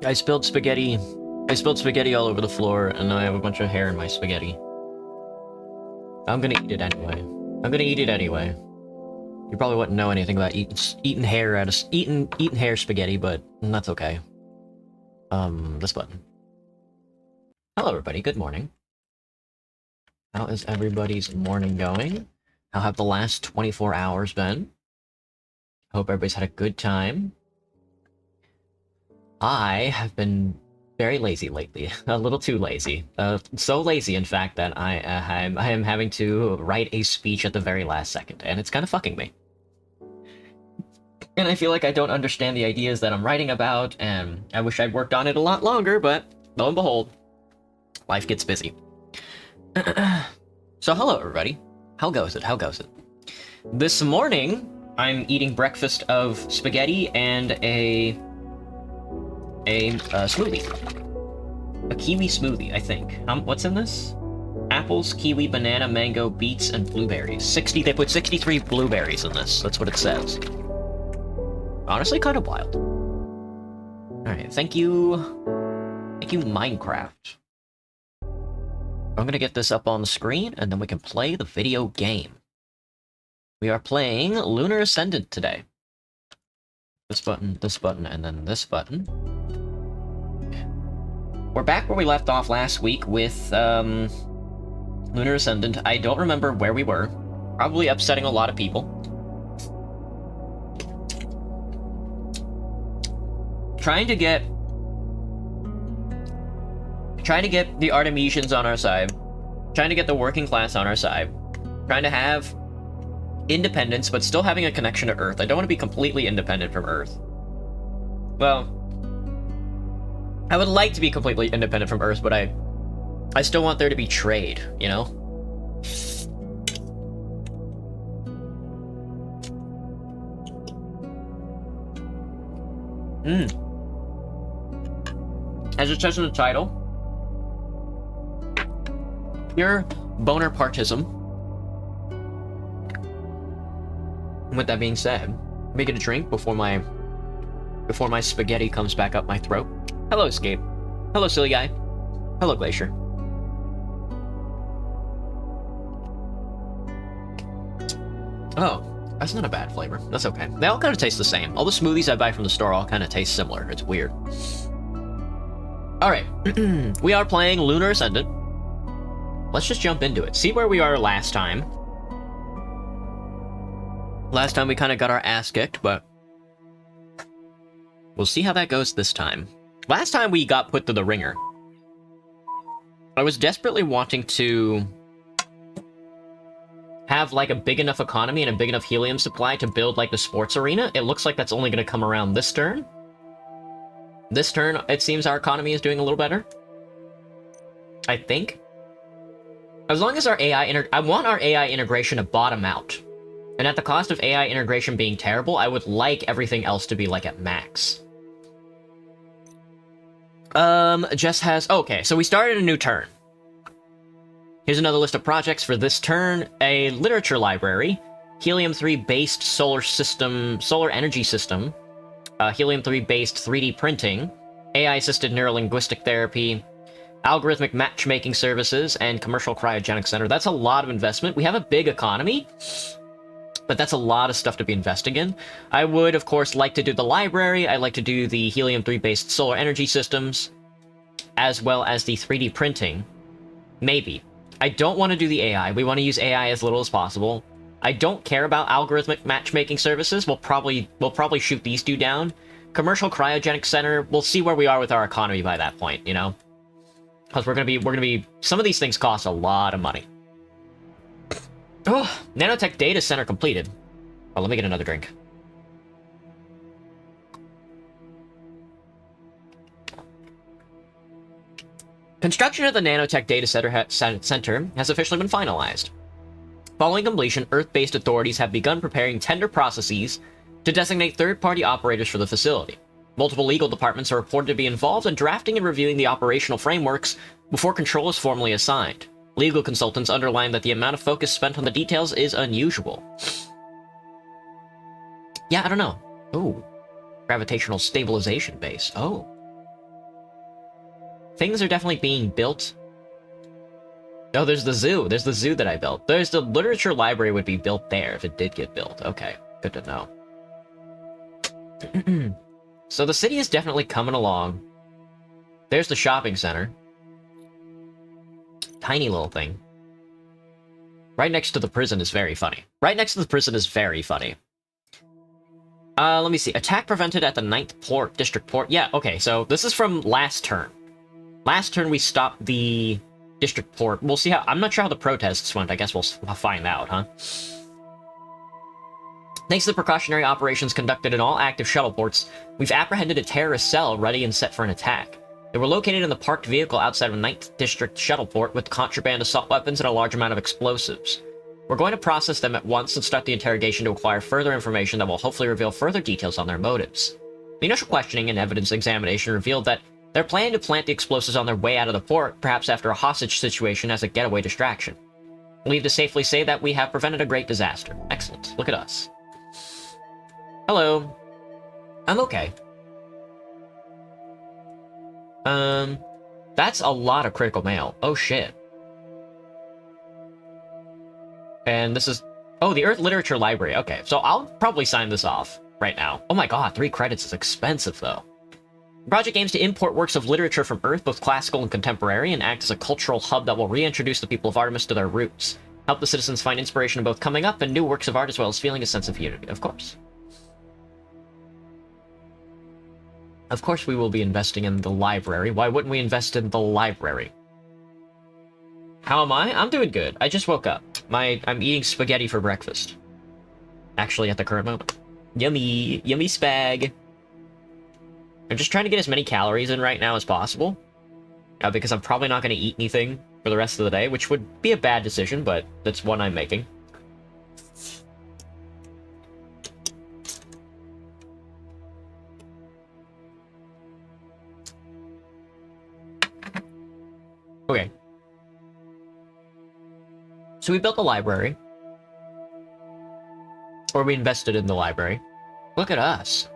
I spilled spaghetti. I spilled spaghetti all over the floor, and now I have a bunch of hair in my spaghetti. I'm gonna eat it anyway. I'm gonna eat it anyway. You probably wouldn't know anything about eating hair spaghetti, but that's okay. This button. Hello, everybody. Good morning. How is everybody's morning going? How have the last 24 hours been? Hope everybody's had a good time. I have been very lazy lately. A little too lazy. So lazy, in fact, that I am having to write a speech at the very last second, and it's kind of fucking me. And I feel like I don't understand the ideas that I'm writing about, and I wish I'd worked on it a lot longer, but lo and behold, life gets busy. So hello, everybody. How goes it? How goes it? This morning, I'm eating breakfast of spaghetti and a smoothie. A kiwi smoothie, I think. What's in this? Apples, kiwi, banana, mango, beets, and blueberries. They put 63 blueberries in this. That's what it says. Honestly, kind of wild. Alright, thank you. Thank you, Minecraft. I'm gonna get this up on the screen, and then we can play the video game. We are playing Lunar Ascendant today. This button, and then this button. We're back where we left off last week with, Lunar Ascendant. I don't remember where we were. Probably upsetting a lot of people. Trying to get the Artemisians on our side. Trying to get the working class on our side. Trying to have independence, but still having a connection to Earth. I don't want to be completely independent from Earth. Well, I would like to be completely independent from Earth, but I still want there to be trade, you know? As it says in the title, pure Bonapartism. With that being said, making a drink before my spaghetti comes back up my throat. Hello, Escape. Hello, Silly Guy. Hello, Glacier. Oh, that's not a bad flavor. That's okay. They all kind of taste the same. All the smoothies I buy from the store all kind of taste similar. It's weird. Alright. We are playing Lunar Ascendant. Let's just jump into it. See where we are last time. Last time we kind of got our ass kicked, but we'll see how that goes this time. Last time we got put through the ringer. I was desperately wanting to have, like, a big enough economy and a big enough helium supply to build, like, the sports arena. It looks like that's only going to come around this turn. This turn, it seems our economy is doing a little better. I think. As long as our I want our AI integration to bottom out. And at the cost of AI integration being terrible, I would like everything else to be, like, at max. Jess has... Okay, so we started a new turn. Here's another list of projects for this turn. A literature library. Helium-3 based solar energy system. Helium-3 based 3D printing. AI-assisted neurolinguistic therapy. Algorithmic matchmaking services. And commercial cryogenic center. That's a lot of investment. We have a big economy. But that's a lot of stuff to be investing in. I would, of course, like to do the library. I'd like to do the helium-3 based solar energy systems, as well as the 3D printing. Maybe. I don't want to do the AI. We want to use AI as little as possible. I don't care about algorithmic matchmaking services. We'll probably shoot these two down. Commercial cryogenic center. We'll see where we are with our economy by that point, you know? Because we're gonna be. Some of these things cost a lot of money. Oh, nanotech data center completed. Oh, let me get another drink. Construction of the nanotech data center has officially been finalized. Following completion, Earth-based authorities have begun preparing tender processes to designate third-party operators for the facility. Multiple legal departments are reported to be involved in drafting and reviewing the operational frameworks before control is formally assigned. Legal consultants underline that the amount of focus spent on the details is unusual. Yeah, I don't know. Ooh. Gravitational stabilization base. Oh. Things are definitely being built. Oh, there's the zoo. There's the zoo that I built. There's the literature library would be built there if it did get built. Okay, good to know. So the city is definitely coming along. There's the shopping center. Tiny little thing. Right next to the prison is very funny. Right next to the prison is very funny. Let me see. Attack prevented at the 9th port, district port. Yeah, okay, so this is from last turn. Last turn we stopped the district port. We'll see how... I'm not sure how the protests went. I guess we'll find out, huh? Thanks to the precautionary operations conducted in all active shuttle ports, we've apprehended a terrorist cell ready and set for an attack. They were located in the parked vehicle outside of 9th District shuttle port with contraband assault weapons and a large amount of explosives. We're going to process them at once and start the interrogation to acquire further information that will hopefully reveal further details on their motives. The initial questioning and evidence examination revealed that they're planning to plant the explosives on their way out of the port, perhaps after a hostage situation as a getaway distraction. I believe to safely say that we have prevented a great disaster. Excellent. Look at us. Hello. I'm okay. That's a lot of critical mail. Oh, shit. And this is... Oh, the Earth Literature Library. Okay, so I'll probably sign this off right now. Oh my god, 3 credits is expensive, though. The project aims to import works of literature from Earth, both classical and contemporary, and act as a cultural hub that will reintroduce the people of Artemis to their roots. Help the citizens find inspiration in both coming up and new works of art, as well as feeling a sense of unity. Of course. Of course we will be investing in the library. Why wouldn't we invest in the library? How am I? I'm doing good. I just woke up. I'm eating spaghetti for breakfast. Actually, at the current moment. Yummy! Yummy spag! I'm just trying to get as many calories in right now as possible. Because I'm probably not going to eat anything for the rest of the day, which would be a bad decision, but that's one I'm making. Okay. So we built the library. Or we invested in the library. Look at us.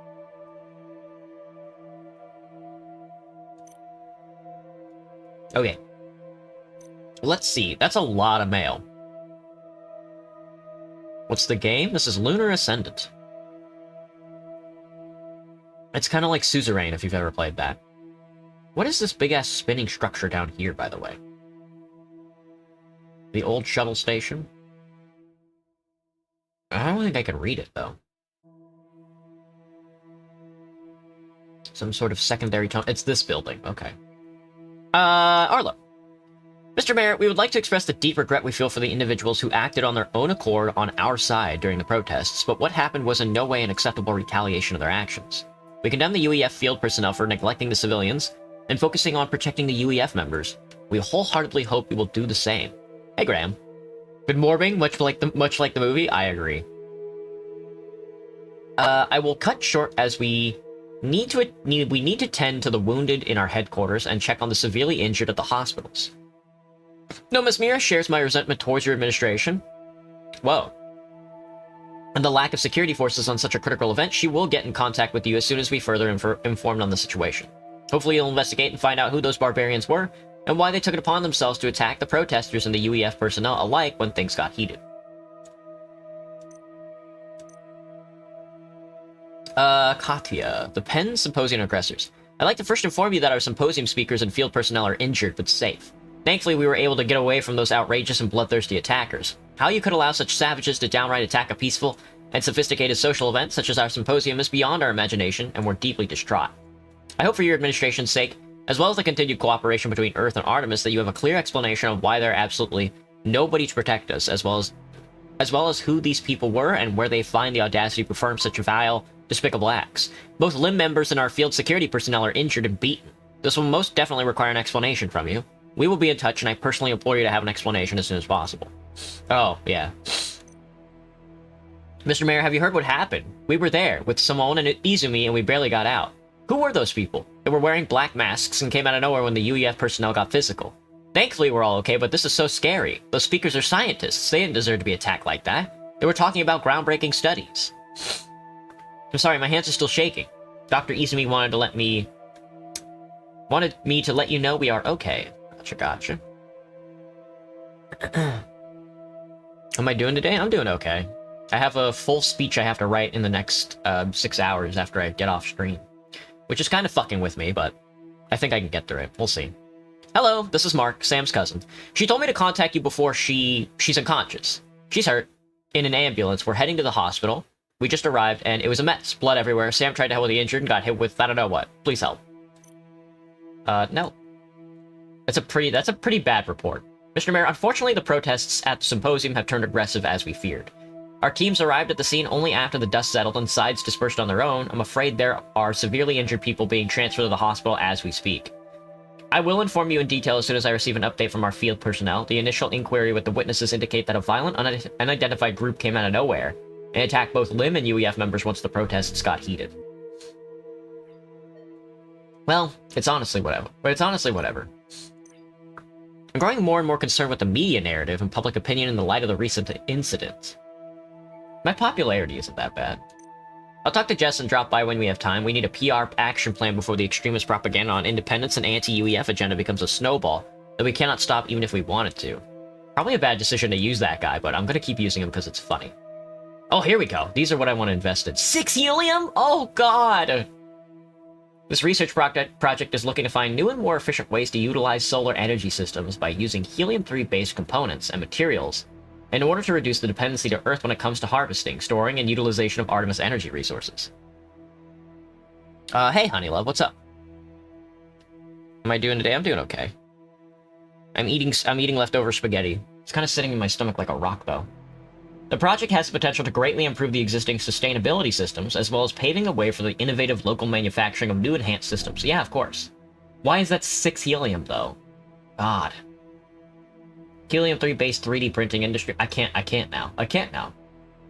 Okay. Let's see. That's a lot of mail. What's the game? This is Lunar Ascendant. It's kind of like Suzerain, if you've ever played that. What is this big-ass spinning structure down here, by the way? The old shuttle station? I don't think I can read it, though. Some sort of secondary tone. It's this building. Okay. Arlo. Mr. Mayor, we would like to express the deep regret we feel for the individuals who acted on their own accord on our side during the protests, but what happened was in no way an acceptable retaliation of their actions. We condemn the UEF field personnel for neglecting the civilians and focusing on protecting the UEF members. We wholeheartedly hope you will do the same. Hey, Graham. Been morbing, much like the movie? I agree. I will cut short as we need to tend to the wounded in our headquarters and check on the severely injured at the hospitals. No, Miss Mira shares my resentment towards your administration. Whoa. And the lack of security forces on such a critical event, she will get in contact with you as soon as we further informed on the situation. Hopefully you'll investigate and find out who those barbarians were, and why they took it upon themselves to attack the protesters and the UEF personnel alike when things got heated. Katya, the Penn Symposium aggressors. I'd like to first inform you that our symposium speakers and field personnel are injured but safe. Thankfully, we were able to get away from those outrageous and bloodthirsty attackers. How you could allow such savages to downright attack a peaceful and sophisticated social event such as our symposium is beyond our imagination, and we're deeply distraught. I hope for your administration's sake, as well as the continued cooperation between Earth and Artemis, that you have a clear explanation of why there are absolutely nobody to protect us, as well as who these people were and where they find the audacity to perform such vile, despicable acts. Both LIM members and our field security personnel are injured and beaten. This will most definitely require an explanation from you. We will be in touch, and I personally implore you to have an explanation as soon as possible. Oh, yeah. Mr. Mayor, have you heard what happened? We were there, with Simone and Izumi, and we barely got out. Who were those people? They were wearing black masks and came out of nowhere when the UEF personnel got physical. Thankfully, we're all okay, but this is so scary. Those speakers are scientists. They didn't deserve to be attacked like that. They were talking about groundbreaking studies. I'm sorry, my hands are still shaking. Dr. Izumi wanted to let me Wanted me to let you know we are okay. Gotcha. How am I doing today? I'm doing okay. I have a full speech I have to write in the next 6 hours after I get off stream. Which is kind of fucking with me, but I think I can get through it. We'll see. Hello, this is Mark, Sam's cousin. She told me to contact you before she's unconscious. She's hurt. In an ambulance. We're heading to the hospital. We just arrived, and it was a mess. Blood everywhere. Sam tried to help the injured and got hit with I don't know what. Please help. No. That's a pretty bad report. Mr. Mayor, unfortunately the protests at the symposium have turned aggressive as we feared. Our teams arrived at the scene only after the dust settled and sides dispersed on their own. I'm afraid there are severely injured people being transferred to the hospital as we speak. I will inform you in detail as soon as I receive an update from our field personnel. The initial inquiry with the witnesses indicate that a violent, unidentified group came out of nowhere and attacked both LIM and UEF members once the protests got heated. Well, it's honestly whatever. I'm growing more and more concerned with the media narrative and public opinion in the light of the recent incident. My popularity isn't that bad. I'll talk to Jess and drop by when we have time. We need a PR action plan before the extremist propaganda on independence and anti-UEF agenda becomes a snowball that we cannot stop even if we wanted to. Probably a bad decision to use that guy, but I'm gonna keep using him because it's funny. Oh, here we go. These are what I want to invest in. 6 helium? Oh, God! This research project is looking to find new and more efficient ways to utilize solar energy systems by using helium-3 based components and materials in order to reduce the dependency to Earth when it comes to harvesting, storing, and utilization of Artemis energy resources. Hey, Honeylove, what's up? Am I doing today? I'm doing okay. I'm eating leftover spaghetti. It's kind of sitting in my stomach like a rock, though. The project has the potential to greatly improve the existing sustainability systems, as well as paving a way for the innovative local manufacturing of new enhanced systems. Yeah, of course. Why is that 6 helium, though? God. Helium-3 based 3D printing industry. I can't now.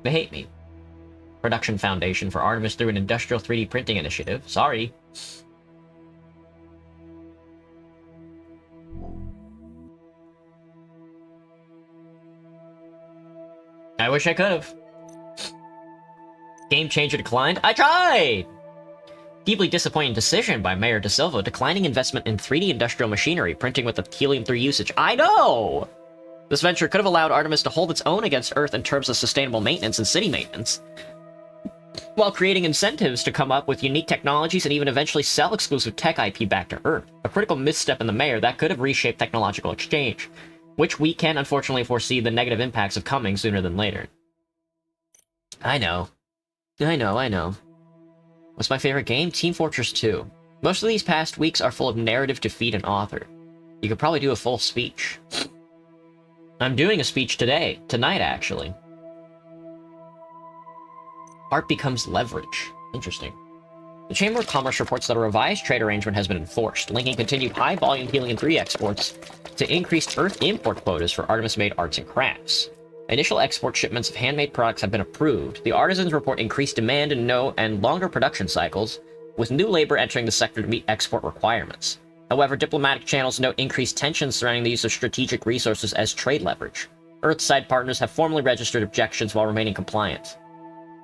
They hate me. Production Foundation for Artemis through an industrial 3D printing initiative. Sorry. I wish I could have. Game Changer declined. I tried! Deeply disappointing decision by Mayor De Silva, declining investment in 3D industrial machinery, printing with the helium-3 usage. I know! This venture could have allowed Artemis to hold its own against Earth in terms of sustainable maintenance and city maintenance, while creating incentives to come up with unique technologies and even eventually sell exclusive tech IP back to Earth. A critical misstep in the mayor that could have reshaped technological exchange, which we can unfortunately foresee the negative impacts of coming sooner than later. I know. What's my favorite game? Team Fortress 2. Most of these past weeks are full of narrative to feed an author. You could probably do a full speech. I'm doing a speech tonight actually. Art becomes leverage. Interesting. The Chamber of Commerce reports that a revised trade arrangement has been enforced, linking continued high-volume helium-3 exports to increased Earth import quotas for Artemis-made arts and crafts. Initial export shipments of handmade products have been approved. The artisans report increased demand and longer production cycles, with new labor entering the sector to meet export requirements. However, diplomatic channels note increased tensions surrounding the use of strategic resources as trade leverage. Earth-side partners have formally registered objections while remaining compliant.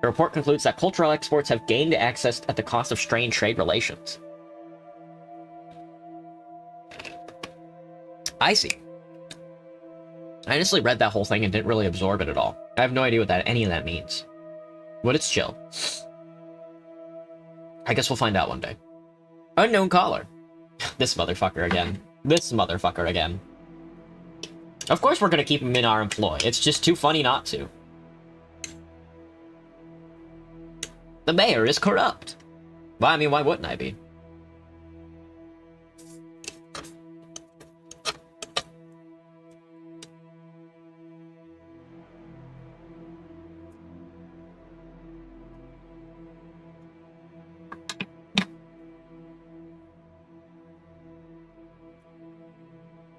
The report concludes that cultural exports have gained access at the cost of strained trade relations. I see. I honestly read that whole thing and didn't really absorb it at all. I have no idea what any of that means. But it's chill. I guess we'll find out one day. Unknown caller. This motherfucker again. Of course we're gonna keep him in our employ. It's just too funny not to. The mayor is corrupt. Well, I mean, why wouldn't I be?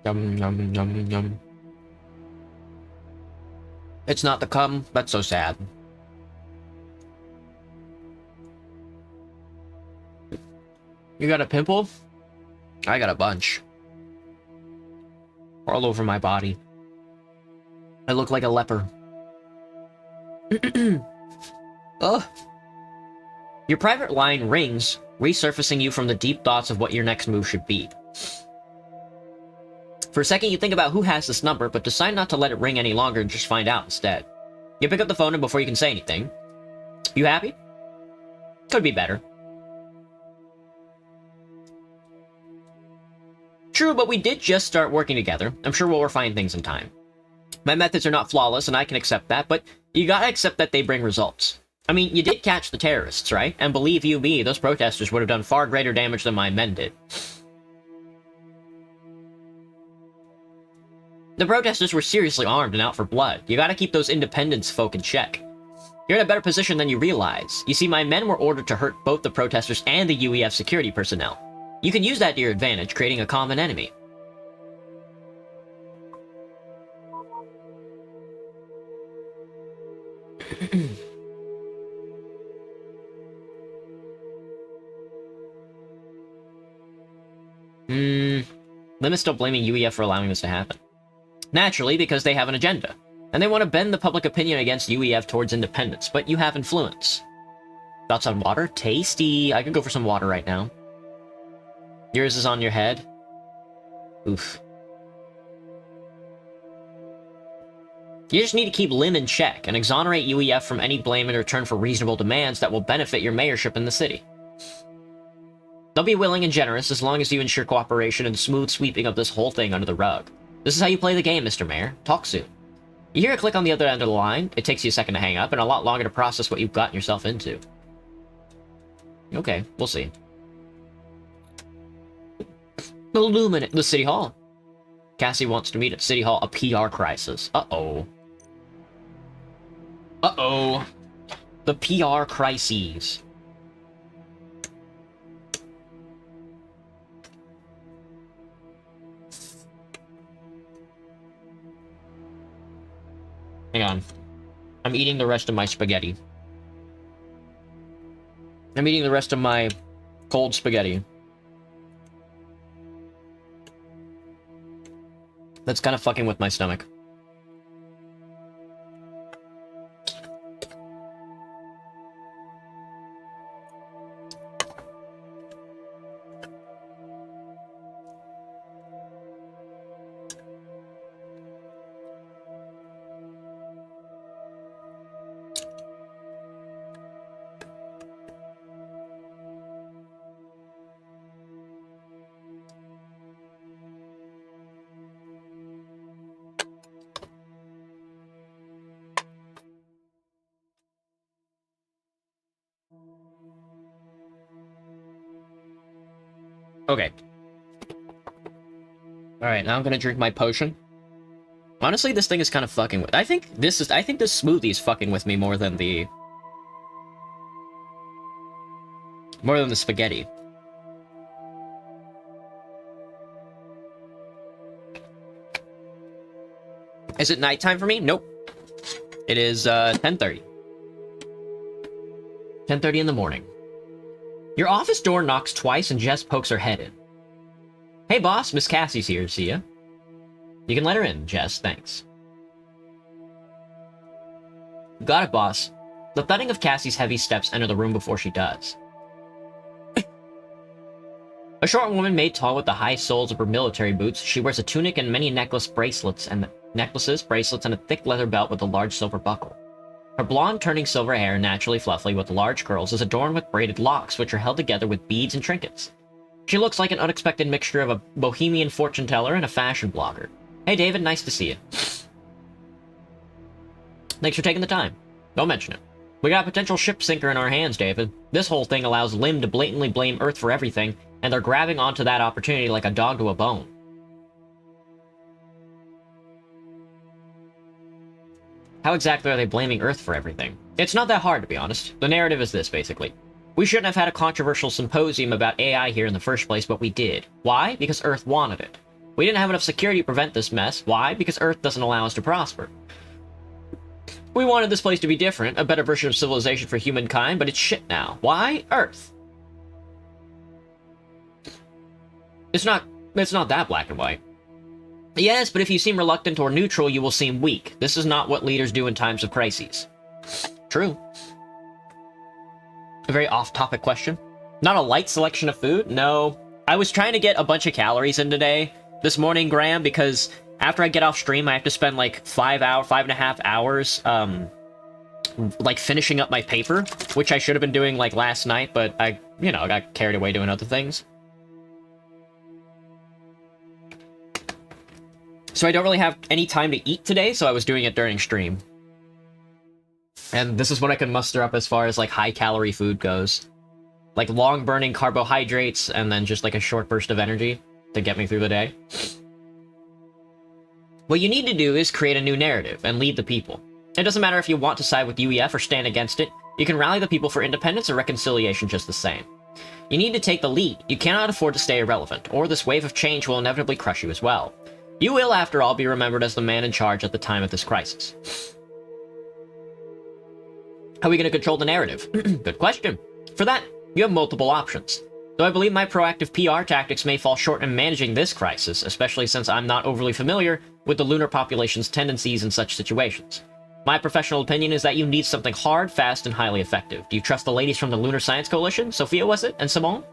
Yum, yum, yum, yum. It's not the cum. That's so sad. You got a pimple? I got a bunch. All over my body. I look like a leper. Ugh. Your private line rings resurfacing you from the deep thoughts of what your next move should be. For a second, you think about who has this number, but decide not to let it ring any longer and just find out instead. You pick up the phone, and before you can say anything, "You happy?" Could be better. True, but we did just start working together. I'm sure we'll refine things in time. My methods are not flawless, and I can accept that, but you gotta accept that they bring results. I mean, you did catch the terrorists, right? And believe you me, those protesters would have done far greater damage than my men did. The protesters were seriously armed and out for blood. You gotta keep those independence folk in check. You're in a better position than you realize. You see, my men were ordered to hurt both the protesters and the UEF security personnel. You can use that to your advantage, creating a common enemy. Lim is still blaming UEF for allowing this to happen. Naturally, because they have an agenda, and they want to bend the public opinion against UEF towards independence, but you have influence. Thoughts on water? Tasty! I could go for some water right now. Yours is on your head? Oof. You just need to keep Lim in check, and exonerate UEF from any blame in return for reasonable demands that will benefit your mayorship in the city. They'll be willing and generous as long as you ensure cooperation and smooth sweeping of this whole thing under the rug. This is how you play the game, Mr. Mayor. Talk soon. You hear a click on the other end of the line. It takes you a second to hang up, and a lot longer to process what you've gotten yourself into. Okay, we'll see. Illuminate the City Hall. Cassie wants to meet at City Hall. A PR crisis. Uh-oh. Uh-oh. The PR crises. Hang on. I'm eating the rest of my spaghetti. I'm eating the rest of my cold spaghetti. That's kind of fucking with my stomach. Okay. Alright, now I'm gonna drink my potion. Honestly, this thing is kind of fucking with... I think this smoothie is fucking with me more than the spaghetti. Is it nighttime for me? Nope. It is 10:30. 10:30 in the morning. Your office door knocks twice and Jess pokes her head in. Hey boss, Miss Cassie's here, see ya. You can let her in, Jess, thanks. Got it, boss. The thudding of Cassie's heavy steps enter the room before she does. A short woman made tall with the high soles of her military boots, she wears a tunic and many bracelets, and a thick leather belt with a large silver buckle. Her blonde, turning silver hair, naturally fluffy with large curls, is adorned with braided locks, which are held together with beads and trinkets. She looks like an unexpected mixture of a bohemian fortune teller and a fashion blogger. Hey David, nice to see you. Thanks for taking the time. Don't mention it. We got a potential ship sinker in our hands, David. This whole thing allows Lim to blatantly blame Earth for everything, and they're grabbing onto that opportunity like a dog to a bone. How exactly are they blaming Earth for everything? It's not that hard, to be honest. The narrative is this, basically. We shouldn't have had a controversial symposium about AI here in the first place, but we did. Why? Because Earth wanted it. We didn't have enough security to prevent this mess. Why? Because Earth doesn't allow us to prosper. We wanted this place to be different, a better version of civilization for humankind, but it's shit now. Why? Earth. It's not that black and white. Yes, but if you seem reluctant or neutral, you will seem weak. This is not what leaders do in times of crises. True. A very off-topic question. Not a light selection of food? No. I was trying to get a bunch of calories in today, this morning, Graham, because after I get off stream, I have to spend like 5.5 hours, like finishing up my paper, which I should have been doing like last night, but I got carried away doing other things. So I don't really have any time to eat today, so I was doing it during stream. And this is what I can muster up as far as like high-calorie food goes. Like long-burning carbohydrates, and then just like a short burst of energy to get me through the day. What you need to do is create a new narrative and lead the people. It doesn't matter if you want to side with UEF or stand against it, you can rally the people for independence or reconciliation just the same. You need to take the lead. You cannot afford to stay irrelevant, or this wave of change will inevitably crush you as well. You will, after all, be remembered as the man in charge at the time of this crisis. How are we going to control the narrative? Good question. For that, you have multiple options. Though I believe my proactive PR tactics may fall short in managing this crisis, especially since I'm not overly familiar with the lunar population's tendencies in such situations. My professional opinion is that you need something hard, fast, and highly effective. Do you trust the ladies from the Lunar Science Coalition? Sophia, was it? And Simone?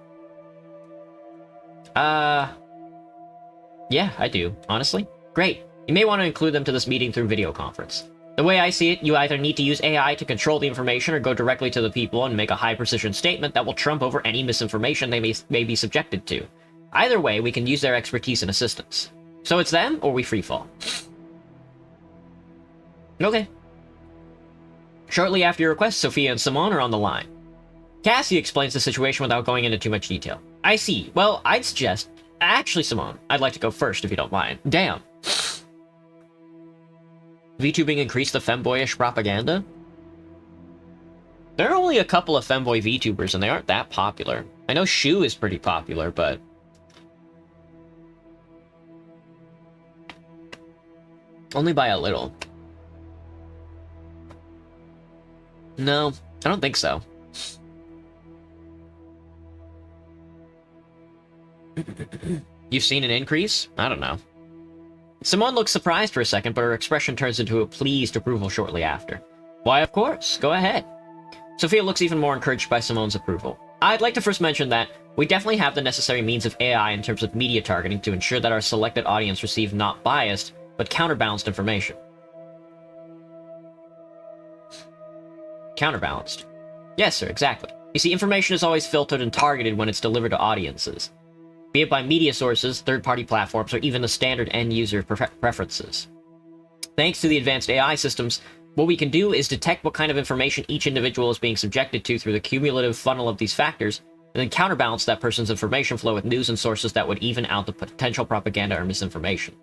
Yeah, I do, honestly. Great. You may want to include them to this meeting through video conference. The way I see it, you either need to use AI to control the information or go directly to the people and make a high-precision statement that will trump over any misinformation they may be subjected to. Either way, we can use their expertise and assistance. So it's them, or we freefall? Okay. Shortly after your request, Sophia and Simone are on the line. Cassie explains the situation without going into too much detail. I see. Well, I'd suggest... Actually, Simone, I'd like to go first if you don't mind. Damn. VTubing increased the femboyish propaganda? There are only a couple of femboy VTubers, and they aren't that popular. I know Shu is pretty popular, but... only by a little. No, I don't think so. You've seen an increase? I don't know. Simone looks surprised for a second, but her expression turns into a pleased approval shortly after. Why, of course. Go ahead. Sophia looks even more encouraged by Simone's approval. I'd like to first mention that we definitely have the necessary means of AI in terms of media targeting to ensure that our selected audience receive not biased, but counterbalanced information. Counterbalanced. Yes, sir, exactly. You see, information is always filtered and targeted when it's delivered to audiences, be it by media sources, third-party platforms, or even the standard end-user preferences. Thanks to the advanced AI systems, what we can do is detect what kind of information each individual is being subjected to through the cumulative funnel of these factors, and then counterbalance that person's information flow with news and sources that would even out the potential propaganda or misinformation.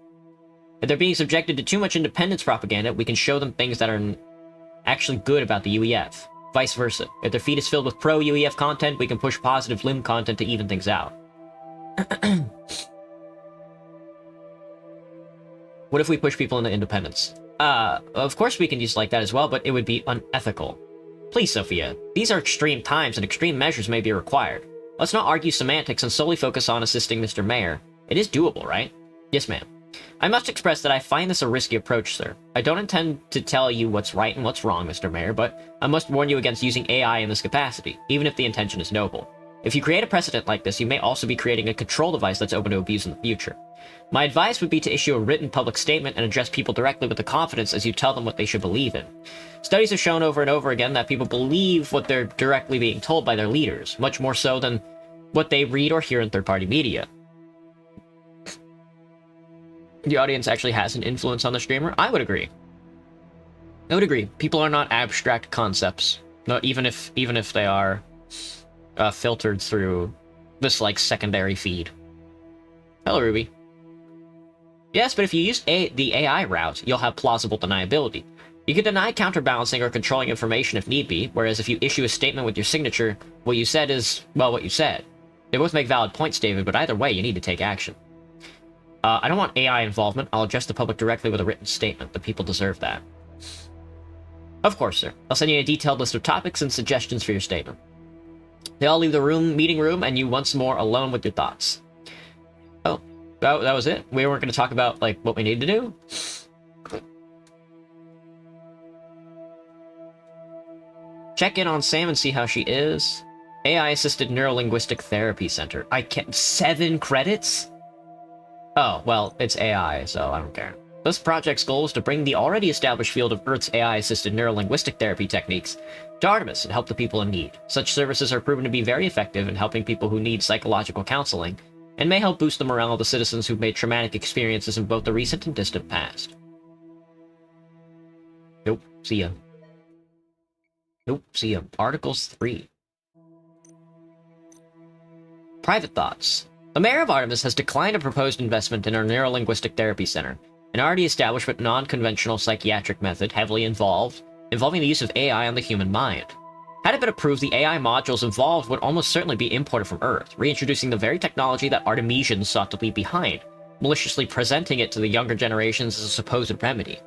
If they're being subjected to too much independence propaganda, we can show them things that are actually good about the UEF. Vice versa. If their feed is filled with pro-UEF content, we can push positive LIM content to even things out. What if we push people into independence? Of course we can use like that as well, but it would be unethical. Please, Sophia. These are extreme times, and extreme measures may be required. Let's not argue semantics and solely focus on assisting Mr. Mayor. It is doable, right? Yes, ma'am. I must express that I find this a risky approach, sir. I don't intend to tell you what's right and what's wrong, Mr. Mayor, but I must warn you against using AI in this capacity, even if the intention is noble. If you create a precedent like this, you may also be creating a control device that's open to abuse in the future. My advice would be to issue a written public statement and address people directly with the confidence as you tell them what they should believe in. Studies have shown over and over again that people believe what they're directly being told by their leaders, much more so than what they read or hear in third-party media. The audience actually has an influence on the streamer? I would agree. I would agree. People are not abstract concepts, not even if they are filtered through this like secondary feed. Hello, Ruby. Yes, but if you use the AI route, you'll have plausible deniability. You can deny counterbalancing or controlling information if need be, whereas if you issue a statement with your signature, what you said is, well, what you said. They both make valid points, David, but either way, you need to take action. I don't want AI involvement. I'll address the public directly with a written statement. The people deserve that. Of course, sir. I'll send you a detailed list of topics and suggestions for your statement. They all leave the meeting room, and you once more alone with your thoughts. Oh, that was it? We weren't going to talk about, like, what we need to do? Check in on Sam and see how she is. AI-assisted neurolinguistic therapy center. I can't... 7 credits? Oh, well, it's AI, so I don't care. This project's goal is to bring the already established field of Earth's AI-assisted neurolinguistic therapy techniques to Artemis and help the people in need. Such services are proven to be very effective in helping people who need psychological counseling, and may help boost the morale of the citizens who've made traumatic experiences in both the recent and distant past. Nope, see ya. Nope, see ya. Articles 3. Private thoughts. The mayor of Artemis has declined a proposed investment in our neurolinguistic therapy center, an already established but non-conventional psychiatric method heavily involving the use of AI on the human mind. Had it been approved, the AI modules involved would almost certainly be imported from Earth, reintroducing the very technology that Artemisians sought to leave behind, maliciously presenting it to the younger generations as a supposed remedy.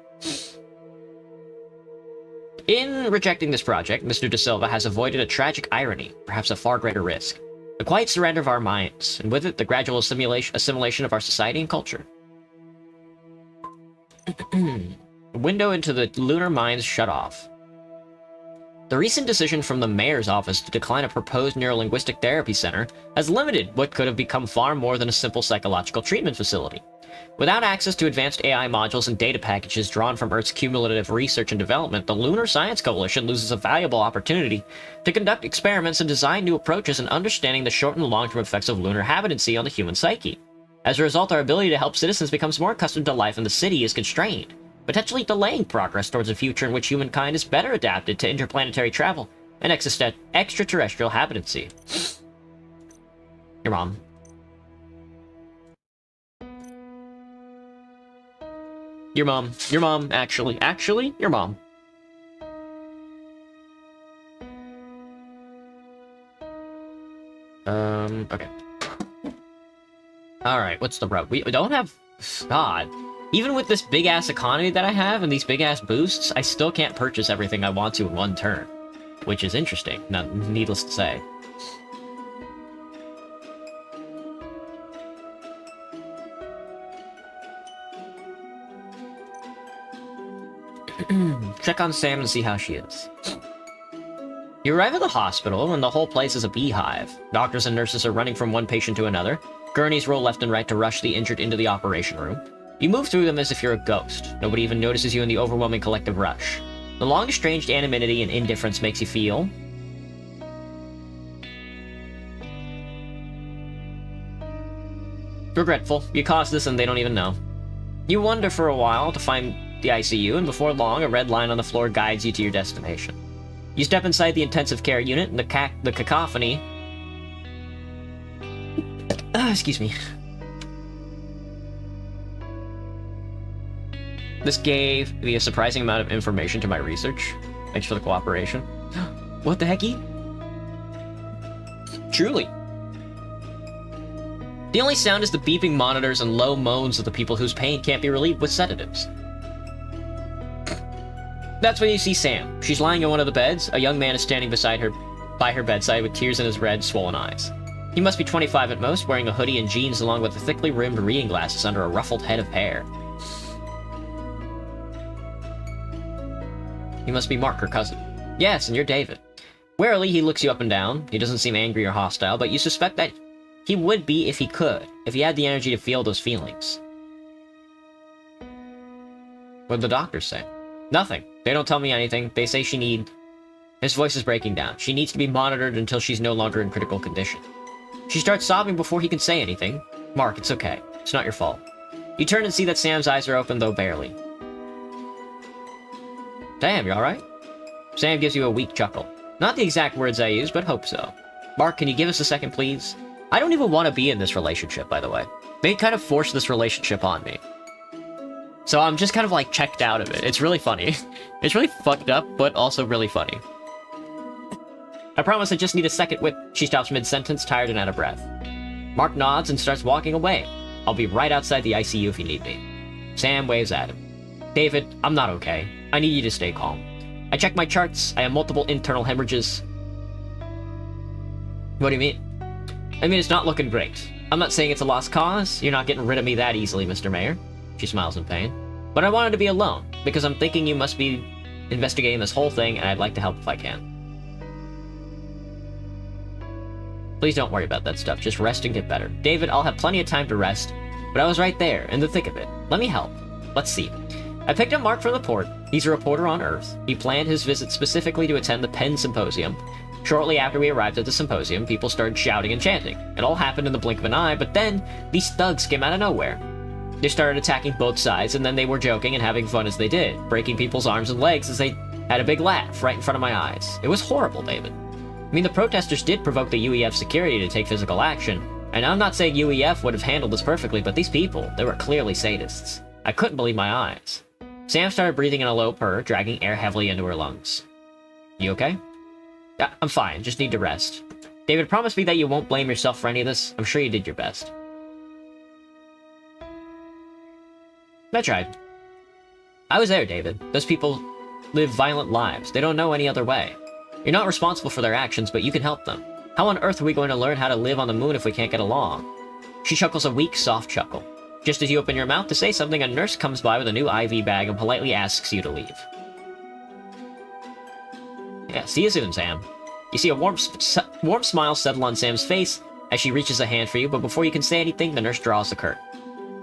In rejecting this project, Mr. De Silva has avoided a tragic irony, perhaps a far greater risk. The quiet surrender of our minds, and with it the gradual assimilation of our society and culture. The window into the lunar mines shut off. The recent decision from the mayor's office to decline a proposed neurolinguistic therapy center has limited what could have become far more than a simple psychological treatment facility. Without access to advanced AI modules and data packages drawn from Earth's cumulative research and development, the Lunar Science Coalition loses a valuable opportunity to conduct experiments and design new approaches in understanding the short and long-term effects of lunar habitancy on the human psyche. As a result, our ability to help citizens becomes more accustomed to life in the city is constrained, potentially delaying progress towards a future in which humankind is better adapted to interplanetary travel and extraterrestrial habitancy. Your mom. Your mom. Your mom, actually. Actually, your mom. Okay. Alright, what's the rub? We don't have... God. Even with this big-ass economy that I have and these big-ass boosts, I still can't purchase everything I want to in one turn. Which is interesting, needless to say. Check on Sam and see how she is. You arrive at the hospital, and the whole place is a beehive. Doctors and nurses are running from one patient to another. Gurneys roll left and right to rush the injured into the operation room. You move through them as if you're a ghost. Nobody even notices you in the overwhelming collective rush. The long-estranged anonymity and indifference makes you feel... regretful. You caused this and they don't even know. You wander for a while to find the ICU, and before long, a red line on the floor guides you to your destination. You step inside the intensive care unit, and the cacophony... excuse me. This gave me a surprising amount of information to my research. Thanks for the cooperation. What the hecky? Truly. The only sound is the beeping monitors and low moans of the people whose pain can't be relieved with sedatives. That's when you see Sam. She's lying in one of the beds. A young man is standing by her bedside with tears in his red, swollen eyes. He must be 25 at most, wearing a hoodie and jeans along with the thickly rimmed reading glasses under a ruffled head of hair. You must be Mark, her cousin. Yes, and you're David. Warily, he looks you up and down. He doesn't seem angry or hostile, but you suspect that he would be if he could, if he had the energy to feel those feelings. What did the doctors say? Nothing. They don't tell me anything. They say she need... His voice is breaking down. She needs to be monitored until she's no longer in critical condition. She starts sobbing before he can say anything. Mark, it's okay. It's not your fault. You turn and see that Sam's eyes are open, though barely. Damn, you alright? Sam gives you a weak chuckle. Not the exact words I use, but hope so. Mark, can you give us a second, please? I don't even want to be in this relationship, by the way. They kind of forced this relationship on me. So I'm just kind of, like, checked out of it. It's really funny. It's really fucked up, but also really funny. I promise I just need a second with... She stops mid-sentence, tired and out of breath. Mark nods and starts walking away. I'll be right outside the ICU if you need me. Sam waves at him. David, I'm not okay. I need you to stay calm. I checked my charts. I have multiple internal hemorrhages. What do you mean? I mean, it's not looking great. I'm not saying it's a lost cause. You're not getting rid of me that easily, Mr. Mayor. She smiles in pain. But I wanted to be alone, because I'm thinking you must be investigating this whole thing, and I'd like to help if I can. Please don't worry about that stuff. Just rest and get better. David, I'll have plenty of time to rest, but I was right there, in the thick of it. Let me help. Let's see. I picked up Mark from the port. He's a reporter on Earth. He planned his visit specifically to attend the Penn Symposium. Shortly after we arrived at the symposium, people started shouting and chanting. It all happened in the blink of an eye, but then these thugs came out of nowhere. They started attacking both sides, and then they were joking and having fun as they did, breaking people's arms and legs as they had a big laugh right in front of my eyes. It was horrible, David. I mean, the protesters did provoke the UEF security to take physical action, and I'm not saying UEF would have handled this perfectly, but these people, they were clearly sadists. I couldn't believe my eyes. Sam started breathing in a low purr, dragging air heavily into her lungs. You okay? Yeah, I'm fine, just need to rest. David, promise me that you won't blame yourself for any of this. I'm sure you did your best. I tried. I was there, David. Those people live violent lives. They don't know any other way. You're not responsible for their actions, but you can help them. How on earth are we going to learn how to live on the moon if we can't get along? She chuckles a weak, soft chuckle. Just as you open your mouth to say something, a nurse comes by with a new IV bag and politely asks you to leave. Yeah, see you soon, Sam. You see a warm smile settle on Sam's face as she reaches a hand for you, but before you can say anything, the nurse draws the curtain.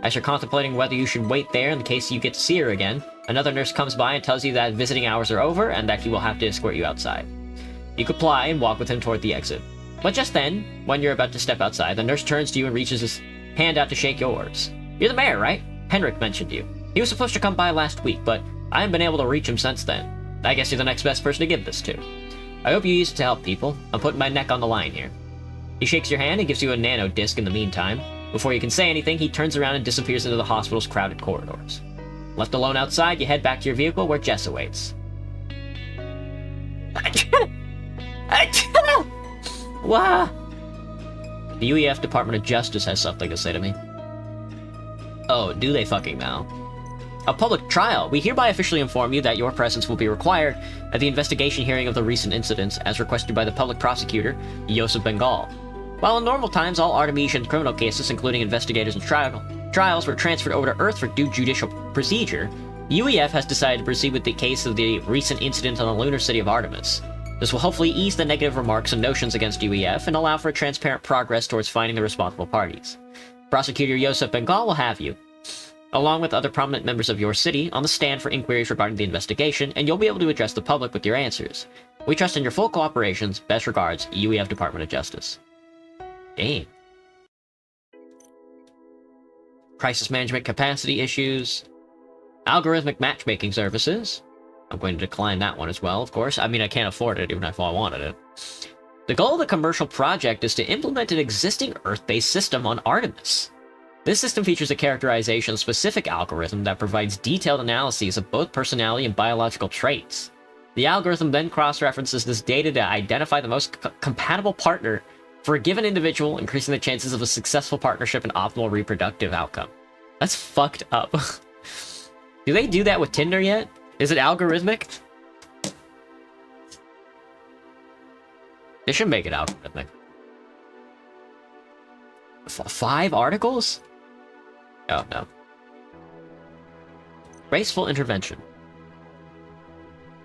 As you're contemplating whether you should wait there in the case you get to see her again, another nurse comes by and tells you that visiting hours are over and that he will have to escort you outside. You comply and walk with him toward the exit. But just then, when you're about to step outside, the nurse turns to you and reaches his hand out to shake yours. You're the mayor, right? Henrik mentioned you. He was supposed to come by last week, but I haven't been able to reach him since then. I guess you're the next best person to give this to. I hope you use it to help people. I'm putting my neck on the line here. He shakes your hand and gives you a nano disc in the meantime. Before you can say anything, he turns around and disappears into the hospital's crowded corridors. Left alone outside, you head back to your vehicle where Jess awaits. Wah! The UEF Department of Justice has something to say to me. Oh, do they fucking now? A public trial. We hereby officially inform you that your presence will be required at the investigation hearing of the recent incidents as requested by the public prosecutor, Joseph Bengal. While in normal times, all Artemisian criminal cases, including investigators and trials, were transferred over to Earth for due judicial procedure, UEF has decided to proceed with the case of the recent incident on the lunar city of Artemis. This will hopefully ease the negative remarks and notions against UEF and allow for transparent progress towards finding the responsible parties. Prosecutor Joseph Bengal will have you, along with other prominent members of your city, on the stand for inquiries regarding the investigation, and you'll be able to address the public with your answers. We trust in your full cooperations. Best regards, UEF Department of Justice. Damn. Crisis management capacity issues. Algorithmic matchmaking services. I'm going to decline that one as well, of course. I mean, I can't afford it even if I wanted it. The goal of the commercial project is to implement an existing Earth-based system on Artemis. This system features a characterization-specific algorithm that provides detailed analyses of both personality and biological traits. The algorithm then cross-references this data to identify the most compatible partner for a given individual, increasing the chances of a successful partnership and optimal reproductive outcome. That's fucked up. Do they do that with Tinder yet? Is it algorithmic? They should make it algorithmic. 5 articles? Oh, no. Graceful intervention.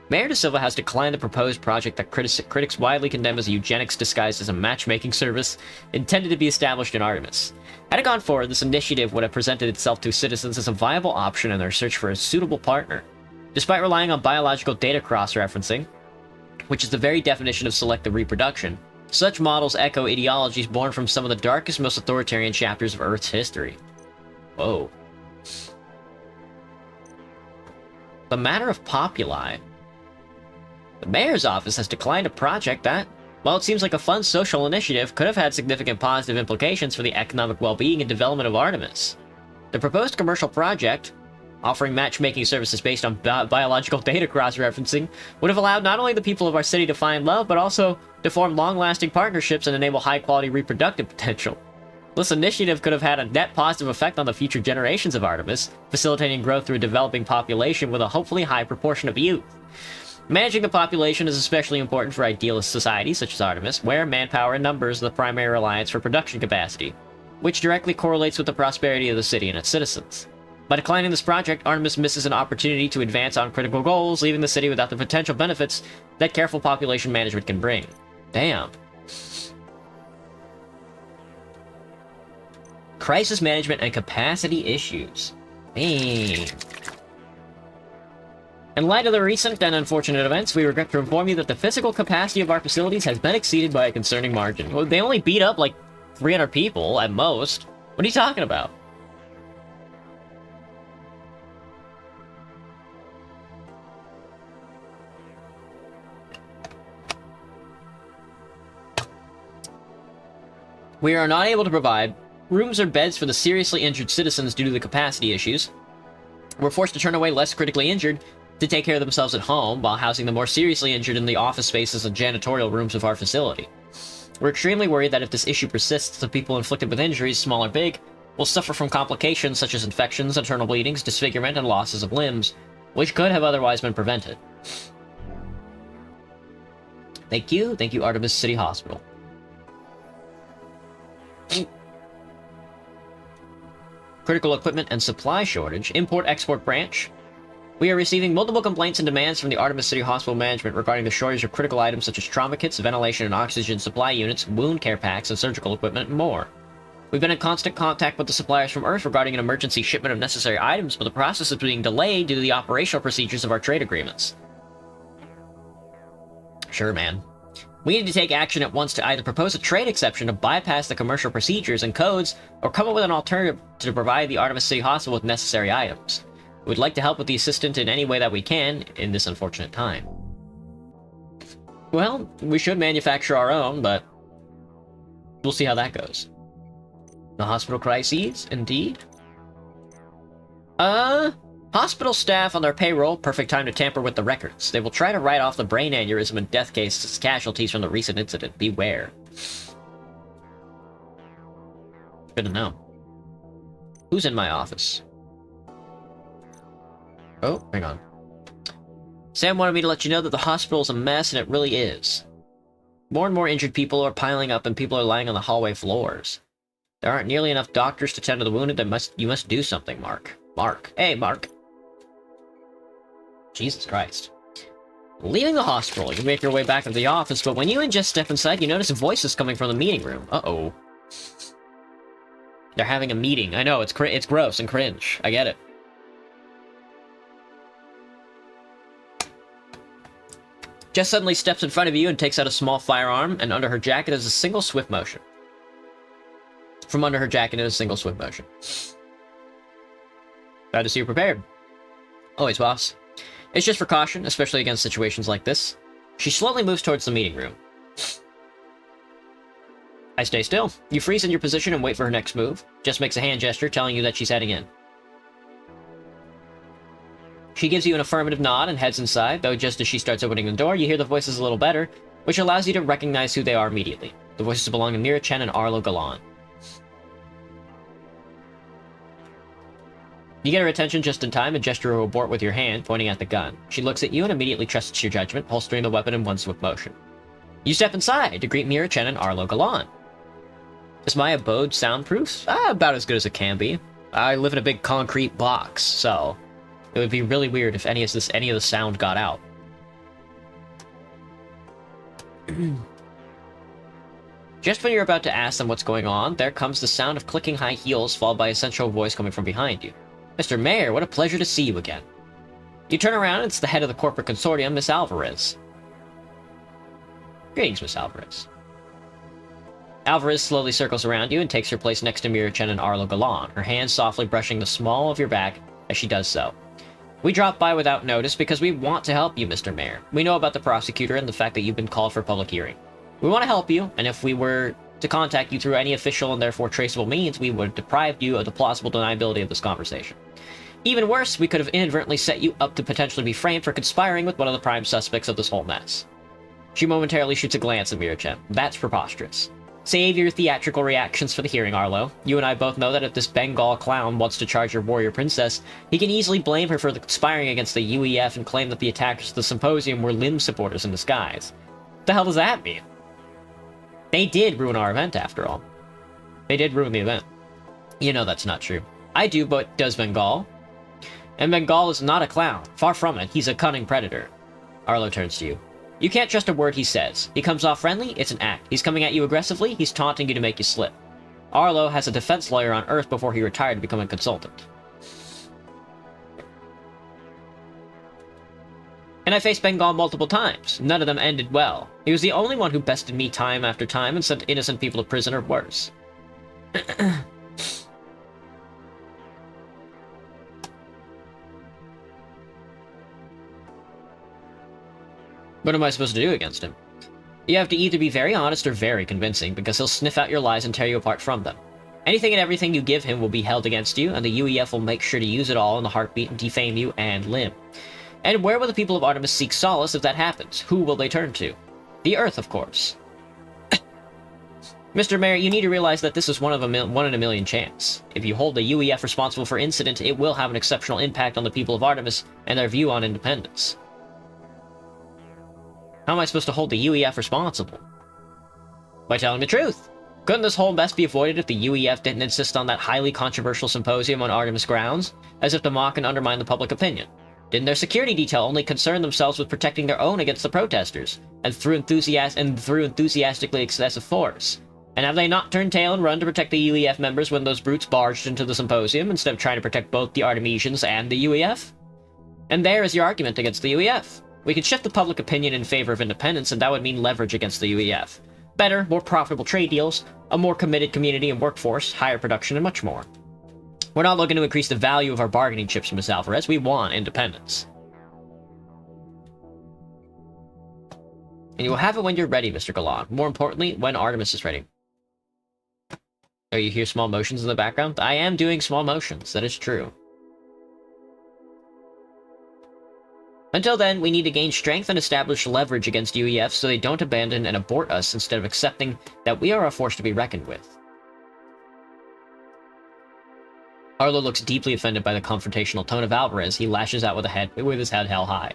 Mayor De Silva has declined the proposed project that critics widely condemn as eugenics disguised as a matchmaking service intended to be established in Artemis. Had it gone forward, this initiative would have presented itself to citizens as a viable option in their search for a suitable partner. Despite relying on biological data cross-referencing, which is the very definition of selective reproduction, such models echo ideologies born from some of the darkest, most authoritarian chapters of Earth's history. Whoa. The matter of populi. The mayor's office has declined a project that, while it seems like a fun social initiative, could have had significant positive implications for the economic well-being and development of Artemis. The proposed commercial project, offering matchmaking services based on biological data cross-referencing, would have allowed not only the people of our city to find love, but also to form long-lasting partnerships and enable high-quality reproductive potential. This initiative could have had a net positive effect on the future generations of Artemis, facilitating growth through a developing population with a hopefully high proportion of youth. Managing the population is especially important for idealist societies such as Artemis, where manpower and numbers are the primary reliance for production capacity, which directly correlates with the prosperity of the city and its citizens. By declining this project, Artemis misses an opportunity to advance on critical goals, leaving the city without the potential benefits that careful population management can bring. Damn. crisis management and capacity issues. Hey. In light of the recent and unfortunate events, we regret to inform you that the physical capacity of our facilities has been exceeded by a concerning margin. Well, they only beat up like 300 people at most. What are you talking about? We are not able to provide rooms or beds for the seriously injured citizens due to the capacity issues. We're forced to turn away less critically injured to take care of themselves at home, while housing the more seriously injured in the office spaces and janitorial rooms of our facility. We're extremely worried that if this issue persists, the people inflicted with injuries, small or big, will suffer from complications such as infections, internal bleedings, disfigurement, and losses of limbs, which could have otherwise been prevented. Thank you. Thank you, Artemis City Hospital. Critical equipment and supply shortage. Import-export branch. We are receiving multiple complaints and demands from the Artemis City Hospital management regarding the shortage of critical items such as trauma kits, ventilation and oxygen supply units, wound care packs, and surgical equipment, and more. We've been in constant contact with the suppliers from Earth regarding an emergency shipment of necessary items, but the process is being delayed due to the operational procedures of our trade agreements. Sure, man. We need to take action at once to either propose a trade exception to bypass the commercial procedures and codes, or come up with an alternative to provide the Artemis City Hospital with necessary items. We'd like to help with the assistant in any way that we can in this unfortunate time. Well, we should manufacture our own, but we'll see how that goes. The hospital crises, indeed. Hospital staff on their payroll, perfect time to tamper with the records. They will try to write off the brain aneurysm and death cases as casualties from the recent incident. Beware. Good to know. Who's in my office? Oh, hang on. Sam wanted me to let you know that the hospital is a mess, and it really is. More and more injured people are piling up, and people are lying on the hallway floors. There aren't nearly enough doctors to tend to the wounded. You must do something, Mark. Mark. Hey, Mark. Jesus Christ. Leaving the hospital, you make your way back to the office, but when you and Jess step inside, you notice voices coming from the meeting room. Uh-oh. They're having a meeting. I know, it's gross and cringe. I get it. Jess suddenly steps in front of you and takes out a small firearm, and under her jacket is a single swift motion. From under her jacket is a single swift motion. Glad to see you're prepared. Always, boss. It's just for caution, especially against situations like this. She slowly moves towards the meeting room. I stay still. You freeze in your position and wait for her next move. Jess makes a hand gesture telling you that she's heading in. She gives you an affirmative nod and heads inside, though just as she starts opening the door, you hear the voices a little better, which allows you to recognize who they are immediately. The voices belong to Mira Chen and Arlo Galan. You get her attention just in time and gesture her abort with your hand, pointing at the gun. She looks at you and immediately trusts your judgment, holstering the weapon in one swift motion. You step inside to greet Mira Chen and Arlo Galan. Is my abode soundproof? About as good as it can be. I live in a big concrete box, so it would be really weird if any of the sound got out. Just when you're about to ask them what's going on, there comes the sound of clicking high heels, followed by a sensual voice coming from behind you. Mr. Mayor, what a pleasure to see you again. You turn around, and it's the head of the corporate consortium, Miss Alvarez. Greetings, Miss Alvarez. Alvarez slowly circles around you and takes her place next to Mira Chen and Arlo Galan, her hands softly brushing the small of your back as she does so. We dropped by without notice because we want to help you, Mr. Mayor. We know about the prosecutor and the fact that you've been called for public hearing. We want to help you, and if we were to contact you through any official and therefore traceable means, we would have deprived you of the plausible deniability of this conversation. Even worse, we could have inadvertently set you up to potentially be framed for conspiring with one of the prime suspects of this whole mess. She momentarily shoots a glance at Mira Chen. That's preposterous. Save your theatrical reactions for the hearing, Arlo. You and I both know that if this Bengal clown wants to charge your warrior princess, he can easily blame her for conspiring against the UEF and claim that the attackers of the symposium were Lim supporters in disguise. What the hell does that mean? They did ruin our event, after all. They did ruin the event. You know that's not true. I do, but does Bengal? And Bengal is not a clown. Far from it. He's a cunning predator. Arlo turns to you. You can't trust a word he says. He comes off friendly, it's an act. He's coming at you aggressively, he's taunting you to make you slip. Arlo has a defense lawyer on Earth before he retired to become a consultant. And I faced Bengal multiple times. None of them ended well. He was the only one who bested me time after time and sent innocent people to prison or worse. What am I supposed to do against him? You have to either be very honest or very convincing, because he'll sniff out your lies and tear you apart from them. Anything and everything you give him will be held against you, and the UEF will make sure to use it all in the heartbeat and defame you and limb. And where will the people of Artemis seek solace if that happens? Who will they turn to? The Earth, of course. Mr. Mayor, you need to realize that this is one in a million chance. If you hold the UEF responsible for incident, it will have an exceptional impact on the people of Artemis and their view on independence. How am I supposed to hold the UEF responsible? By telling the truth. Couldn't this whole mess be avoided if the UEF didn't insist on that highly controversial symposium on Artemis grounds, as if to mock and undermine the public opinion? Didn't their security detail only concern themselves with protecting their own against the protesters, and through enthusiastically excessive force? And have they not turned tail and run to protect the UEF members when those brutes barged into the symposium, instead of trying to protect both the Artemisians and the UEF? And there is your argument against the UEF. We could shift the public opinion in favor of independence, and that would mean leverage against the UEF. Better, more profitable trade deals, a more committed community and workforce, higher production, and much more. We're not looking to increase the value of our bargaining chips, Ms. Alvarez. We want independence. And you will have it when you're ready, Mr. Galan. More importantly, when Artemis is ready. Oh, you hear small motions in the background? I am doing small motions. That is true. Until then, we need to gain strength and establish leverage against UEF so they don't abandon and abort us instead of accepting that we are a force to be reckoned with. Arlo looks deeply offended by the confrontational tone of Alvarez. He lashes out with his head held high.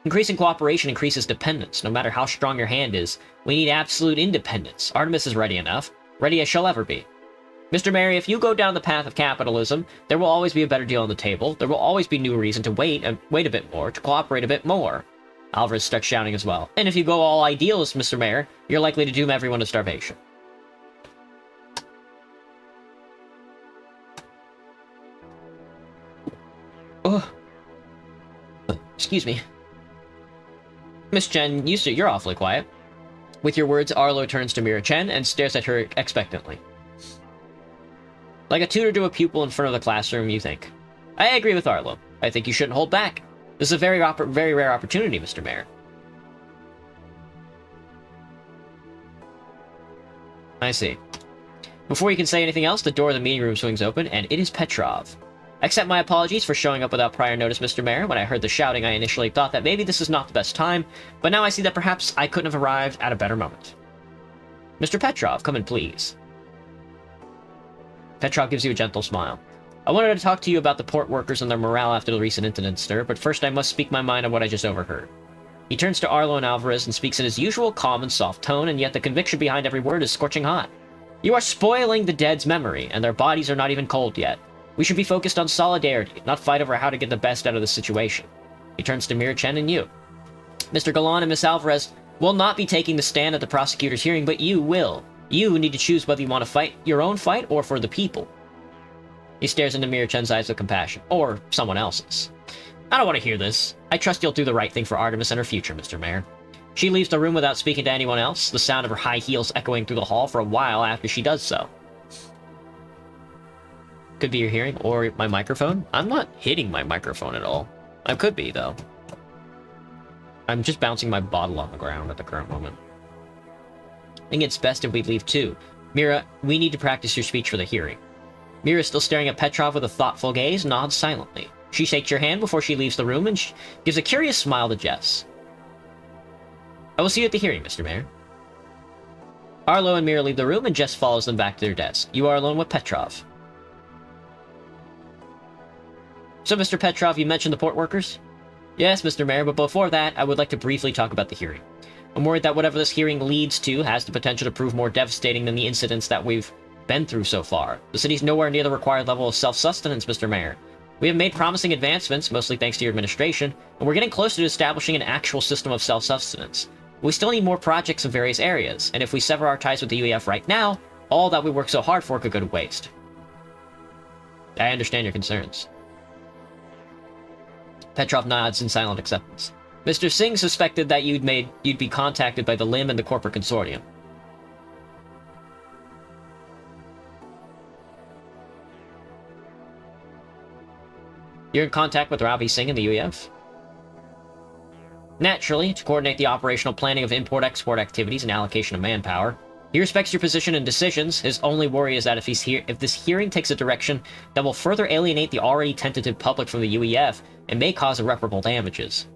Increasing cooperation increases dependence. No matter how strong your hand is, we need absolute independence. Artemis is ready enough. Ready as she'll ever be. Mr. Mary, if you go down the path of capitalism, there will always be a better deal on the table. There will always be new reason to wait a bit more, to cooperate a bit more. Alvarez starts shouting as well. And if you go all idealist, Mr. Mayor, you're likely to doom everyone to starvation. Oh. Excuse me. Miss Chen, you're awfully quiet. With your words, Arlo turns to Mira Chen and stares at her expectantly. Like a tutor to a pupil in front of the classroom, you think. I agree with Arlo. I think you shouldn't hold back. This is a very rare opportunity, Mr. Mayor. I see. Before you can say anything else, the door of the meeting room swings open, and it is Petrov. Accept my apologies for showing up without prior notice, Mr. Mayor. When I heard the shouting, I initially thought that maybe this is not the best time, but now I see that perhaps I couldn't have arrived at a better moment. Mr. Petrov, come in, please. Petrov gives you a gentle smile. I wanted to talk to you about the port workers and their morale after the recent incident, sir, but first I must speak my mind on what I just overheard. He turns to Arlo and Alvarez and speaks in his usual calm and soft tone, and yet the conviction behind every word is scorching hot. You are spoiling the dead's memory, and their bodies are not even cold yet. We should be focused on solidarity, not fight over how to get the best out of the situation. He turns to Mira Chen and you. Mr. Galan and Miss Alvarez will not be taking the stand at the prosecutor's hearing, but you will. You need to choose whether you want to fight your own fight or for the people. He stares into Mira Chen's eyes with compassion. Or someone else's. I don't want to hear this. I trust you'll do the right thing for Artemis and her future, Mr. Mayor. She leaves the room without speaking to anyone else, the sound of her high heels echoing through the hall for a while after she does so. Could be your hearing or my microphone. I'm not hitting my microphone at all. I could be, though. I'm just bouncing my bottle on the ground at the current moment. I think it's best if we leave too. Mira, we need to practice your speech for the hearing. Mira, still staring at Petrov with a thoughtful gaze, nods silently. She shakes your hand before she leaves the room and gives a curious smile to Jess. I will see you at the hearing, Mr. Mayor. Arlo and Mira leave the room and Jess follows them back to their desk. You are alone with Petrov. So, Mr. Petrov, you mentioned the port workers? Yes, Mr. Mayor, but before that, I would like to briefly talk about the hearing. I'm worried that whatever this hearing leads to has the potential to prove more devastating than the incidents that we've been through so far. The city's nowhere near the required level of self-sustenance, Mr. Mayor. We have made promising advancements, mostly thanks to your administration, and we're getting closer to establishing an actual system of self-sustenance. We still need more projects in various areas, and if we sever our ties with the UEF right now, all that we worked so hard for could go to waste. I understand your concerns. Petrov nods in silent acceptance. Mr. Singh suspected that you'd be contacted by the LIM and the corporate consortium. You're in contact with Ravi Singh and the UEF? Naturally, to coordinate the operational planning of import-export activities and allocation of manpower. He respects your position and decisions. His only worry is that if this hearing takes a direction that will further alienate the already tentative public from the UEF, it may cause irreparable damages.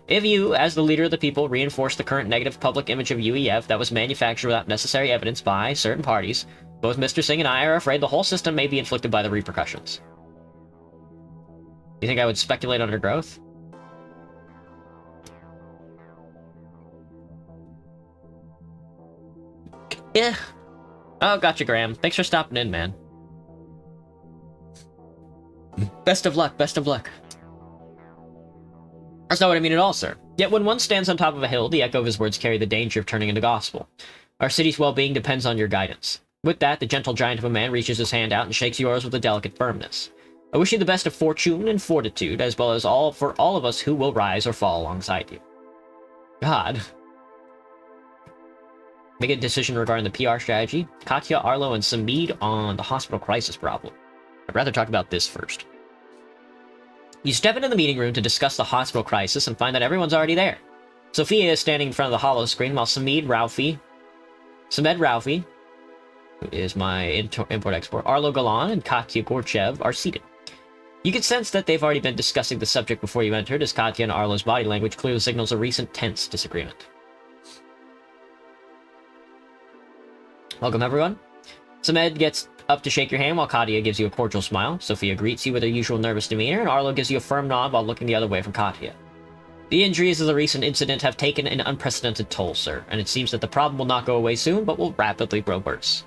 If you, as the leader of the people, reinforce the current negative public image of UEF that was manufactured without necessary evidence by certain parties, both Mr. Singh and I are afraid the whole system may be inflicted by the repercussions. You think I would speculate on her growth? Yeah. Oh, gotcha, Graham. Thanks for stopping in, man. Best of luck, best of luck. That's not what I mean at all, sir. Yet when one stands on top of a hill, the echo of his words carry the danger of turning into gospel. Our city's well-being depends on your guidance. With that, the gentle giant of a man reaches his hand out and shakes yours with a delicate firmness. I wish you the best of fortune and fortitude, as well as for all of us who will rise or fall alongside you. God. Make a decision regarding the PR strategy. Katya, Arlo, and Samid on the hospital crisis problem. I'd rather talk about this first. You step into the meeting room to discuss the hospital crisis and find that everyone's already there. Sophia is standing in front of the holo screen while Samed Raufi, who is my import-export, Arlo Galan, and Katya Gorchev are seated. You can sense that they've already been discussing the subject before you entered, as Katya and Arlo's body language clearly signals a recent tense disagreement. Welcome, everyone. Samed gets up to shake your hand while Katya gives you a cordial smile. Sophia greets you with her usual nervous demeanor, and Arlo gives you a firm nod while looking the other way from Katya. The injuries of the recent incident have taken an unprecedented toll, sir, and it seems that the problem will not go away soon, but will rapidly grow worse.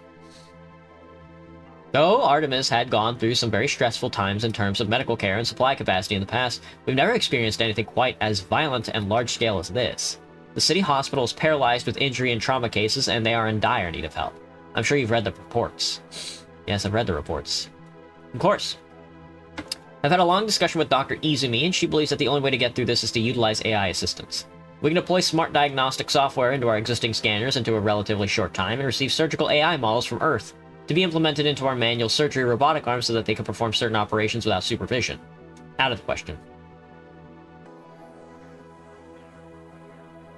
Though Artemis had gone through some very stressful times in terms of medical care and supply capacity in the past, we've never experienced anything quite as violent and large-scale as this. The city hospital is paralyzed with injury and trauma cases, and they are in dire need of help. I'm sure you've read the reports. Yes, I've read the reports. Of course. I've had a long discussion with Dr. Izumi, and she believes that the only way to get through this is to utilize AI assistance. We can deploy smart diagnostic software into our existing scanners into a relatively short time and receive surgical AI models from Earth to be implemented into our manual surgery robotic arms so that they can perform certain operations without supervision. Out of the question.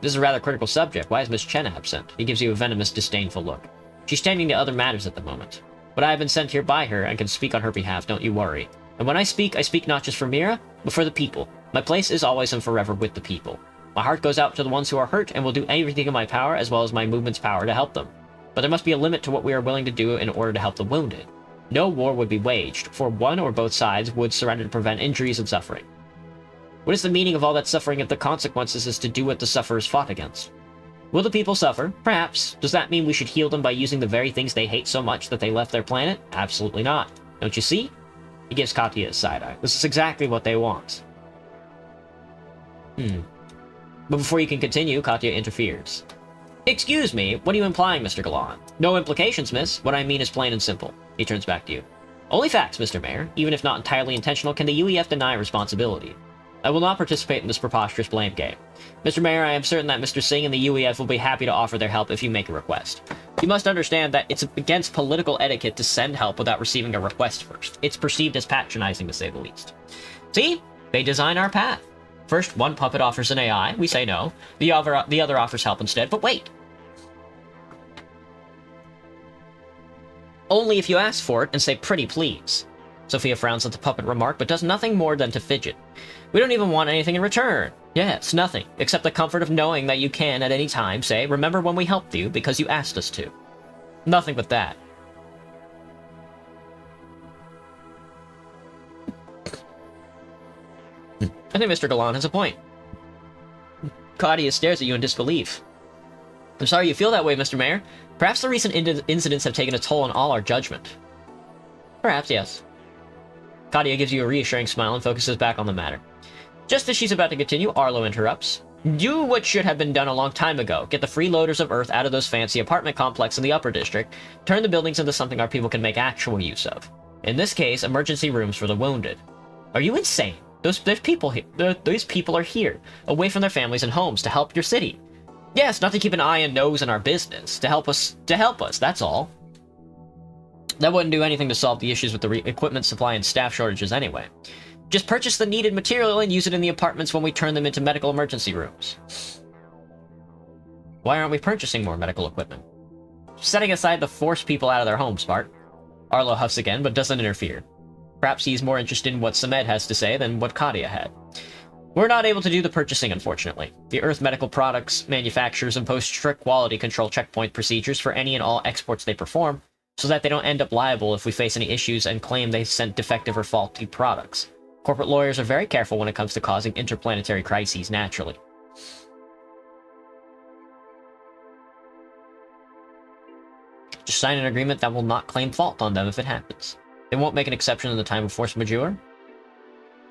This is a rather critical subject. Why is Miss Chen absent? He gives you a venomous, disdainful look. She's tending to other matters at the moment. But I have been sent here by her and can speak on her behalf, don't you worry. And when I speak not just for Mira, but for the people. My place is always and forever with the people. My heart goes out to the ones who are hurt and will do everything in my power as well as my movement's power to help them. But there must be a limit to what we are willing to do in order to help the wounded. No war would be waged, for one or both sides would surrender to prevent injuries and suffering. What is the meaning of all that suffering if the consequences is to do what the sufferers fought against? Will the people suffer? Perhaps. Does that mean we should heal them by using the very things they hate so much that they left their planet? Absolutely not. Don't you see? He gives Katya a side-eye. This is exactly what they want. But before you can continue, Katya interferes. Excuse me, what are you implying, Mr. Galan? No implications, miss. What I mean is plain and simple. He turns back to you. Only facts, Mr. Mayor. Even if not entirely intentional, can the UEF deny responsibility? I will not participate in this preposterous blame game. Mr. Mayor, I am certain that Mr. Singh and the UEF will be happy to offer their help if you make a request. You must understand that it's against political etiquette to send help without receiving a request first. It's perceived as patronizing, to say the least. See? They design our path. First, one puppet offers an AI. We say no. The other offers help instead. But wait! Only if you ask for it and say pretty please. Sophia frowns at the puppet remark, but does nothing more than to fidget. We don't even want anything in return. Yes, nothing, except the comfort of knowing that you can, at any time, say, remember when we helped you, because you asked us to. Nothing but that. I think Mr. Galan has a point. Claudia stares at you in disbelief. I'm sorry you feel that way, Mr. Mayor. Perhaps the recent incidents have taken a toll on all our judgment. Perhaps, yes. Katya gives you a reassuring smile and focuses back on the matter. Just as she's about to continue, Arlo interrupts. Do what should have been done a long time ago. Get the freeloaders of Earth out of those fancy apartment complexes in the upper district. Turn the buildings into something our people can make actual use of. In this case, emergency rooms for the wounded. Are you insane? There's people here. Those people are here, away from their families and homes, to help your city. Yes, not to keep an eye and nose in our business. To help us, that's all. That wouldn't do anything to solve the issues with the equipment supply and staff shortages anyway. Just purchase the needed material and use it in the apartments when we turn them into medical emergency rooms. Why aren't we purchasing more medical equipment? Setting aside the force people out of their homes part. Arlo huffs again, but doesn't interfere. Perhaps he's more interested in what Samed has to say than what Kadia had. We're not able to do the purchasing, unfortunately. The Earth Medical Products manufacturers impose strict quality control checkpoint procedures for any and all exports they perform, so that they don't end up liable if we face any issues and claim they sent defective or faulty products. Corporate lawyers are very careful when it comes to causing interplanetary crises naturally. Just sign an agreement that will not claim fault on them if it happens. They won't make an exception in the time of force majeure?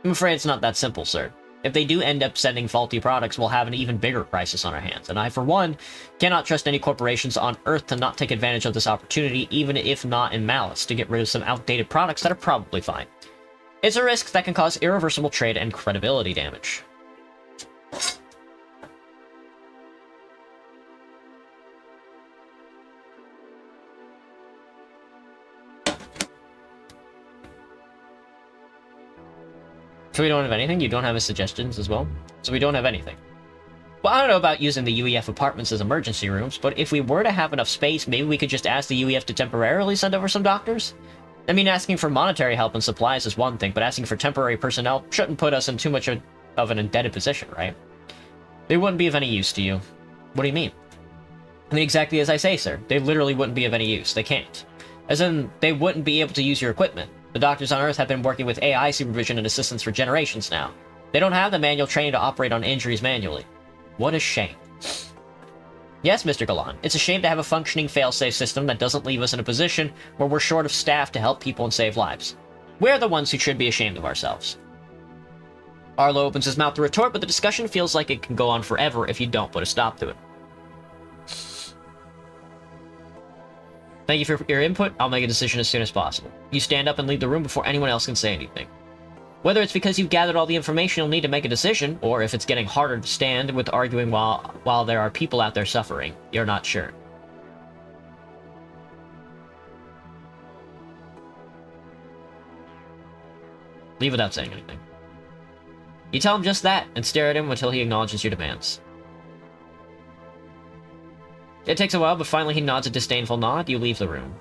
I'm afraid it's not that simple, sir. If they do end up sending faulty products, we'll have an even bigger crisis on our hands, and I, for one, cannot trust any corporations on Earth to not take advantage of this opportunity, even if not in malice, to get rid of some outdated products that are probably fine. It's a risk that can cause irreversible trade and credibility damage. So we don't have anything? You don't have his suggestions as well? So we don't have anything. Well, I don't know about using the UEF apartments as emergency rooms, but if we were to have enough space, maybe we could just ask the UEF to temporarily send over some doctors? I mean, asking for monetary help and supplies is one thing, but asking for temporary personnel shouldn't put us in too much of an indebted position, right? They wouldn't be of any use to you. What do you mean? I mean, exactly as I say, sir. They literally wouldn't be of any use. They can't. As in, they wouldn't be able to use your equipment. The doctors on Earth have been working with AI supervision and assistance for generations now. They don't have the manual training to operate on injuries manually. What a shame. Yes, Mr. Galan, it's a shame to have a functioning failsafe system that doesn't leave us in a position where we're short of staff to help people and save lives. We're the ones who should be ashamed of ourselves. Arlo opens his mouth to retort, but the discussion feels like it can go on forever if you don't put a stop to it. Thank you for your input. I'll make a decision as soon as possible. You stand up and leave the room before anyone else can say anything. Whether it's because you've gathered all the information you'll need to make a decision, or if it's getting harder to stand with arguing while there are people out there suffering, you're not sure. Leave without saying anything. You tell him just that, and stare at him until he acknowledges your demands. It takes a while, but finally he nods a disdainful nod. You leave the room.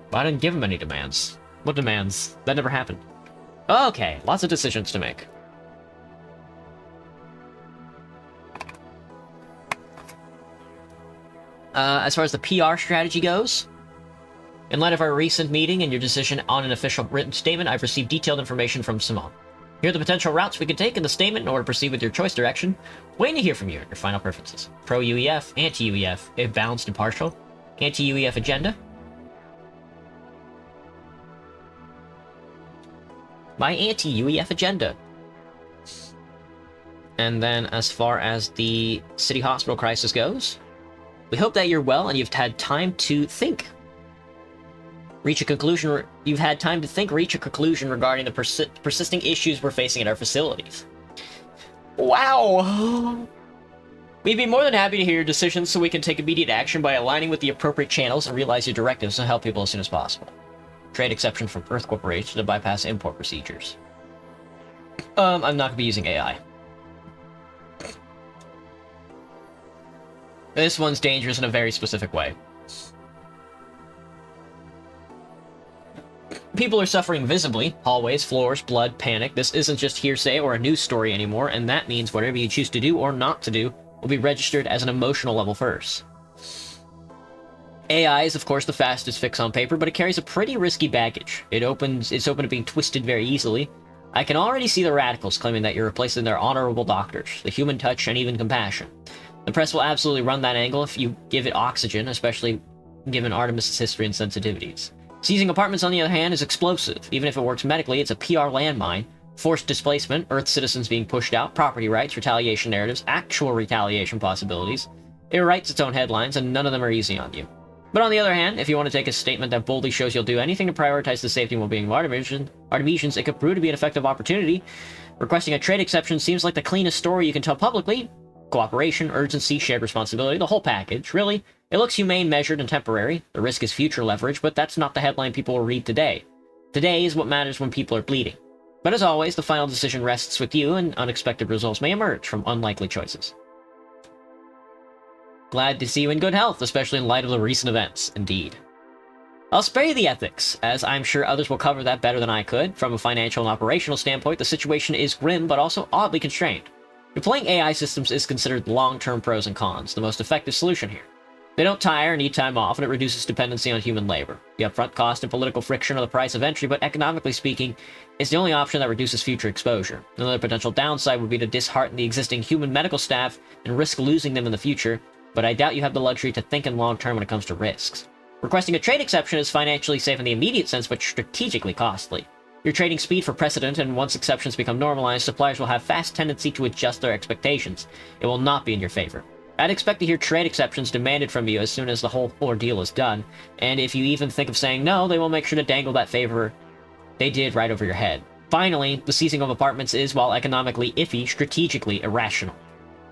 But I didn't give him any demands. What demands? That never happened. Okay, lots of decisions to make. As far as the PR strategy goes, in light of our recent meeting and your decision on an official written statement, I've received detailed information from Simone. Here are the potential routes we could take in the statement in order to proceed with your choice direction. Waiting to hear from you and your final preferences. Pro-UEF, anti-UEF, balanced, impartial, anti-UEF agenda. My anti-UEF agenda. And then as far as the city hospital crisis goes, we hope that you're well and you've had time to think. Reach a conclusion regarding the persisting issues we're facing at our facilities. Wow! We'd be more than happy to hear your decisions so we can take immediate action by aligning with the appropriate channels and realize your directives to help people as soon as possible. Trade exception from Earth Corporation to bypass import procedures. I'm not going to be using AI. This one's dangerous in a very specific way. People are suffering visibly. Hallways, floors, blood, panic. This isn't just hearsay or a news story anymore, and that means whatever you choose to do or not to do will be registered as an emotional level first. AI is, of course, the fastest fix on paper, but it carries a pretty risky baggage. It's open to being twisted very easily. I can already see the radicals claiming that you're replacing their honorable doctors, the human touch, and even compassion. The press will absolutely run that angle if you give it oxygen, especially given Artemis' history and sensitivities. Seizing apartments, on the other hand, is explosive. Even if it works medically, it's a PR landmine, Forced displacement, Earth citizens being pushed out, property rights, retaliation narratives, actual retaliation possibilities. It writes its own headlines, and none of them are easy on you. But on the other hand, if you want to take a statement that boldly shows you'll do anything to prioritize the safety and well-being of Artemisians, it could prove to be an effective opportunity. Requesting a trade exception seems like the cleanest story you can tell publicly. Cooperation, urgency, shared responsibility, the whole package. Really, it looks humane, measured, and temporary. The risk is future leverage, but that's not the headline people will read today. Today is what matters when people are bleeding. But as always, the final decision rests with you, and unexpected results may emerge from unlikely choices. Glad to see you in good health, especially in light of the recent events, indeed. I'll spare you the ethics, as I'm sure others will cover that better than I could. From a financial and operational standpoint, the situation is grim, but also oddly constrained. Deploying AI systems is considered long-term pros and cons, the most effective solution here. They don't tire, need time off, and it reduces dependency on human labor. The upfront cost and political friction are the price of entry, but economically speaking, it's the only option that reduces future exposure. Another potential downside would be to dishearten the existing human medical staff and risk losing them in the future, but I doubt you have the luxury to think in long-term when it comes to risks. Requesting a trade exception is financially safe in the immediate sense, but strategically costly. You're trading speed for precedent, and once exceptions become normalized, suppliers will have fast tendency to adjust their expectations. It will not be in your favor. I'd expect to hear trade exceptions demanded from you as soon as the whole ordeal is done, and if you even think of saying no, they will make sure to dangle that favor they did right over your head. Finally, the seizing of apartments is, while economically iffy, strategically irrational.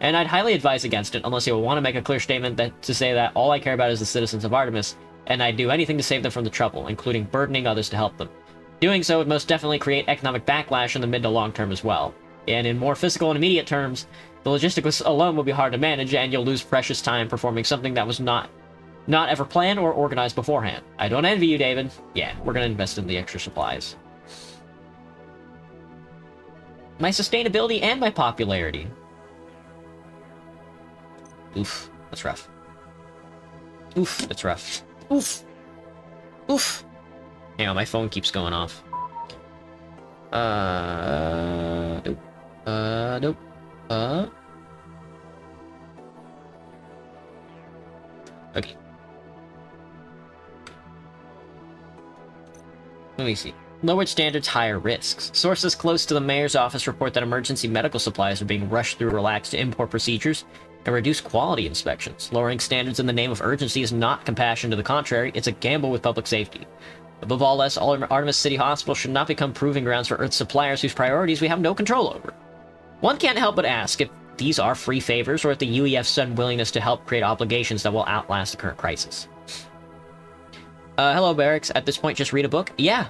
And I'd highly advise against it, unless you want to make a clear statement to say that all I care about is the citizens of Artemis, and I'd do anything to save them from the trouble, including burdening others to help them. Doing so would most definitely create economic backlash in the mid to long term as well. And in more physical and immediate terms, the logistics alone will be hard to manage, and you'll lose precious time performing something that was not ever planned or organized beforehand. I don't envy you, David. Yeah, we're gonna invest in the extra supplies. My sustainability and my popularity. Oof, that's rough. Oof, that's rough. Oof. Oof. Hang on, my phone keeps going off. Nope. Nope. Okay. Let me see. Lowered standards, higher risks. Sources close to the mayor's office report that emergency medical supplies are being rushed through relaxed import procedures and reduced quality inspections. Lowering standards in the name of urgency is not compassion, to the contrary, it's a gamble with public safety. Above all else, all Artemis City Hospital should not become proving grounds for Earth's suppliers whose priorities we have no control over. One can't help but ask if these are free favors, or if the UEF's unwillingness to help create obligations that will outlast the current crisis. Hello, Barracks. At this point, just read a book? Yeah.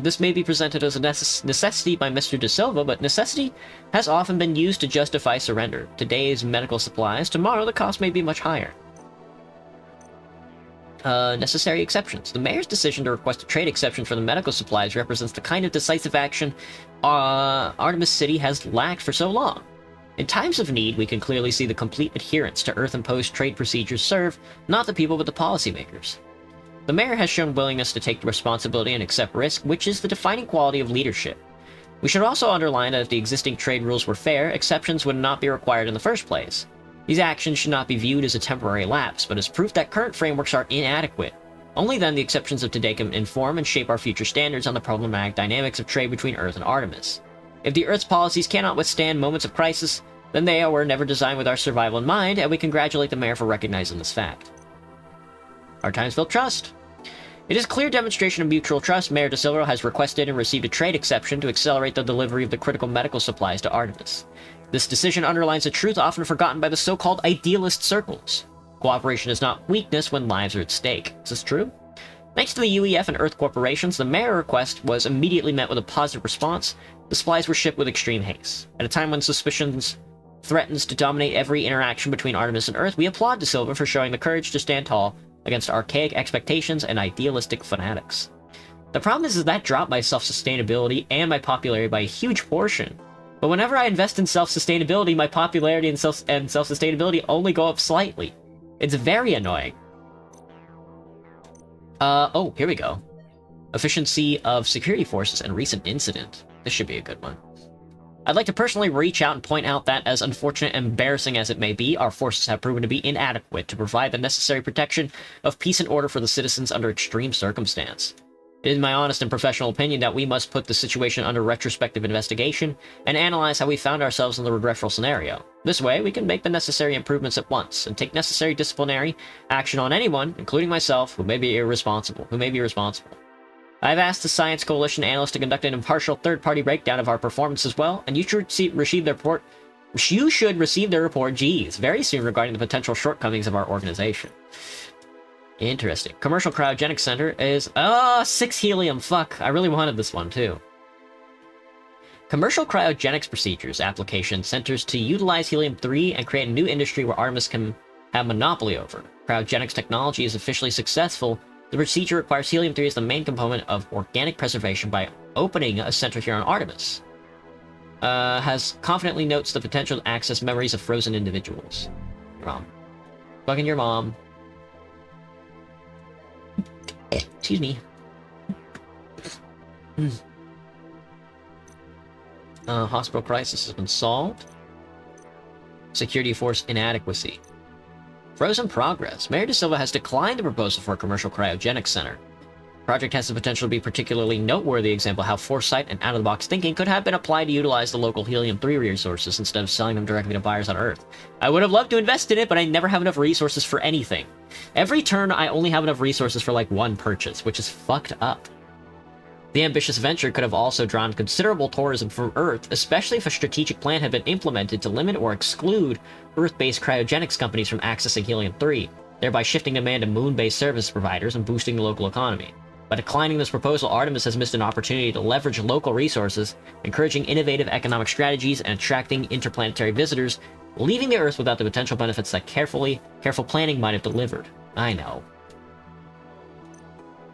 This may be presented as a necessity by Mr. De Silva, but necessity has often been used to justify surrender. Today's medical supplies, tomorrow the cost may be much higher. Necessary exceptions. The mayor's decision to request a trade exception for the medical supplies represents the kind of decisive action Artemis City has lacked for so long. In times of need, we can clearly see the complete adherence to Earth-imposed trade procedures serve not the people but the policymakers. The mayor has shown willingness to take responsibility and accept risk, which is the defining quality of leadership. We should also underline that if the existing trade rules were fair, exceptions would not be required in the first place. These actions should not be viewed as a temporary lapse, but as proof that current frameworks are inadequate. Only then the exceptions of today can inform and shape our future standards on the problematic dynamics of trade between Earth and Artemis. If the Earth's policies cannot withstand moments of crisis, then they were never designed with our survival in mind, and we congratulate the mayor for recognizing this fact. Our times build trust. It is a clear demonstration of mutual trust. Mayor De Silva has requested and received a trade exception to accelerate the delivery of the critical medical supplies to Artemis. This decision underlines a truth often forgotten by the so-called idealist circles. Cooperation is not weakness when lives are at stake. Is this true? Thanks to the UEF and Earth corporations, the mayor request was immediately met with a positive response. The supplies were shipped with extreme haste. At a time when suspicions threatens to dominate every interaction between Artemis and Earth, we applaud De Silva for showing the courage to stand tall against archaic expectations and idealistic fanatics. The problem is that dropped my self-sustainability and my popularity by a huge portion. But whenever I invest in self-sustainability, my popularity and self-sustainability only go up slightly. It's very annoying. Oh, here we go. Efficiency of security forces and recent incident. This should be a good one. I'd like to personally reach out and point out that, as unfortunate and embarrassing as it may be, our forces have proven to be inadequate to provide the necessary protection of peace and order for the citizens under extreme circumstance. It is my honest and professional opinion that we must put the situation under retrospective investigation and analyze how we found ourselves in the regretful scenario. This way, we can make the necessary improvements at once and take necessary disciplinary action on anyone, including myself, who may be irresponsible. I've asked the Science Coalition analysts to conduct an impartial third-party breakdown of our performance as well, and you should receive their report. You should receive their report, very soon regarding the potential shortcomings of our organization. Interesting. Commercial Cryogenics Center is... 6 helium. Fuck. I really wanted this one, too. Commercial Cryogenics Procedures application centers to utilize helium-3 and create a new industry where Artemis can have monopoly over. Cryogenics technology is officially successful. The procedure requires helium-3 as the main component of organic preservation by opening a center here on Artemis. Has confidently notes the potential to access memories of frozen individuals. Your mom. Fucking your mom. Excuse me. Hospital crisis has been solved. Security force inadequacy. Frozen progress. Mayor De Silva has declined the proposal for a commercial cryogenics center. The project has the potential to be a particularly noteworthy example of how foresight and out-of-the-box thinking could have been applied to utilize the local helium-3 resources instead of selling them directly to buyers on Earth. I would have loved to invest in it, but I never have enough resources for anything. Every turn, I only have enough resources for like one purchase, which is fucked up. The ambitious venture could have also drawn considerable tourism from Earth, especially if a strategic plan had been implemented to limit or exclude Earth-based cryogenics companies from accessing helium-3, thereby shifting demand to moon-based service providers and boosting the local economy. By declining this proposal, Artemis has missed an opportunity to leverage local resources, encouraging innovative economic strategies and attracting interplanetary visitors, leaving the Earth without the potential benefits that careful planning might have delivered. I know.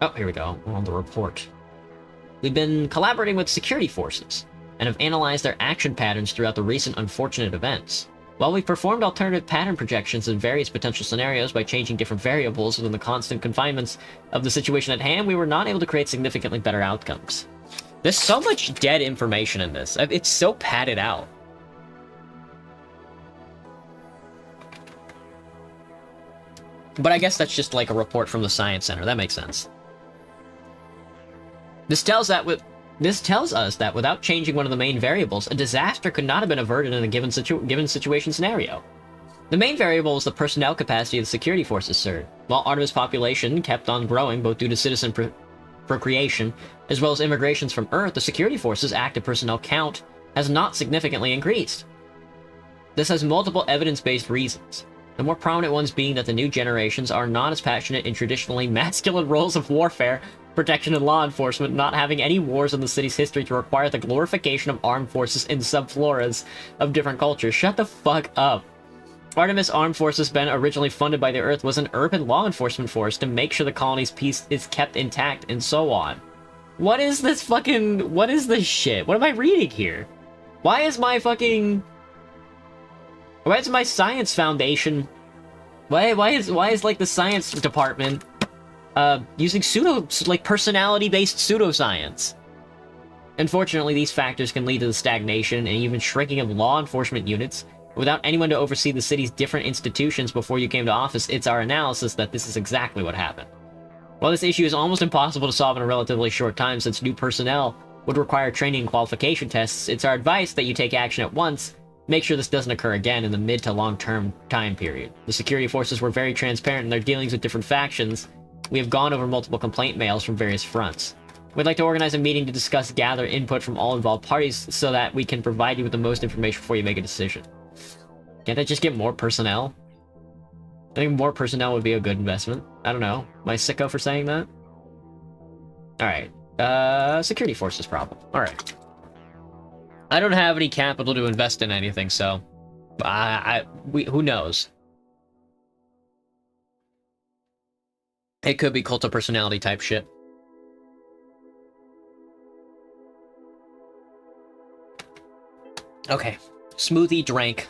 Oh, here we go. We're on the report. We've been collaborating with security forces, and have analyzed their action patterns throughout the recent unfortunate events. While we've performed alternative pattern projections in various potential scenarios by changing different variables within the constant confinements of the situation at hand, we were not able to create significantly better outcomes. There's so much dead information in this. It's so padded out. But I guess that's just like a report from the Science Center. That makes sense. This tells us that without changing one of the main variables, a disaster could not have been averted in a given situation scenario. The main variable is the personnel capacity of the security forces, sir. While Artemis' population kept on growing both due to citizen procreation as well as immigrations from Earth, the security forces' active personnel count has not significantly increased. This has multiple evidence-based reasons. The more prominent ones being that the new generations are not as passionate in traditionally masculine roles of warfare, protection, and law enforcement, not having any wars in the city's history to require the glorification of armed forces in subfloras of different cultures. Shut the fuck up. Artemis Armed Forces, been originally funded by the Earth, was an urban law enforcement force to make sure the colony's peace is kept intact, and so on. What is this fucking... What is this shit? What am I reading here? Why is my fucking... Why is my science foundation... Why is like the science department using personality-based pseudoscience? Unfortunately, these factors can lead to the stagnation and even shrinking of law enforcement units. Without anyone to oversee the city's different institutions before you came to office, it's our analysis that this is exactly what happened. While this issue is almost impossible to solve in a relatively short time since new personnel would require training and qualification tests, it's our advice that you take action at once. Make sure this doesn't occur again in the mid to long-term time period. The security forces were very transparent in their dealings with different factions. We have gone over multiple complaint mails from various fronts. We'd like to organize a meeting to discuss, gather input from all involved parties so that we can provide you with the most information before you make a decision. Can't I just get more personnel? I think more personnel would be a good investment. I don't know. Am I sicko for saying that? Alright. Security forces problem. Alright. I don't have any capital to invest in anything, so... who knows? It could be cult of personality type shit. Okay. Smoothie drank.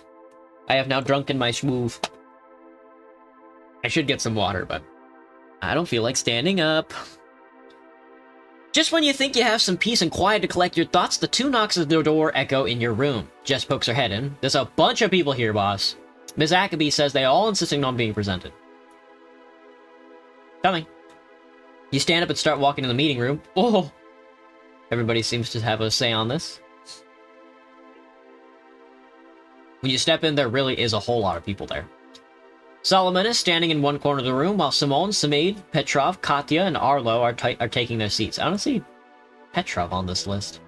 I have now drunken my schmoove. I should get some water, but I don't feel like standing up. Just when you think you have some peace and quiet to collect your thoughts, the two knocks at the door echo in your room. Jess pokes her head in. There's a bunch of people here, boss. Ms. Ackaby says they all insisting on being presented. Coming. You stand up and start walking in the meeting room. Oh! Everybody seems to have a say on this. When you step in, there really is a whole lot of people there. Solomon is standing in one corner of the room, while Simone, Samid, Petrov, Katya, and Arlo are taking their seats. I don't see Petrov on this list.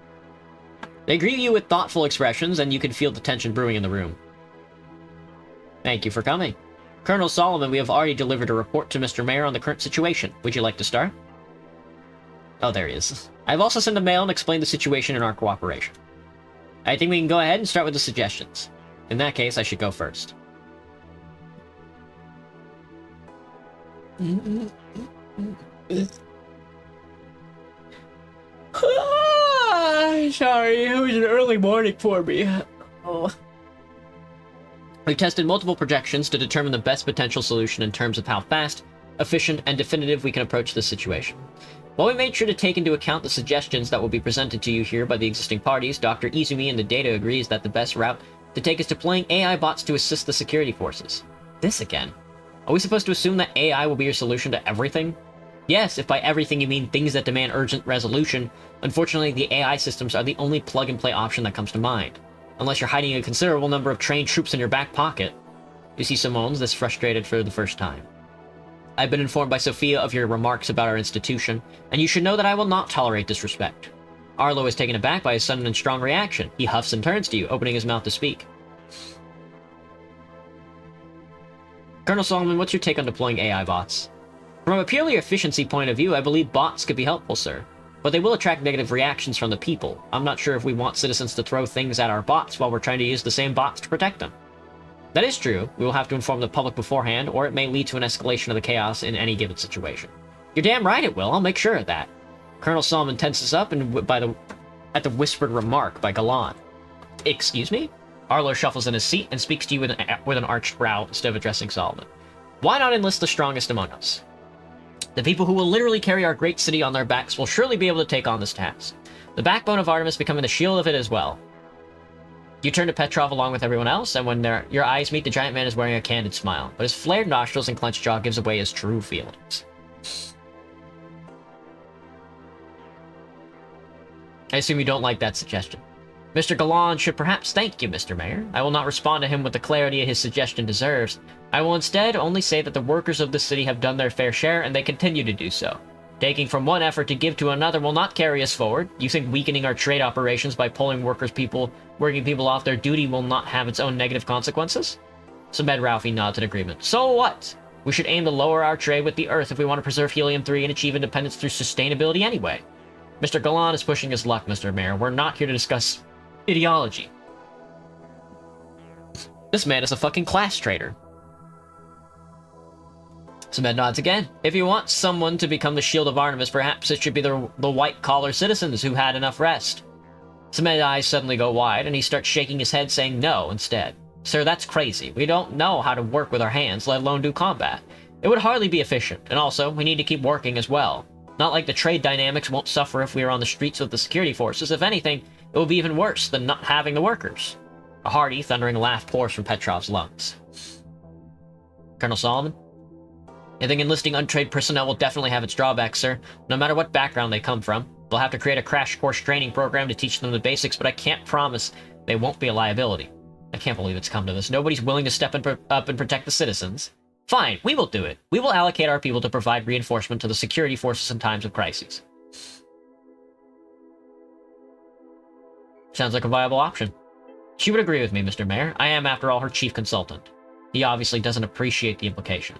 They greet you with thoughtful expressions, and you can feel the tension brewing in the room. Thank you for coming. Colonel Solomon, we have already delivered a report to Mr. Mayor on the current situation. Would you like to start? Oh, there he is. I've also sent a mail and explained the situation and our cooperation. I think we can go ahead and start with the suggestions. In that case, I should go first. Sorry, it was an early morning for me. Oh. We've tested multiple projections to determine the best potential solution in terms of how fast, efficient, and definitive we can approach this situation. While we made sure to take into account the suggestions that will be presented to you here by the existing parties, Dr. Izumi and the data agrees that the best route to take is deploying AI bots to assist the security forces. This again. Are we supposed to assume that AI will be your solution to everything? Yes, if by everything you mean things that demand urgent resolution. Unfortunately, the AI systems are the only plug-and-play option that comes to mind. Unless you're hiding a considerable number of trained troops in your back pocket. You see Simone's this frustrated for the first time. I've been informed by Sophia of your remarks about our institution, and you should know that I will not tolerate disrespect. Arlo is taken aback by his sudden and strong reaction. He huffs and turns to you, opening his mouth to speak. Colonel Solomon, what's your take on deploying AI bots? From a purely efficiency point of view, I believe bots could be helpful, sir. But they will attract negative reactions from the people. I'm not sure if we want citizens to throw things at our bots while we're trying to use the same bots to protect them. That is true. We will have to inform the public beforehand, or it may lead to an escalation of the chaos in any given situation. You're damn right it will. I'll make sure of that. Colonel Solomon tenses up and at the whispered remark by Galan. Excuse me? Arlo shuffles in his seat and speaks to you with an arched brow instead of addressing Solomon. Why not enlist the strongest among us? The people who will literally carry our great city on their backs will surely be able to take on this task. The backbone of Artemis becoming the shield of it as well. You turn to Petrov along with everyone else, and when your eyes meet, the giant man is wearing a candid smile, but his flared nostrils and clenched jaw gives away his true feelings. I assume you don't like that suggestion. Mr. Galan should perhaps thank you, Mr. Mayor. I will not respond to him with the clarity his suggestion deserves. I will instead only say that the workers of the city have done their fair share, and they continue to do so. Taking from one effort to give to another will not carry us forward. You think weakening our trade operations by pulling working people off their duty will not have its own negative consequences? Samed Ralphie nods in agreement. So what? We should aim to lower our trade with the Earth if we want to preserve Helium-3 and achieve independence through sustainability anyway. Mr. Galan is pushing his luck, Mr. Mayor. We're not here to discuss ideology. This man is a fucking class traitor. Samed nods again. If you want someone to become the shield of Artemis, perhaps it should be the white-collar citizens who had enough rest. Samed's eyes suddenly go wide, and he starts shaking his head, saying no instead. Sir, that's crazy. We don't know how to work with our hands, let alone do combat. It would hardly be efficient, and also, we need to keep working as well. Not like the trade dynamics won't suffer if we are on the streets with the security forces. If anything, it will be even worse than not having the workers. A hearty, thundering laugh pours from Petrov's lungs. Colonel Solomon? I think enlisting untrained personnel will definitely have its drawbacks, sir. No matter what background they come from. They'll have to create a crash course training program to teach them the basics, but I can't promise they won't be a liability. I can't believe it's come to this. Nobody's willing to step up and protect the citizens. Fine, we will do it. We will allocate our people to provide reinforcement to the security forces in times of crises. Sounds like a viable option. She would agree with me, Mr. Mayor. I am, after all, her chief consultant. He obviously doesn't appreciate the implication.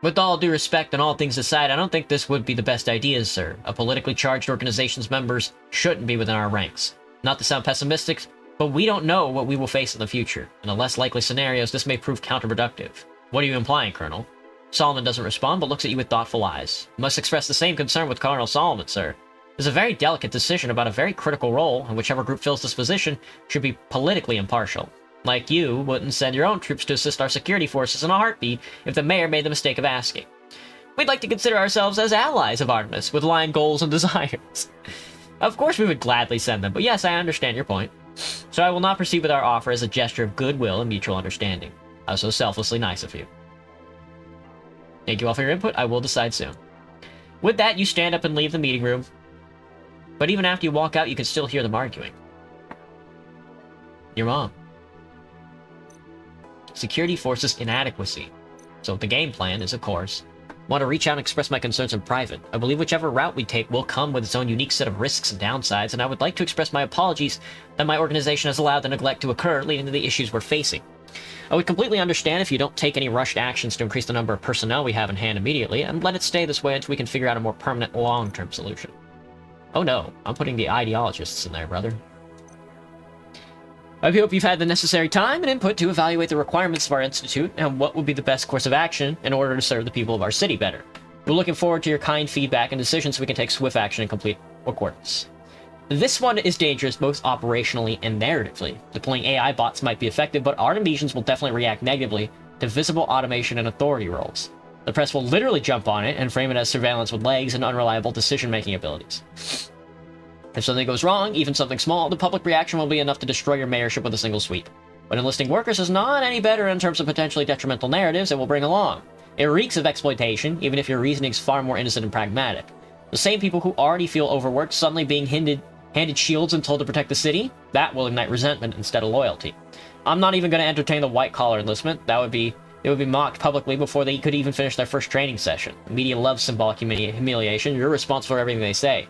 With all due respect and all things aside, I don't think this would be the best idea, sir. A politically charged organization's members shouldn't be within our ranks. Not to sound pessimistic, but we don't know what we will face in the future. In the less likely scenarios, this may prove counterproductive. What are you implying, Colonel? Solomon doesn't respond, but looks at you with thoughtful eyes. Must express the same concern with Colonel Solomon, sir. It's a very delicate decision about a very critical role, and whichever group fills this position should be politically impartial. Like you wouldn't send your own troops to assist our security forces in a heartbeat if the mayor made the mistake of asking. We'd like to consider ourselves as allies of Artemis, with aligned goals and desires. Of course we would gladly send them, but yes, I understand your point. So I will not proceed with our offer as a gesture of goodwill and mutual understanding. How so selflessly nice of you. Thank you all for your input. I will decide soon. With that, you stand up and leave the meeting room. But even after you walk out, you can still hear them arguing. Your mom. Security forces inadequacy. So the game plan is, of course, want to reach out and express my concerns in private. I believe whichever route we take will come with its own unique set of risks and downsides, and I would like to express my apologies that my organization has allowed the neglect to occur, leading to the issues we're facing. I would completely understand if you don't take any rushed actions to increase the number of personnel we have in hand immediately, and let it stay this way until we can figure out a more permanent long-term solution. Oh no, I'm putting the ideologists in there, brother. I hope you've had the necessary time and input to evaluate the requirements of our institute and what would be the best course of action in order to serve the people of our city better. We're looking forward to your kind feedback and decisions so we can take swift action in complete accordance. This one is dangerous both operationally and narratively. Deploying AI bots might be effective, but Artemisians will definitely react negatively to visible automation and authority roles. The press will literally jump on it and frame it as surveillance with legs and unreliable decision-making abilities. If something goes wrong, even something small, the public reaction will be enough to destroy your mayorship with a single sweep. But enlisting workers is not any better in terms of potentially detrimental narratives it will bring along. It reeks of exploitation, even if your reasoning is far more innocent and pragmatic. The same people who already feel overworked suddenly being handed shields and told to protect the city, that will ignite resentment instead of loyalty. I'm not even going to entertain the white-collar enlistment. It would be mocked publicly before they could even finish their first training session. The media loves symbolic humiliation. You're responsible for everything they say.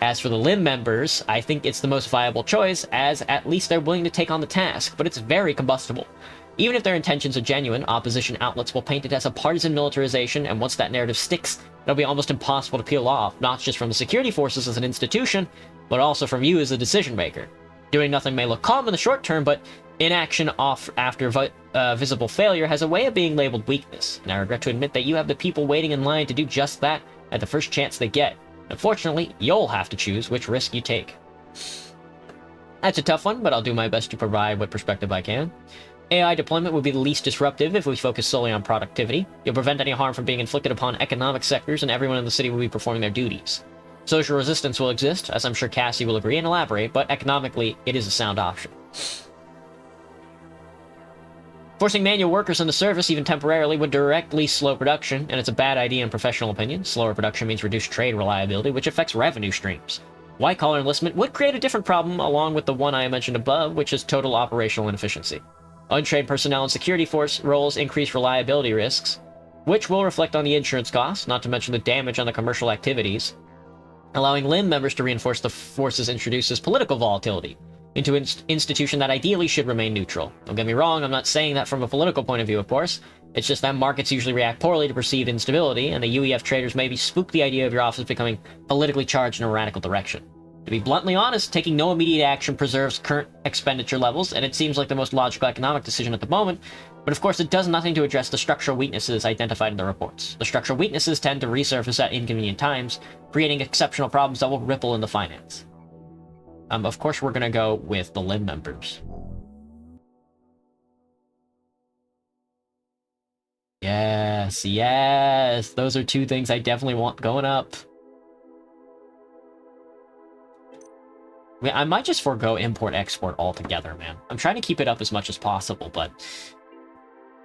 As for the Limb members, I think it's the most viable choice, as at least they're willing to take on the task, but it's very combustible. Even if their intentions are genuine, opposition outlets will paint it as a partisan militarization, and once that narrative sticks, it'll be almost impossible to peel off, not just from the security forces as an institution, but also from you as a decision-maker. Doing nothing may look calm in the short term, but inaction after visible failure has a way of being labeled weakness, and I regret to admit that you have the people waiting in line to do just that at the first chance they get. Unfortunately, you'll have to choose which risk you take. That's a tough one, but I'll do my best to provide what perspective I can. AI deployment would be the least disruptive if we focus solely on productivity. You'll prevent any harm from being inflicted upon economic sectors, and everyone in the city will be performing their duties. Social resistance will exist, as I'm sure Cassie will agree and elaborate, but economically, it is a sound option. Forcing manual workers into service, even temporarily, would directly slow production, and it's a bad idea in professional opinion. Slower production means reduced trade reliability, which affects revenue streams. White-collar enlistment would create a different problem, along with the one I mentioned above, which is total operational inefficiency. Untrained personnel and security force roles increase reliability risks, which will reflect on the insurance costs, not to mention the damage on the commercial activities. Allowing Limb members to reinforce the forces introduces political volatility into an institution that ideally should remain neutral. Don't get me wrong, I'm not saying that from a political point of view, of course. It's just that markets usually react poorly to perceived instability, and the UEF traders maybe spook the idea of your office becoming politically charged in a radical direction. To be bluntly honest, taking no immediate action preserves current expenditure levels, and it seems like the most logical economic decision at the moment, but of course it does nothing to address the structural weaknesses identified in the reports. The structural weaknesses tend to resurface at inconvenient times, creating exceptional problems that will ripple into finance. Of course we're gonna go with the Limb members. Yes, yes! Those are two things I definitely want going up. I might just forego import-export altogether, man. I'm trying to keep it up as much as possible, but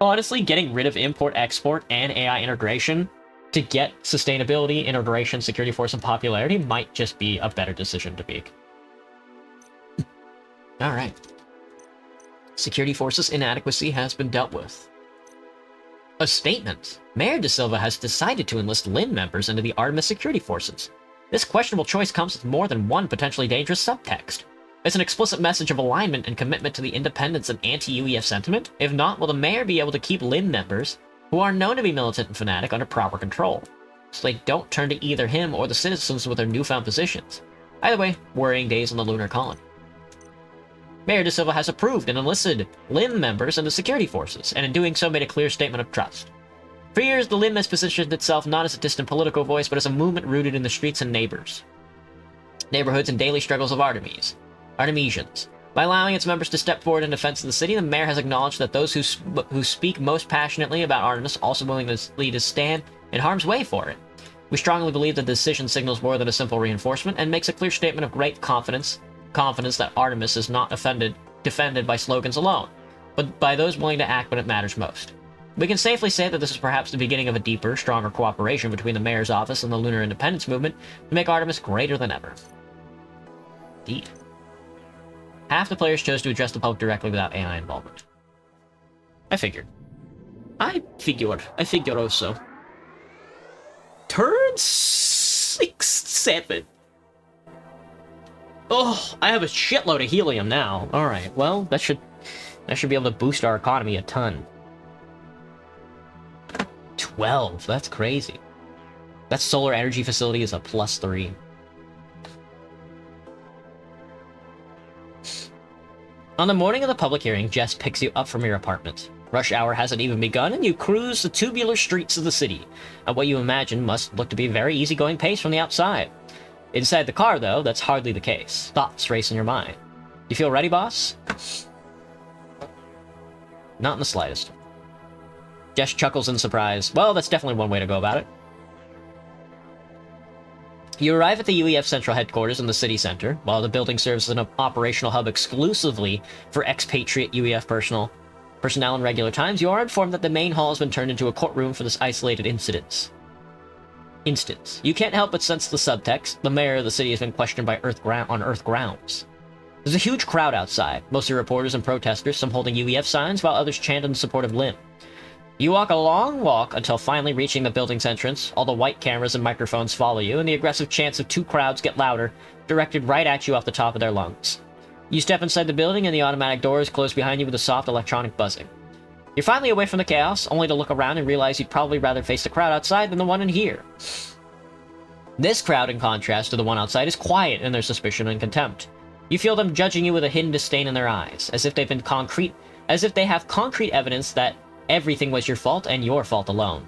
honestly, getting rid of import-export and AI integration to get sustainability, integration, security force, and popularity might just be a better decision to make. Alright. Security forces inadequacy has been dealt with. A statement. Mayor De Silva has decided to enlist Limb members into the Artemis security forces. This questionable choice comes with more than one potentially dangerous subtext. It's an explicit message of alignment and commitment to the independence and anti-UEF sentiment. If not, will the mayor be able to keep Limb members, who are known to be militant and fanatic, under proper control, so they don't turn to either him or the citizens with their newfound positions? Either way, worrying days on the Lunar colony. Mayor De Silva has approved and enlisted Limb members in the security forces, and in doing so made a clear statement of trust. For years, the Limb has positioned itself not as a distant political voice, but as a movement rooted in the streets and neighborhoods and daily struggles of Artemisians. By allowing its members to step forward in defense of the city, the mayor has acknowledged that those who speak most passionately about Artemis also willing to stand in harm's way for it. We strongly believe that the decision signals more than a simple reinforcement and makes a clear statement of great confidence that Artemis is not defended by slogans alone, but by those willing to act when it matters most. We can safely say that this is perhaps the beginning of a deeper, stronger cooperation between the Mayor's office and the Lunar Independence Movement to make Artemis greater than ever. Indeed. Half the players chose to address the public directly without AI involvement. I figured. I figured also. Turn 6, 7. Oh, I have a shitload of helium now. Alright, well, that should be able to boost our economy a ton. 12, that's crazy. That solar energy facility is a +3. On the morning of the public hearing, Jess picks you up from your apartment. Rush hour hasn't even begun, and you cruise the tubular streets of the city at what you imagine must look to be a very easygoing pace from the outside. Inside the car, though, that's hardly the case. Thoughts race in your mind. You feel ready, boss? Not in the slightest. Jess chuckles in surprise. Well, that's definitely one way to go about it. You arrive at the UEF Central Headquarters in the city center. While the building serves as an operational hub exclusively for expatriate UEF personnel in regular times, you are informed that the main hall has been turned into a courtroom for this isolated instance. You can't help but sense the subtext. The mayor of the city has been questioned by on Earth grounds. There's a huge crowd outside, mostly reporters and protesters, some holding UEF signs, while others chant in support of Lim. You walk a long walk until finally reaching the building's entrance. All the white cameras and microphones follow you, and the aggressive chants of two crowds get louder, directed right at you off the top of their lungs. You step inside the building, and the automatic doors close behind you with a soft electronic buzzing. You're finally away from the chaos, only to look around and realize you'd probably rather face the crowd outside than the one in here. This crowd, in contrast to the one outside, is quiet in their suspicion and contempt. You feel them judging you with a hidden disdain in their eyes, as if they have concrete evidence that everything was your fault and your fault alone.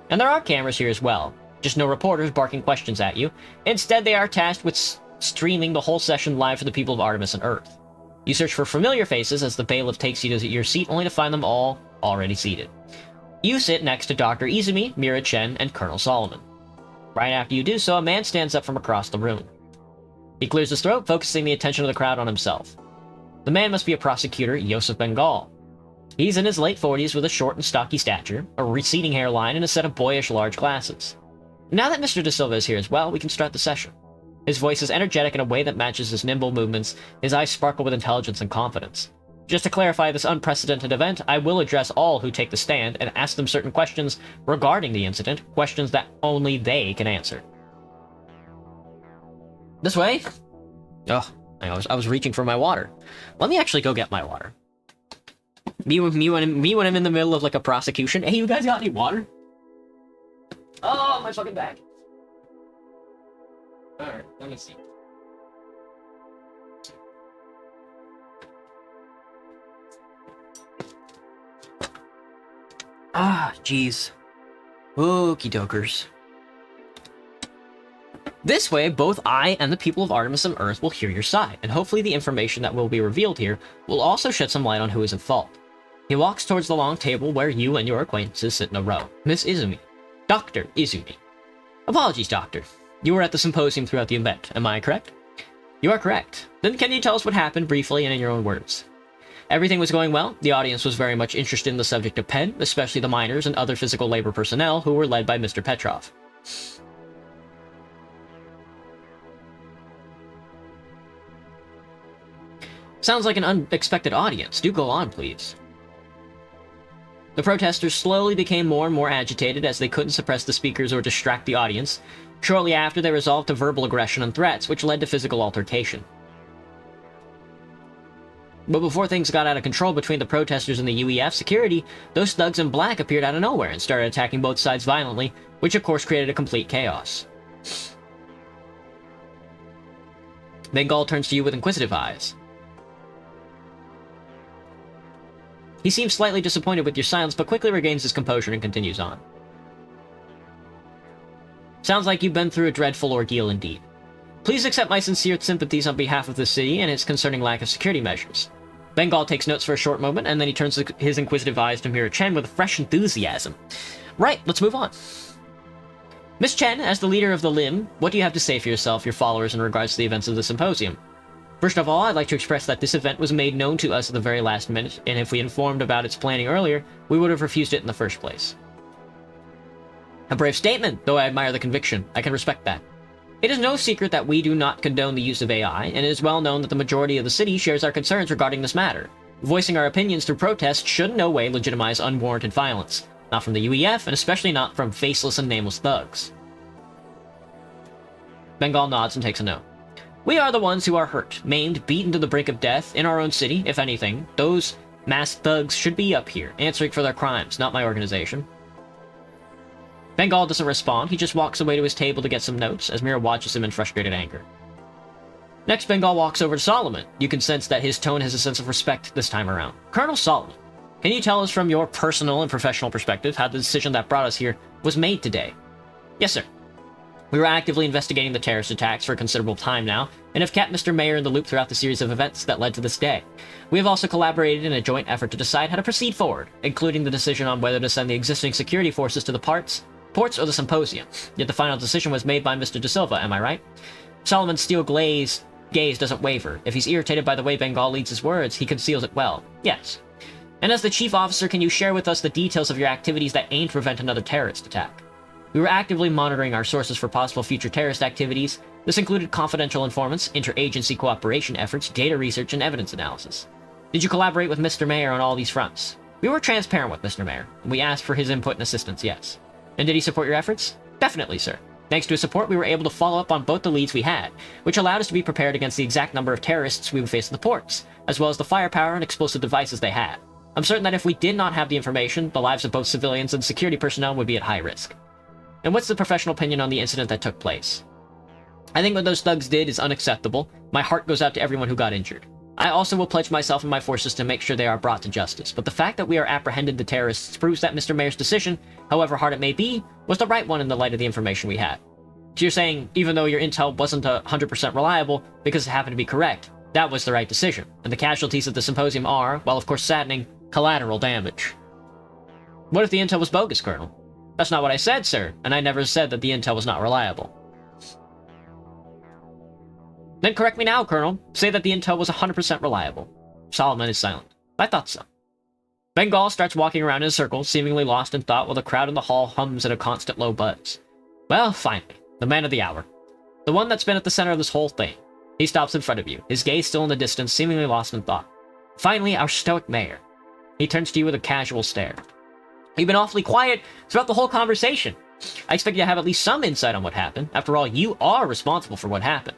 And there are cameras here as well, just no reporters barking questions at you. Instead, they are tasked with streaming the whole session live for the people of Artemis and Earth. You search for familiar faces as the bailiff takes you to your seat, only to find them all already seated. You sit next to Dr. Izumi, Mira Chen, and Colonel Solomon. Right after you do so, a man stands up from across the room. He clears his throat, focusing the attention of the crowd on himself. The man must be a prosecutor, Yosef Bengal. He's in his late 40s with a short and stocky stature, a receding hairline, and a set of boyish large glasses. Now that Mr. De Silva is here as well, we can start the session. His voice is energetic in a way that matches his nimble movements. His eyes sparkle with intelligence and confidence. Just to clarify this unprecedented event, I will address all who take the stand and ask them certain questions regarding the incident, questions that only they can answer. This way? Oh, I was reaching for my water. Let me actually go get my water. Me when I'm in the middle of like a prosecution. Hey, you guys got any water? Oh, my fucking bag. Alright, let me see. Ah, jeez. Okie dokers. This way, both I and the people of Artemis and Earth will hear your side, and hopefully the information that will be revealed here will also shed some light on who is at fault. He walks towards the long table where you and your acquaintances sit in a row. Miss Izumi. Dr. Izumi. Apologies, Doctor. You were at the symposium throughout the event, am I correct? You are correct. Then can you tell us what happened briefly and in your own words? Everything was going well. The audience was very much interested in the subject of Penn, especially the miners and other physical labor personnel who were led by Mr. Petrov. Sounds like an unexpected audience. Do go on, please. The protesters slowly became more and more agitated as they couldn't suppress the speakers or distract the audience. Shortly after, they resolved to verbal aggression and threats, which led to physical altercation. But before things got out of control between the protesters and the UEF security, those thugs in black appeared out of nowhere and started attacking both sides violently, which of course created a complete chaos. Bengal turns to you with inquisitive eyes. He seems slightly disappointed with your silence, but quickly regains his composure and continues on. Sounds like you've been through a dreadful ordeal indeed. Please accept my sincere sympathies on behalf of the city and its concerning lack of security measures. Bengal takes notes for a short moment, and then he turns his inquisitive eyes to Mira Chen with fresh enthusiasm. Right, let's move on. Miss Chen, as the leader of the Lim, what do you have to say for yourself, your followers, in regards to the events of the symposium? First of all, I'd like to express that this event was made known to us at the very last minute, and if we informed about its planning earlier, we would have refused it in the first place. A brave statement, though I admire the conviction. I can respect that. It is no secret that we do not condone the use of AI, and it is well known that the majority of the city shares our concerns regarding this matter. Voicing our opinions through protest should in no way legitimize unwarranted violence. Not from the UEF, and especially not from faceless and nameless thugs. Bengal nods and takes a note. We are the ones who are hurt, maimed, beaten to the brink of death in our own city, if anything. Those masked thugs should be up here, answering for their crimes, not my organization. Bengal doesn't respond, he just walks away to his table to get some notes, as Mira watches him in frustrated anger. Next, Bengal walks over to Solomon. You can sense that his tone has a sense of respect this time around. Colonel Solomon, can you tell us from your personal and professional perspective how the decision that brought us here was made today? Yes, sir. We were actively investigating the terrorist attacks for a considerable time now, and have kept Mr. Mayor in the loop throughout the series of events that led to this day. We have also collaborated in a joint effort to decide how to proceed forward, including the decision on whether to send the existing security forces to the ports or the symposium. Yet the final decision was made by Mr. De Silva, am I right? Solomon's steel-glazed gaze doesn't waver. If he's irritated by the way Bengal leads his words, he conceals it well. Yes. And as the chief officer, can you share with us the details of your activities that aim to prevent another terrorist attack? We were actively monitoring our sources for possible future terrorist activities. This included confidential informants, interagency cooperation efforts, data research, and evidence analysis. Did you collaborate with Mr. Mayor on all these fronts? We were transparent with Mr. Mayor, and we asked for his input and assistance, yes. And did he support your efforts? Definitely, sir. Thanks to his support, we were able to follow up on both the leads we had, which allowed us to be prepared against the exact number of terrorists we would face in the ports, as well as the firepower and explosive devices they had. I'm certain that if we did not have the information, the lives of both civilians and security personnel would be at high risk. And what's the professional opinion on the incident that took place? I think what those thugs did is unacceptable. My heart goes out to everyone who got injured. I also will pledge myself and my forces to make sure they are brought to justice, but the fact that we are apprehended the terrorists proves that Mr. Mayor's decision, however hard it may be, was the right one in the light of the information we had. So you're saying, even though your intel wasn't 100% reliable, because it happened to be correct, that was the right decision, and the casualties of the symposium are, while of course saddening, collateral damage. What if the intel was bogus, Colonel? That's not what I said, sir, and I never said that the intel was not reliable. Then correct me now, Colonel. Say that the intel was 100% reliable. Solomon is silent. I thought so. Bengal starts walking around in a circle, seemingly lost in thought, while the crowd in the hall hums at a constant low buzz. Well, finally, the man of the hour. The one that's been at the center of this whole thing. He stops in front of you, his gaze still in the distance, seemingly lost in thought. Finally, our stoic mayor. He turns to you with a casual stare. You've been awfully quiet throughout the whole conversation. I expect you to have at least some insight on what happened. After all, you are responsible for what happened.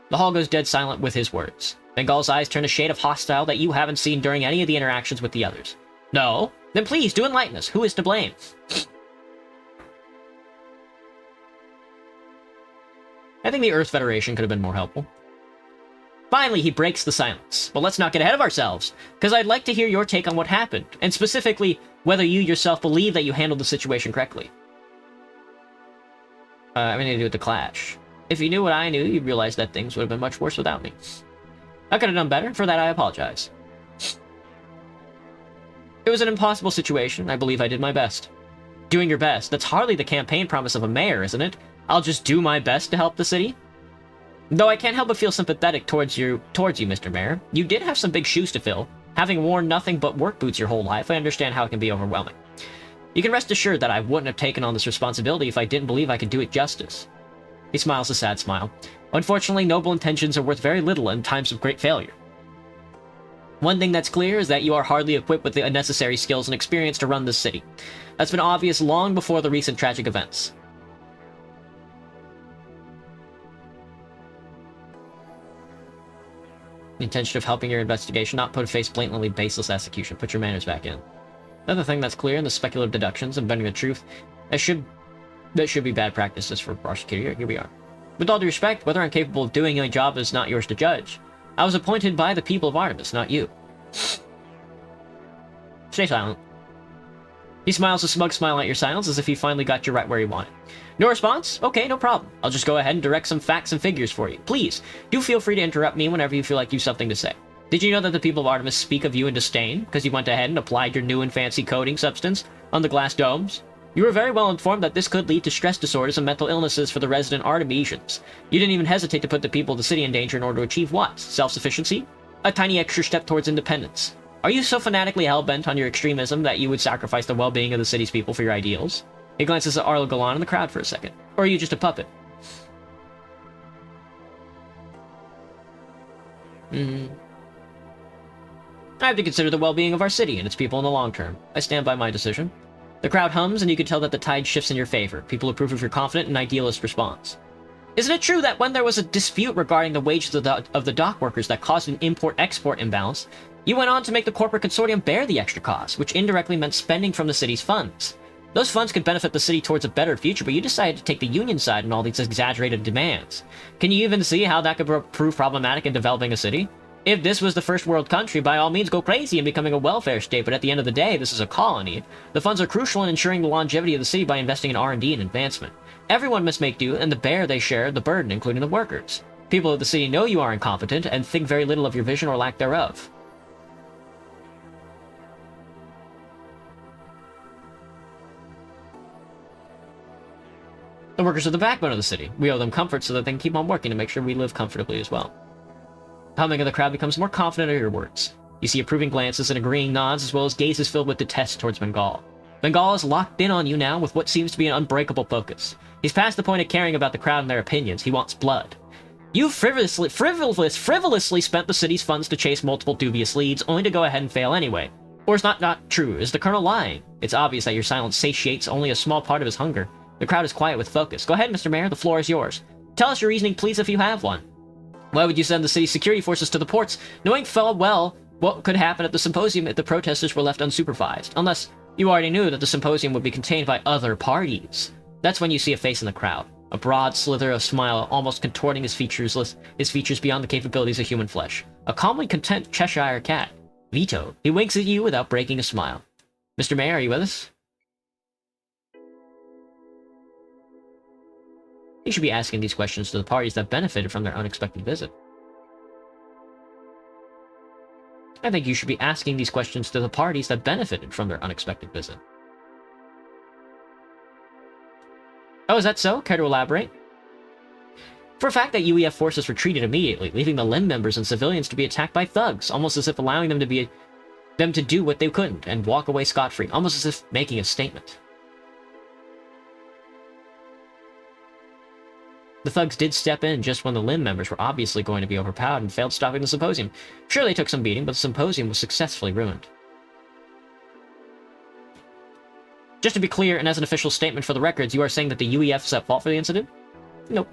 The hall goes dead silent with his words. Bengal's eyes turn a shade of hostile that you haven't seen during any of the interactions with the others. No? Then please, do enlighten us. Who is to blame? I think the Earth Federation could have been more helpful. Finally, he breaks the silence. But let's not get ahead of ourselves, because I'd like to hear your take on what happened, and specifically, whether you yourself believe that you handled the situation correctly. I'm going to do it to Clash. If you knew what I knew, you'd realize that things would have been much worse without me. I could have done better. For that, I apologize. It was an impossible situation. I believe I did my best. Doing your best. That's hardly the campaign promise of a mayor, isn't it? I'll just do my best to help the city. Though I can't help but feel sympathetic towards you, Mr. Mayor. You did have some big shoes to fill. Having worn nothing but work boots your whole life, I understand how it can be overwhelming. You can rest assured that I wouldn't have taken on this responsibility if I didn't believe I could do it justice. He smiles a sad smile. Unfortunately, noble intentions are worth very little in times of great failure. One thing that's clear is that you are hardly equipped with the necessary skills and experience to run this city. That's been obvious long before the recent tragic events. The intention of helping your investigation, not put a face blatantly baseless execution. Put your manners back in. Another thing that's clear in the speculative deductions and bending the truth, that should be bad practices for a prosecutor. Here we are. With all due respect, whether I'm capable of doing a job is not yours to judge. I was appointed by the people of Artemis, not you. Stay silent. He smiles a smug smile at your silence, as if he finally got you right where he wanted. No response? Okay, no problem. I'll just go ahead and direct some facts and figures for you. Please, do feel free to interrupt me whenever you feel like you've something to say. Did you know that the people of Artemis speak of you in disdain, because you went ahead and applied your new and fancy coating substance on the glass domes? You were very well informed that this could lead to stress disorders and mental illnesses for the resident Artemisians. You didn't even hesitate to put the people of the city in danger in order to achieve what? Self-sufficiency? A tiny extra step towards independence. Are you so fanatically hell-bent on your extremism that you would sacrifice the well-being of the city's people for your ideals? He glances at Arlo Galan and the crowd for a second. Or are you just a puppet? I have to consider the well-being of our city and its people in the long term. I stand by my decision. The crowd hums, and you can tell that the tide shifts in your favor. People approve of your confident and idealist response. Isn't it true that when there was a dispute regarding the wages of the dock workers that caused an import-export imbalance, you went on to make the corporate consortium bear the extra cost, which indirectly meant spending from the city's funds? Those funds could benefit the city towards a better future, but you decided to take the union side in all these exaggerated demands. Can you even see how that could prove problematic in developing a city? If this was the first world country, by all means go crazy in becoming a welfare state, but at the end of the day, this is a colony. The funds are crucial in ensuring the longevity of the city by investing in R&D and advancement. Everyone must make do, and they share the burden, including the workers. People of the city know you are incompetent, and think very little of your vision or lack thereof. The workers are the backbone of the city. We owe them comfort so that they can keep on working to make sure we live comfortably as well. The humming of the crowd becomes more confident of your words. You see approving glances and agreeing nods, as well as gazes filled with detest towards Bengal. Bengal is locked in on you now with what seems to be an unbreakable focus. He's past the point of caring about the crowd and their opinions. He wants blood. You frivolously spent the city's funds to chase multiple dubious leads, only to go ahead and fail anyway. Or is not true? Is the colonel lying? It's obvious that your silence satiates only a small part of his hunger. The crowd is quiet with focus. Go ahead, Mr. Mayor, the floor is yours. Tell us your reasoning, please, if you have one. Why would you send the city's security forces to the ports, knowing full well what could happen at the symposium if the protesters were left unsupervised? Unless you already knew that the symposium would be contained by other parties. That's when you see a face in the crowd. A broad slither of smile almost contorting his features beyond the capabilities of human flesh. A calmly content Cheshire cat. Vito. He winks at you without breaking a smile. Mr. Mayor, are you with us? You should be asking these questions to the parties that benefited from their unexpected visit. I think you should be asking these questions to the parties that benefited from their unexpected visit. Oh, is that so? Care to elaborate? For a fact that UEF forces retreated immediately, leaving the LIM members and civilians to be attacked by thugs, almost as if allowing them to do what they couldn't and walk away scot-free, almost as if making a statement. The thugs did step in just when the LIM members were obviously going to be overpowered and failed stopping the symposium. Sure, they took some beating, but the symposium was successfully ruined. Just to be clear, and as an official statement for the records, you are saying that the UEF is at fault for the incident? Nope.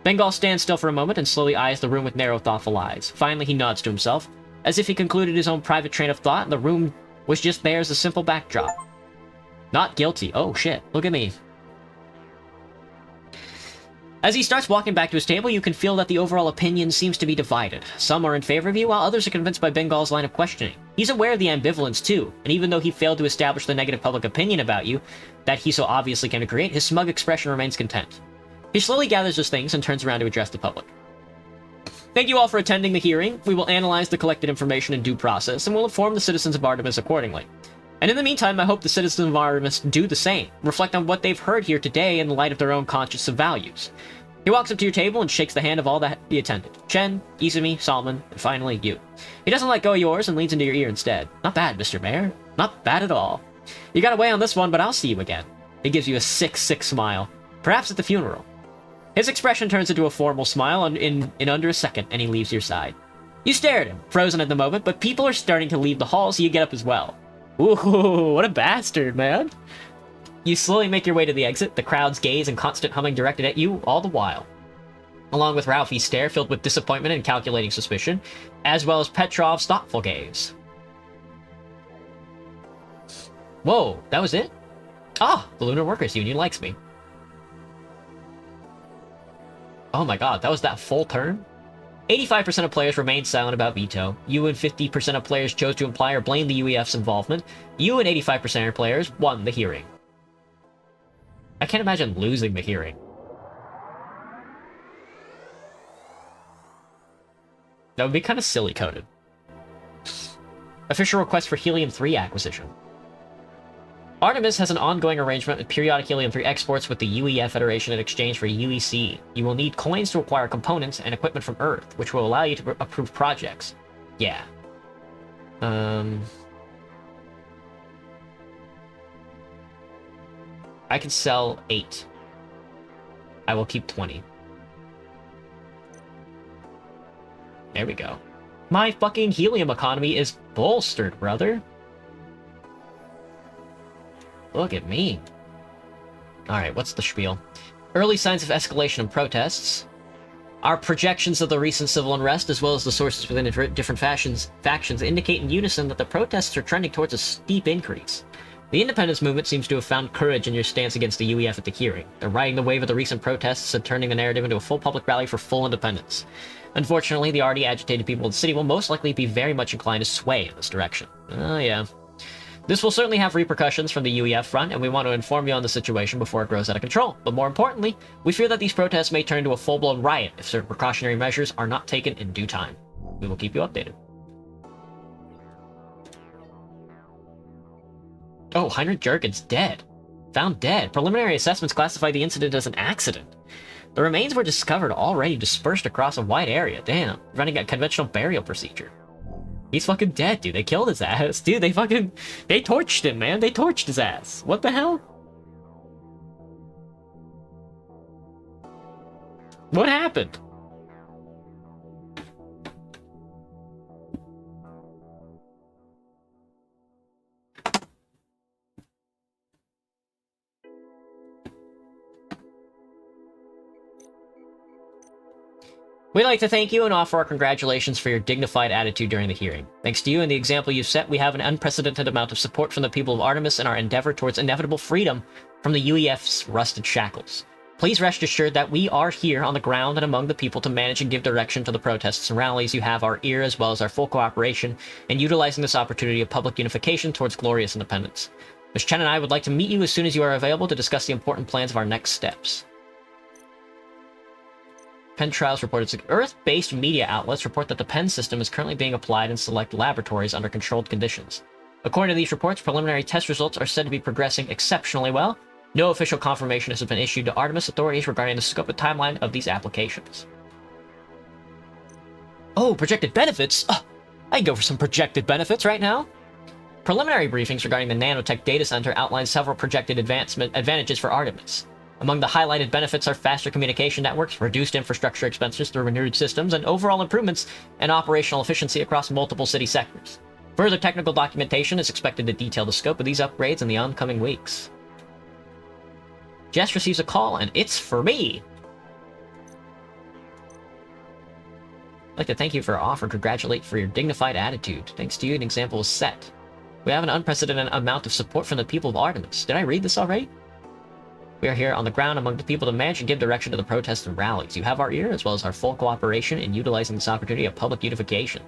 Bengal stands still for a moment and slowly eyes the room with narrow, thoughtful eyes. Finally, he nods to himself, as if he concluded his own private train of thought, and the room was just there as a simple backdrop. Not guilty. Oh shit, look at me. As he starts walking back to his table, you can feel that the overall opinion seems to be divided. Some are in favor of you, while others are convinced by Bengal's line of questioning. He's aware of the ambivalence too, and even though he failed to establish the negative public opinion about you that he so obviously came to create, his smug expression remains content. He slowly gathers his things and turns around to address the public. Thank you all for attending the hearing. We will analyze the collected information in due process, and will inform the citizens of Artemis accordingly. And in the meantime, I hope the citizens of Artemis do the same, reflect on what they've heard here today in the light of their own conscience and values. He walks up to your table and shakes the hand of all that he attended. Chen, Izumi, Solomon, and finally you. He doesn't let go of yours and leans into your ear instead. Not bad, Mr. Mayor. Not bad at all. You got away on this one, but I'll see you again. He gives you a sick smile. Perhaps at the funeral. His expression turns into a formal smile in under a second, and he leaves your side. You stare at him, frozen at the moment, but people are starting to leave the hall, so you get up as well. Ooh, what a bastard, man. You slowly make your way to the exit, the crowd's gaze and constant humming directed at you all the while. Along with Ralphie's stare filled with disappointment and calculating suspicion, as well as Petrov's thoughtful gaze. Whoa, that was it? Ah, the Lunar Workers Union likes me. Oh my god, that was that full turn? 85% of players remained silent about veto. You and 50% of players chose to imply or blame the UEF's involvement. You and 85% of players won the hearing. I can't imagine losing the hearing. That would be kind of silly-coded. Official request for Helium-3 acquisition. Artemis has an ongoing arrangement with periodic helium-3 exports with the UEF Federation in exchange for UEC. You will need coins to acquire components and equipment from Earth, which will allow you to approve projects. Yeah. I can sell 8. I will keep 20. There we go. My fucking helium economy is bolstered, brother. Look at me. Alright, what's the spiel? Early signs of escalation and protests. Our projections of the recent civil unrest, as well as the sources within different factions, indicate in unison that the protests are trending towards a steep increase. The independence movement seems to have found courage in your stance against the UEF at the hearing. They're riding the wave of the recent protests and turning the narrative into a full public rally for full independence. Unfortunately, the already agitated people of the city will most likely be very much inclined to sway in this direction. Oh yeah. This will certainly have repercussions from the UEF front, and we want to inform you on the situation before it grows out of control. But more importantly, we fear that these protests may turn into a full-blown riot if certain precautionary measures are not taken in due time. We will keep you updated. Oh, Heinrich Jurgen's dead. Found dead. Preliminary assessments classify the incident as an accident. The remains were discovered already dispersed across a wide area. Damn, running a conventional burial procedure. He's fucking dead, dude. They killed his ass. Dude, they torched him, man. They torched his ass. What the hell? What happened? We'd like to thank you and offer our congratulations for your dignified attitude during the hearing. Thanks to you and the example you've set, we have an unprecedented amount of support from the people of Artemis in our endeavor towards inevitable freedom from the UEF's rusted shackles. Please rest assured that we are here on the ground and among the people to manage and give direction to the protests and rallies. You have our ear as well as our full cooperation in utilizing this opportunity of public unification towards glorious independence. Ms. Chen and I would like to meet you as soon as you are available to discuss the important plans of our next steps. Penn Trials reported Earth-based media outlets report that the Penn system is currently being applied in select laboratories under controlled conditions. According to these reports, preliminary test results are said to be progressing exceptionally well. No official confirmation has been issued to Artemis authorities regarding the scope and timeline of these applications. Oh, projected benefits? I can go for some projected benefits right now. Preliminary briefings regarding the nanotech data center outline several projected advantages for Artemis. Among the highlighted benefits are faster communication networks, reduced infrastructure expenses through renewed systems, and overall improvements in operational efficiency across multiple city sectors. Further technical documentation is expected to detail the scope of these upgrades in the oncoming weeks. Jess receives a call, and it's for me! I'd like to thank you for our offer and congratulate for your dignified attitude. Thanks to you, an example is set. We have an unprecedented amount of support from the people of Artemis. Did I read this already? We are here on the ground among the people to manage and give direction to the protests and rallies. You have our ear, as well as our full cooperation in utilizing this opportunity of public unification.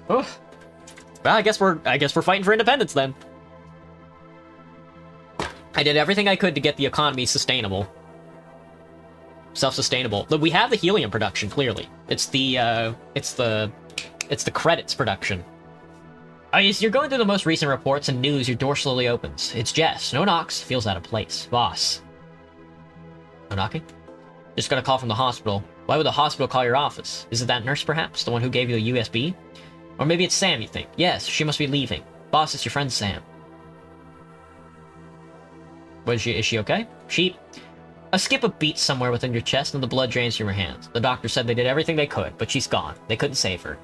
Oh. Well, I guess we're fighting for independence then. I did everything I could to get the economy sustainable. Self-sustainable. We have the helium production, clearly. It's the credits production. As you're going through the most recent reports and news, your door slowly opens. It's Jess. No knocks. Feels out of place. Boss. No knocking? Just got a call from the hospital. Why would the hospital call your office? Is it that nurse, perhaps? The one who gave you the USB? Or maybe it's Sam, you think. Yes, she must be leaving. Boss, it's your friend Sam. Is she okay? Skip a beat somewhere within your chest and the blood drains from your hands. The doctor said they did everything they could, but she's gone. They couldn't save her.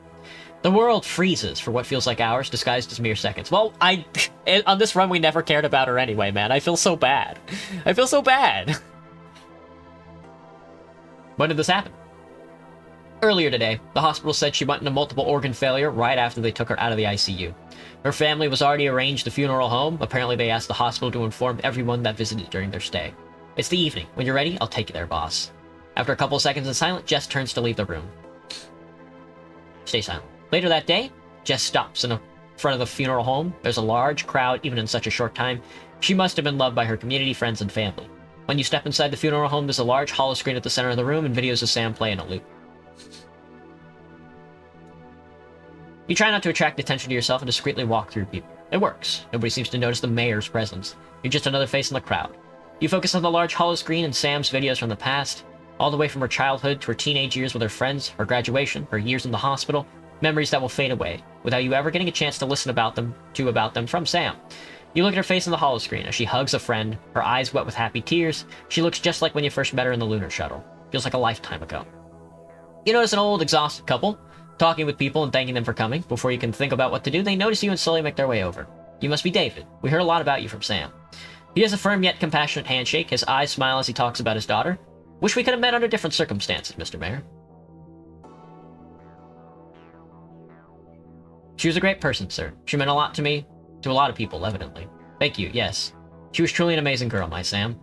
The world freezes for what feels like hours, disguised as mere seconds. Well, on this run, we never cared about her anyway, man. I feel so bad. I feel so bad. When did this happen? Earlier today, the hospital said she went into multiple organ failure right after they took her out of the ICU. Her family was already arranged the funeral home. Apparently, they asked the hospital to inform everyone that visited during their stay. It's the evening. When you're ready, I'll take you there, boss. After a couple of seconds in silence, Jess turns to leave the room. Stay silent. Later that day, Jess stops in front of the funeral home. There's a large crowd, even in such a short time. She must have been loved by her community, friends, and family. When you step inside the funeral home, there's a large hollow screen at the center of the room and videos of Sam play in a loop. You try not to attract attention to yourself and discreetly walk through people. It works. Nobody seems to notice the mayor's presence. You're just another face in the crowd. You focus on the large hollow screen and Sam's videos from the past, all the way from her childhood to her teenage years with her friends, her graduation, her years in the hospital, memories that will fade away, without you ever getting a chance to listen about them from Sam. You look at her face in the hollow screen as she hugs a friend, her eyes wet with happy tears. She looks just like when you first met her in the Lunar shuttle. Feels like a lifetime ago. You notice an old, exhausted couple, talking with people and thanking them for coming. Before you can think about what to do, they notice you and slowly make their way over. You must be David. We heard a lot about you from Sam. He has a firm yet compassionate handshake. His eyes smile as he talks about his daughter. Wish we could have met under different circumstances, Mr. Mayor. She was a great person, sir. She meant a lot to me, to a lot of people, evidently. Thank you, yes. She was truly an amazing girl, my Sam.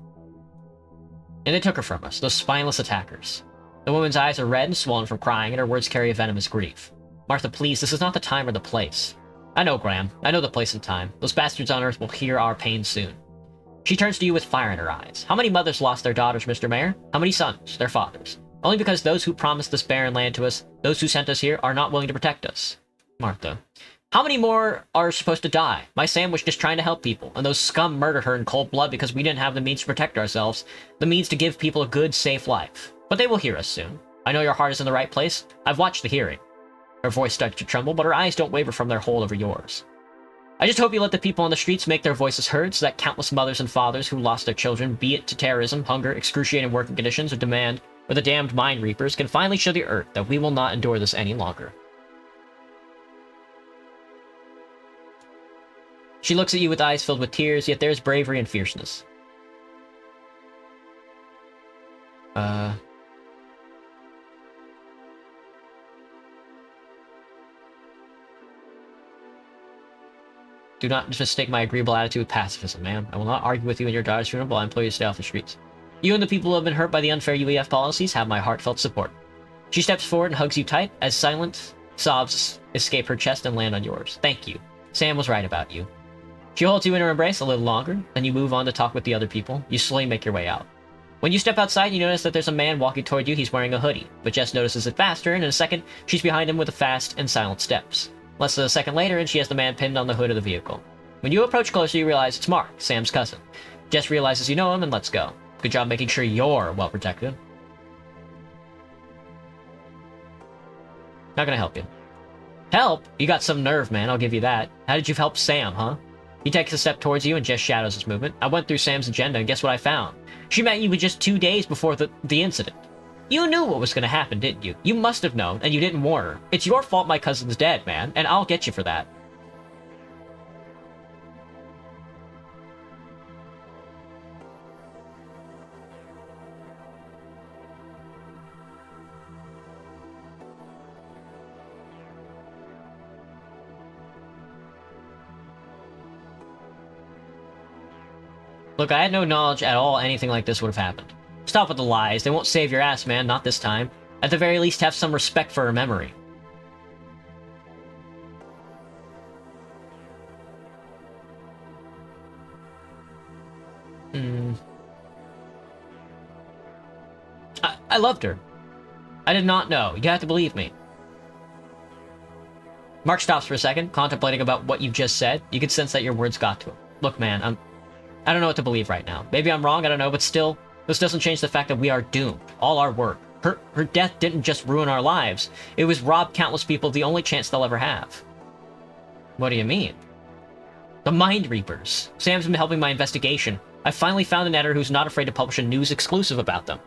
And they took her from us, those spineless attackers. The woman's eyes are red and swollen from crying, and her words carry a venomous grief. Martha, please, this is not the time or the place. I know, Graham. I know the place and time. Those bastards on Earth will hear our pain soon. She turns to you with fire in her eyes. How many mothers lost their daughters, Mr. Mayor? How many sons, their fathers? Only because those who promised this barren land to us, those who sent us here, are not willing to protect us. Martha. How many more are supposed to die? My Sam was just trying to help people, and those scum murdered her in cold blood because we didn't have the means to protect ourselves, the means to give people a good, safe life. But they will hear us soon. I know your heart is in the right place. I've watched the hearing. Her voice starts to tremble, but her eyes don't waver from their hold over yours. I just hope you let the people on the streets make their voices heard so that countless mothers and fathers who lost their children, be it to terrorism, hunger, excruciating working conditions, or the damned mind reapers, can finally show the Earth that we will not endure this any longer. She looks at you with eyes filled with tears, yet there's bravery and fierceness. Do not mistake my agreeable attitude with pacifism, ma'am. I will not argue with you in your daughter's funeral, but I implore you to stay off the streets. You and the people who have been hurt by the unfair UEF policies have my heartfelt support. She steps forward and hugs you tight as silent sobs escape her chest and land on yours. Thank you. Sam was right about you. She holds you in her embrace a little longer, then you move on to talk with the other people. You slowly make your way out. When you step outside, you notice that there's a man walking toward you. He's wearing a hoodie, but Jess notices it faster, and in a second, she's behind him with fast and silent steps. Less than a second later, and she has the man pinned on the hood of the vehicle. When you approach closer, you realize it's Mark, Sam's cousin. Jess realizes you know him and lets go. Good job making sure you're well protected. Not gonna help you. Help? You got some nerve, man, I'll give you that. How did you help Sam, huh? He takes a step towards you and Jess shadows his movement. I went through Sam's agenda, and guess what I found? She met you just 2 days before the incident. You knew what was gonna happen, didn't you? You must have known, and you didn't warn her. It's your fault my cousin's dead, man, and I'll get you for that. Look, I had no knowledge at all anything like this would have happened. Stop with the lies. They won't save your ass, man. Not this time. At the very least, have some respect for her memory. I loved her. I did not know. You have to believe me. Mark stops for a second, contemplating about what you've just said. You can sense that your words got to him. Look, man, I don't know what to believe right now. Maybe I'm wrong, I don't know, but still, this doesn't change the fact that we are doomed. All our work. Her death didn't just ruin our lives. It was rob countless people of the only chance they'll ever have. What do you mean? The Mind Reapers. Sam's been helping my investigation. I finally found an editor who's not afraid to publish a news exclusive about them.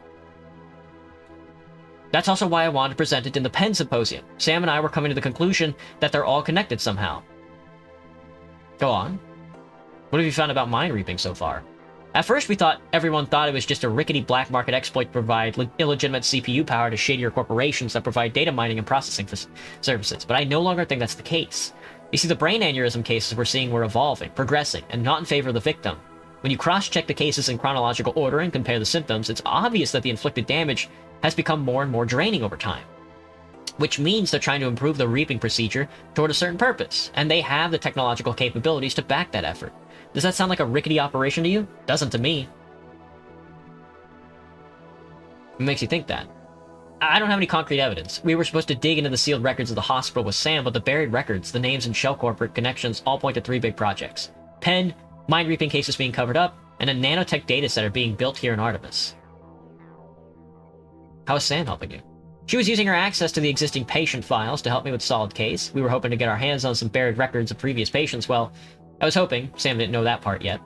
That's also why I wanted to present it in the Penn Symposium. Sam and I were coming to the conclusion that they're all connected somehow. Go on. What have you found about mind reaping so far? At first, everyone thought it was just a rickety black market exploit to provide illegitimate CPU power to shadier corporations that provide data mining and processing services, but I no longer think that's the case. You see, the brain aneurysm cases we're seeing were evolving, progressing, and not in favor of the victim. When you cross-check the cases in chronological order and compare the symptoms, it's obvious that the inflicted damage has become more and more draining over time. Which means they're trying to improve the reaping procedure toward a certain purpose, and they have the technological capabilities to back that effort. Does that sound like a rickety operation to you? Doesn't to me. What makes you think that? I don't have any concrete evidence. We were supposed to dig into the sealed records of the hospital with Sam, but the buried records, the names and shell corporate connections all point to 3 big projects. Penn, mind reaping cases being covered up, and a nanotech data center being built here in Artemis. How is Sam helping you? She was using her access to the existing patient files to help me with Solid Case. We were hoping to get our hands on some buried records of previous patients. Well, I was hoping. Sam didn't know that part yet.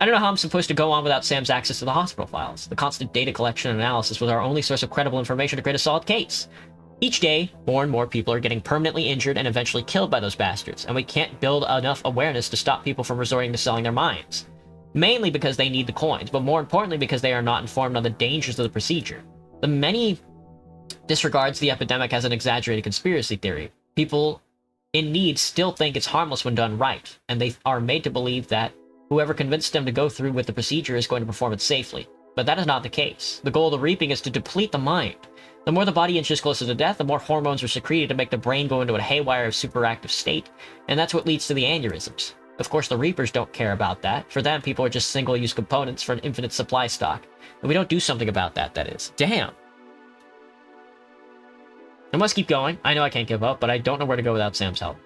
I don't know how I'm supposed to go on without Sam's access to the hospital files. The constant data collection and analysis was our only source of credible information to create a solid case. Each day, more and more people are getting permanently injured and eventually killed by those bastards, and we can't build enough awareness to stop people from resorting to selling their minds. Mainly because they need the coins, but more importantly because they are not informed on the dangers of the procedure. The many disregards the epidemic as an exaggerated conspiracy theory. People in need still think it's harmless when done right, and they are made to believe that whoever convinced them to go through with the procedure is going to perform it safely. But that is not the case. The goal of the reaping is to deplete the mind. The more the body inches closer to death, the more hormones are secreted to make the brain go into a haywire superactive state, and that's what leads to the aneurysms. Of course, the reapers don't care about that. For them, people are just single-use components for an infinite supply stock. And we don't do something about that, that is. Damn. I must keep going. I know I can't give up, but I don't know where to go without Sam's help.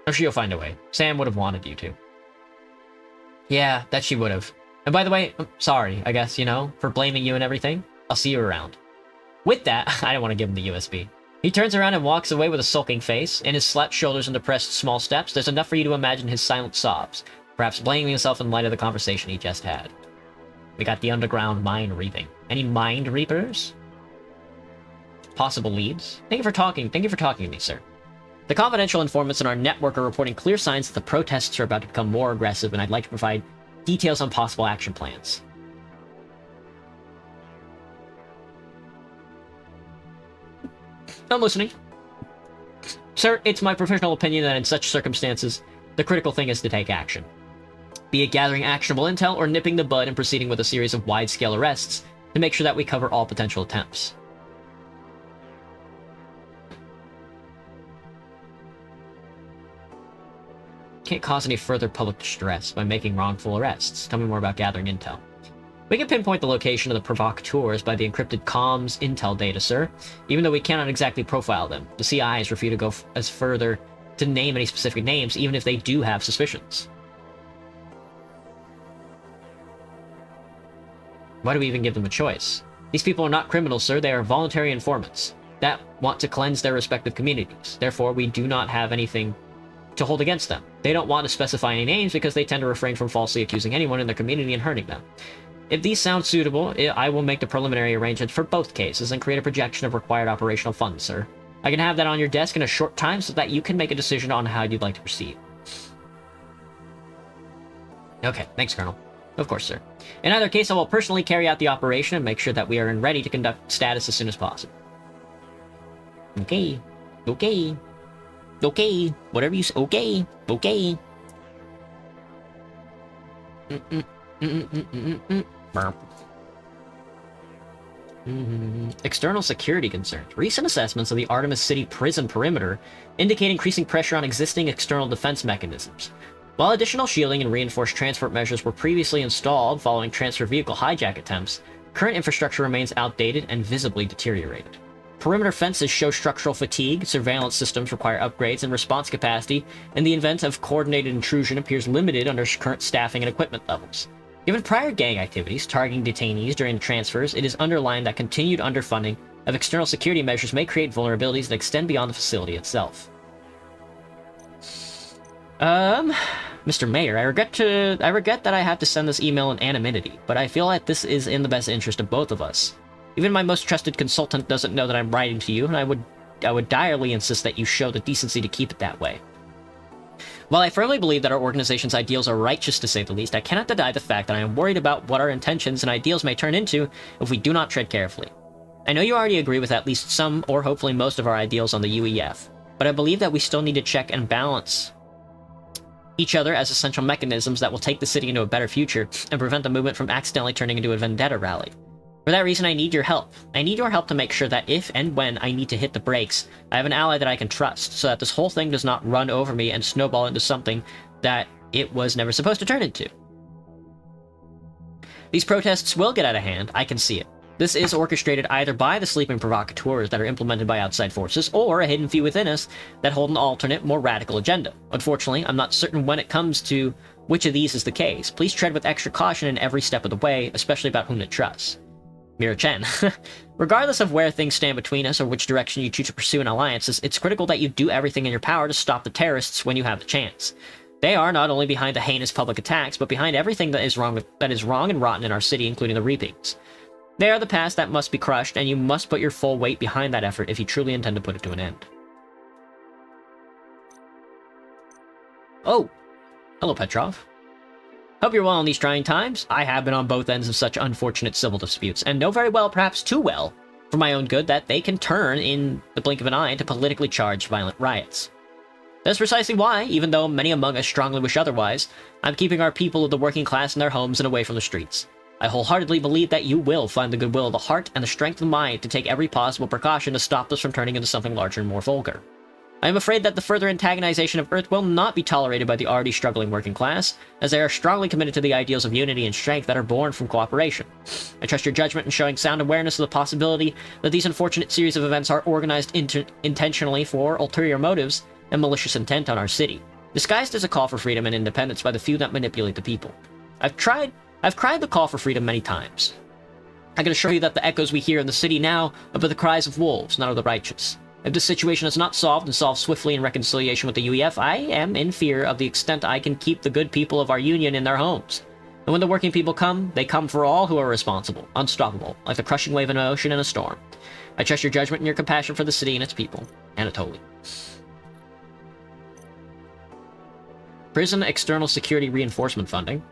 I'm sure you'll find a way. Sam would have wanted you to. Yeah, that she would have. And by the way, I'm sorry, I guess, you know, for blaming you and everything. I'll see you around. With that, I don't want to give him the USB. He turns around and walks away with a sulking face. In his slapped shoulders and depressed small steps, there's enough for you to imagine his silent sobs, perhaps blaming himself in light of the conversation he just had. We got the underground mind reaping. Any mind reapers? Possible leads? Thank you for talking to me, sir. The confidential informants in our network are reporting clear signs that the protests are about to become more aggressive, and I'd like to provide details on possible action plans. I'm listening. Sir, it's my professional opinion that in such circumstances, the critical thing is to take action. Be it gathering actionable intel or nipping the bud and proceeding with a series of wide-scale arrests to make sure that we cover all potential attempts. Can't cause any further public distress by making wrongful arrests. Tell me more about gathering intel. We can pinpoint the location of the provocateurs by the encrypted comms intel data, sir, even though we cannot exactly profile them. The CIs refuse to go as further to name any specific names, even if they do have suspicions. Why do we even give them a choice? These people are not criminals, sir. They are voluntary informants that want to cleanse their respective communities. Therefore, we do not have anything to hold against them. They don't want to specify any names because they tend to refrain from falsely accusing anyone in their community and hurting them. If these sound suitable, I will make the preliminary arrangements for both cases and create a projection of required operational funds, sir. I can have that on your desk in a short time so that you can make a decision on how you'd like to proceed. Okay, thanks, Colonel. Of course, sir. In either case, I will personally carry out the operation and make sure that we are ready to conduct status as soon as possible. Okay. Okay. Okay, whatever you say. Okay, okay. External security concerns. Recent assessments of the Artemis City prison perimeter indicate increasing pressure on existing external defense mechanisms. While additional shielding and reinforced transport measures were previously installed following transfer vehicle hijack attempts, current infrastructure remains outdated and visibly deteriorated. Perimeter fences show structural fatigue, surveillance systems require upgrades, and response capacity in the event of coordinated intrusion appears limited under current staffing and equipment levels. Given prior gang activities targeting detainees during the transfers, it is underlined that continued underfunding of external security measures may create vulnerabilities that extend beyond the facility itself. Mr. Mayor, I regret that I have to send this email in anonymity, but I feel that this is in the best interest of both of us. Even my most trusted consultant doesn't know that I'm writing to you, and I would direly insist that you show the decency to keep it that way. While I firmly believe that our organization's ideals are righteous to say the least, I cannot deny the fact that I am worried about what our intentions and ideals may turn into if we do not tread carefully. I know you already agree with at least some, or hopefully most of our ideals on the UEF, but I believe that we still need to check and balance each other as essential mechanisms that will take the city into a better future and prevent the movement from accidentally turning into a vendetta rally. For that reason, I need your help. I need your help to make sure that if and when I need to hit the brakes, I have an ally that I can trust, so that this whole thing does not run over me and snowball into something that it was never supposed to turn into. These protests will get out of hand, I can see it. This is orchestrated either by the sleeping provocateurs that are implemented by outside forces, or a hidden few within us that hold an alternate, more radical agenda. Unfortunately, I'm not certain when it comes to which of these is the case. Please tread with extra caution in every step of the way, especially about whom to trust. Mira Chen. Regardless of where things stand between us or which direction you choose to pursue an alliance, it's critical that you do everything in your power to stop the terrorists when you have the chance. They are not only behind the heinous public attacks, but behind everything that is wrong and rotten in our city, including the Reapings. They are the past that must be crushed, and you must put your full weight behind that effort if you truly intend to put it to an end. Oh! Hello, Petrov. Hope you're well in these trying times. I have been on both ends of such unfortunate civil disputes, and know very well, perhaps too well, for my own good, that they can turn in the blink of an eye into politically charged violent riots. That's precisely why, even though many among us strongly wish otherwise, I'm keeping our people of the working class in their homes and away from the streets. I wholeheartedly believe that you will find the goodwill of the heart and the strength of the mind to take every possible precaution to stop this from turning into something larger and more vulgar. I am afraid that the further antagonization of Earth will not be tolerated by the already struggling working class, as they are strongly committed to the ideals of unity and strength that are born from cooperation. I trust your judgment in showing sound awareness of the possibility that these unfortunate series of events are organized intentionally for ulterior motives and malicious intent on our city, disguised as a call for freedom and independence by the few that manipulate the people. I've cried the call for freedom many times. I can assure you that the echoes we hear in the city now are but the cries of wolves, not of the righteous. If this situation is not solved and solved swiftly in reconciliation with the UEF, I am in fear of the extent I can keep the good people of our union in their homes. And when the working people come, they come for all who are responsible, unstoppable, like the crushing wave in an ocean in a storm. I trust your judgment and your compassion for the city and its people. Anatoly. Prison External Security Reinforcement Funding.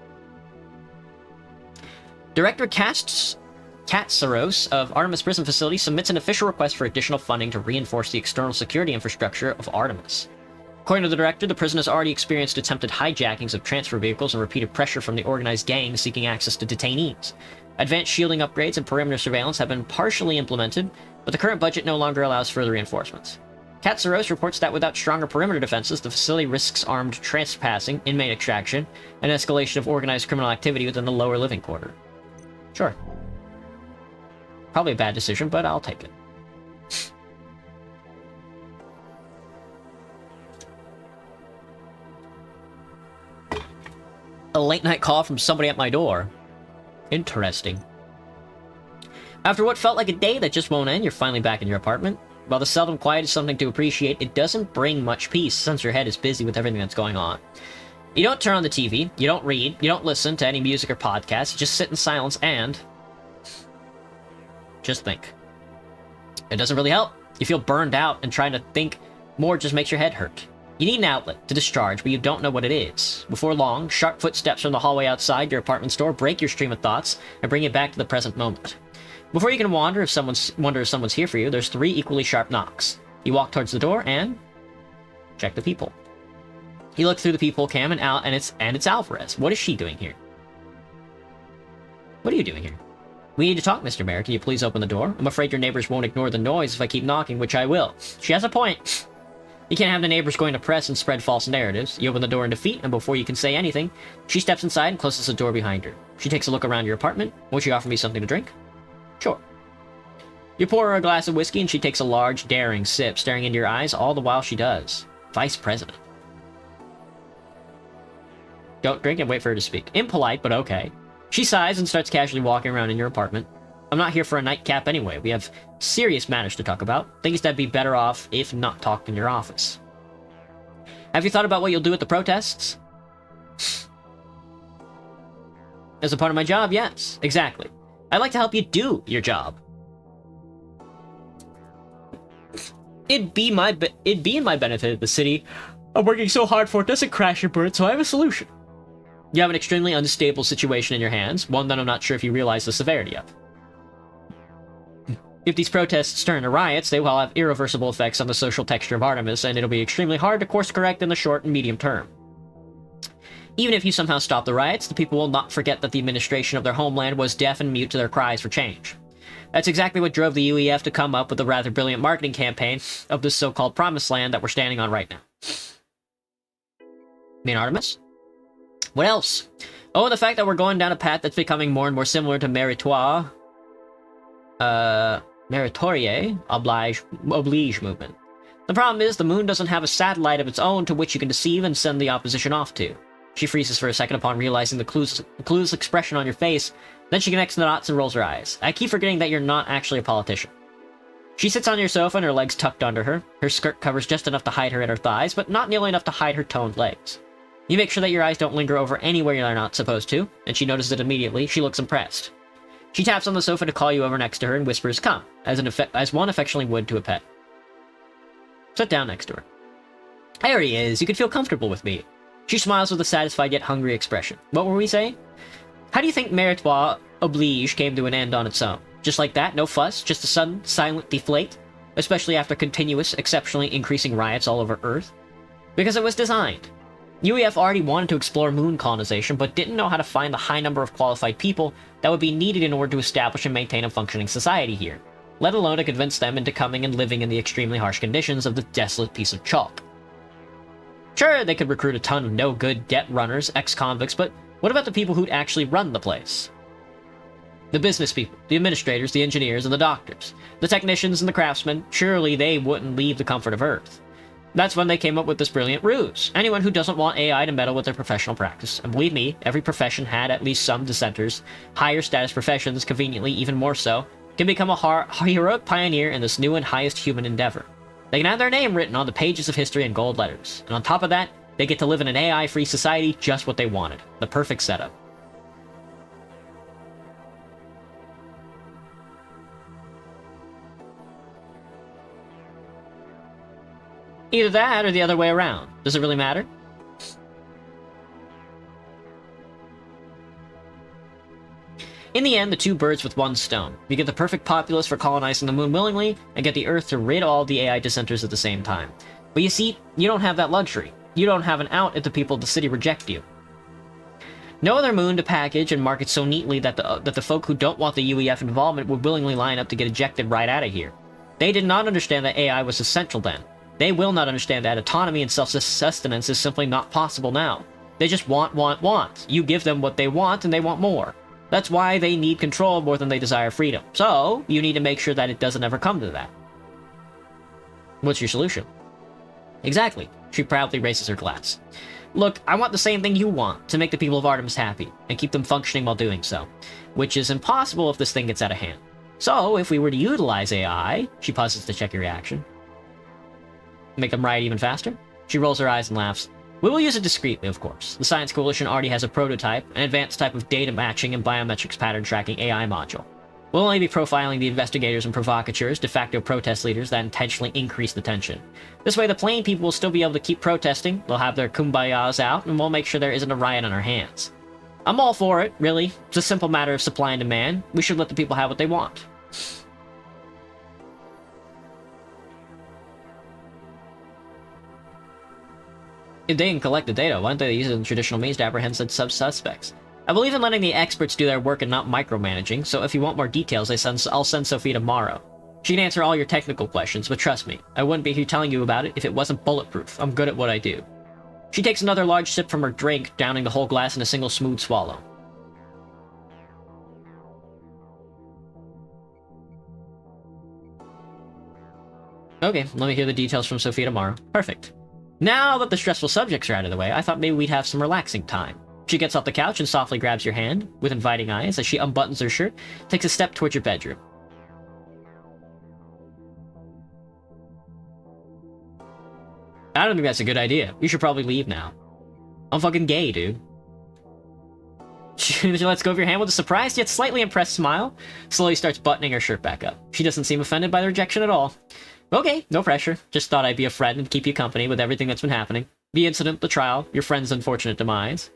Director Katsaros of Artemis Prison Facility submits an official request for additional funding to reinforce the external security infrastructure of Artemis. According to the director, the prison has already experienced attempted hijackings of transfer vehicles and repeated pressure from the organized gangs seeking access to detainees. Advanced shielding upgrades and perimeter surveillance have been partially implemented, but the current budget no longer allows further reinforcements. Katsaros reports that without stronger perimeter defenses, the facility risks armed trespassing, inmate extraction, and escalation of organized criminal activity within the lower living quarter. Sure. Probably a bad decision, but I'll take it. A late-night call from somebody at my door. Interesting. After what felt like a day that just won't end, you're finally back in your apartment. While the seldom quiet is something to appreciate, it doesn't bring much peace since your head is busy with everything that's going on. You don't turn on the TV, you don't read, you don't listen to any music or podcasts, you just sit in silence and just think. It doesn't really help. You feel burned out, and trying to think more just makes your head hurt. You need an outlet to discharge, but you don't know what it is. Before long, sharp footsteps from the hallway outside your apartment door break your stream of thoughts and bring you back to the present moment. Before you can wonder if someone's here for you, there's 3 equally sharp knocks. You walk towards the door and check the people. You look through the people cam and it's Alvarez. What is she doing here? What are you doing here? We need to talk, Mr. Mayor. Can you please open the door? I'm afraid your neighbors won't ignore the noise if I keep knocking, which I will. She has a point. You can't have the neighbors going to press and spread false narratives. You open the door in defeat, and before you can say anything, she steps inside and closes the door behind her. She takes a look around your apartment. Won't you offer me something to drink? Sure. You pour her a glass of whiskey, and she takes a large, daring sip, staring into your eyes all the while she does. Vice President. Don't drink and wait for her to speak. Impolite, but okay. She sighs and starts casually walking around in your apartment. I'm not here for a nightcap anyway. We have serious matters to talk about. Things that'd be better off if not talked in your office. Have you thought about what you'll do at the protests? As a part of my job, yes. Exactly. I'd like to help you do your job. It'd be in my benefit if the city I'm working so hard for it doesn't crash and burn, so I have a solution. You have an extremely unstable situation in your hands, one that I'm not sure if you realize the severity of. If these protests turn into riots, they will have irreversible effects on the social texture of Artemis, and it'll be extremely hard to course correct in the short and medium term. Even if you somehow stop the riots, the people will not forget that the administration of their homeland was deaf and mute to their cries for change. That's exactly what drove the UEF to come up with the rather brilliant marketing campaign of this so-called promised land that we're standing on right now. Mean Artemis? What else? Oh, and the fact that we're going down a path that's becoming more and more similar to Meritorier oblige movement. The problem is, the moon doesn't have a satellite of its own to which you can deceive and send the opposition off to. She freezes for a second upon realizing the clueless expression on your face, then she connects the dots and rolls her eyes. I keep forgetting that you're not actually a politician. She sits on your sofa and her legs tucked under her. Her skirt covers just enough to hide her inner thighs, but not nearly enough to hide her toned legs. You make sure that your eyes don't linger over anywhere you're not supposed to, and she notices it immediately. She looks impressed. She taps on the sofa to call you over next to her and whispers, "Come," as one affectionately would to a pet. Sit down next to her. There he is. You can feel comfortable with me. She smiles with a satisfied yet hungry expression. What were we saying? How do you think Meritoire Oblige came to an end on its own? Just like that? No fuss? Just a sudden, silent deflate? Especially after continuous, exceptionally increasing riots all over Earth? Because it was designed. UEF already wanted to explore moon colonization, but didn't know how to find the high number of qualified people that would be needed in order to establish and maintain a functioning society here, let alone to convince them into coming and living in the extremely harsh conditions of the desolate piece of chalk. Sure, they could recruit a ton of no-good debt runners, ex-convicts, but what about the people who'd actually run the place? The business people, the administrators, the engineers, and the doctors. The technicians and the craftsmen, surely they wouldn't leave the comfort of Earth. That's when they came up with this brilliant ruse. Anyone who doesn't want AI to meddle with their professional practice, and believe me, every profession had at least some dissenters, higher status professions, conveniently even more so, can become a heroic pioneer in this new and highest human endeavor. They can have their name written on the pages of history in gold letters, and on top of that, they get to live in an AI-free society just what they wanted. The perfect setup. Either that or the other way around. Does it really matter? In the end, the two birds with one stone. You get the perfect populace for colonizing the moon willingly, and get the Earth to rid all the AI dissenters at the same time. But you see, you don't have that luxury. You don't have an out if the people of the city reject you. No other moon to package and market so neatly that the folk who don't want the UEF involvement would willingly line up to get ejected right out of here. They did not understand that AI was essential then. They will not understand that autonomy and self-sustenance is simply not possible now. They just want. You give them what they want, and they want more. That's why they need control more than they desire freedom. So, you need to make sure that it doesn't ever come to that. What's your solution? Exactly. She proudly raises her glass. Look, I want the same thing you want, to make the people of Artemis happy, and keep them functioning while doing so. Which is impossible if this thing gets out of hand. So, if we were to utilize AI... She pauses to check your reaction. Make them riot even faster? She rolls her eyes and laughs. We will use it discreetly, of course. The Science Coalition already has a prototype, an advanced type of data matching and biometrics pattern tracking AI module. We'll only be profiling the investigators and provocateurs, de facto protest leaders that intentionally increase the tension. This way the plain people will still be able to keep protesting, they'll have their kumbayas out, and we'll make sure there isn't a riot on our hands. I'm all for it, really. It's a simple matter of supply and demand. We should let the people have what they want. If they can collect the data, why don't they use it in traditional means to apprehend such suspects? I believe in letting the experts do their work and not micromanaging, so if you want more details, I'll send Sophie tomorrow. She can answer all your technical questions, but trust me, I wouldn't be here telling you about it if it wasn't bulletproof. I'm good at what I do. She takes another large sip from her drink, downing the whole glass in a single smooth swallow. Okay, let me hear the details from Sophia tomorrow. Perfect. Now that the stressful subjects are out of the way, I thought maybe we'd have some relaxing time. She gets off the couch and softly grabs your hand, with inviting eyes, as she unbuttons her shirt, takes a step towards your bedroom. I don't think that's a good idea. You should probably leave now. I'm fucking gay, dude. She lets go of your hand with a surprised yet slightly impressed smile, slowly starts buttoning her shirt back up. She doesn't seem offended by the rejection at all. Okay, no pressure. Just thought I'd be a friend and keep you company with everything that's been happening. The incident, the trial, your friend's unfortunate demise.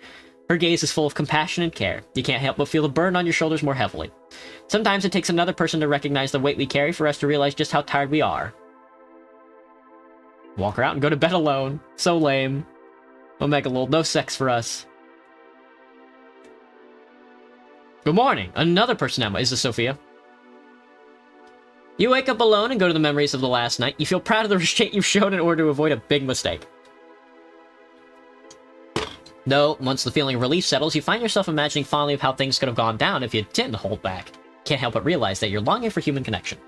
Her gaze is full of compassion and care. You can't help but feel the burden on your shoulders more heavily. Sometimes it takes another person to recognize the weight we carry for us to realize just how tired we are. Walk her out and go to bed alone. So lame. Omega lol, no sex for us. Good morning. Another person now. Is this Sophia? You wake up alone and go to the memories of the last night. You feel proud of the restraint you've shown in order to avoid a big mistake. Though, once the feeling of relief settles, you find yourself imagining fondly of how things could have gone down if you didn't hold back. Can't help but realize that you're longing for human connection.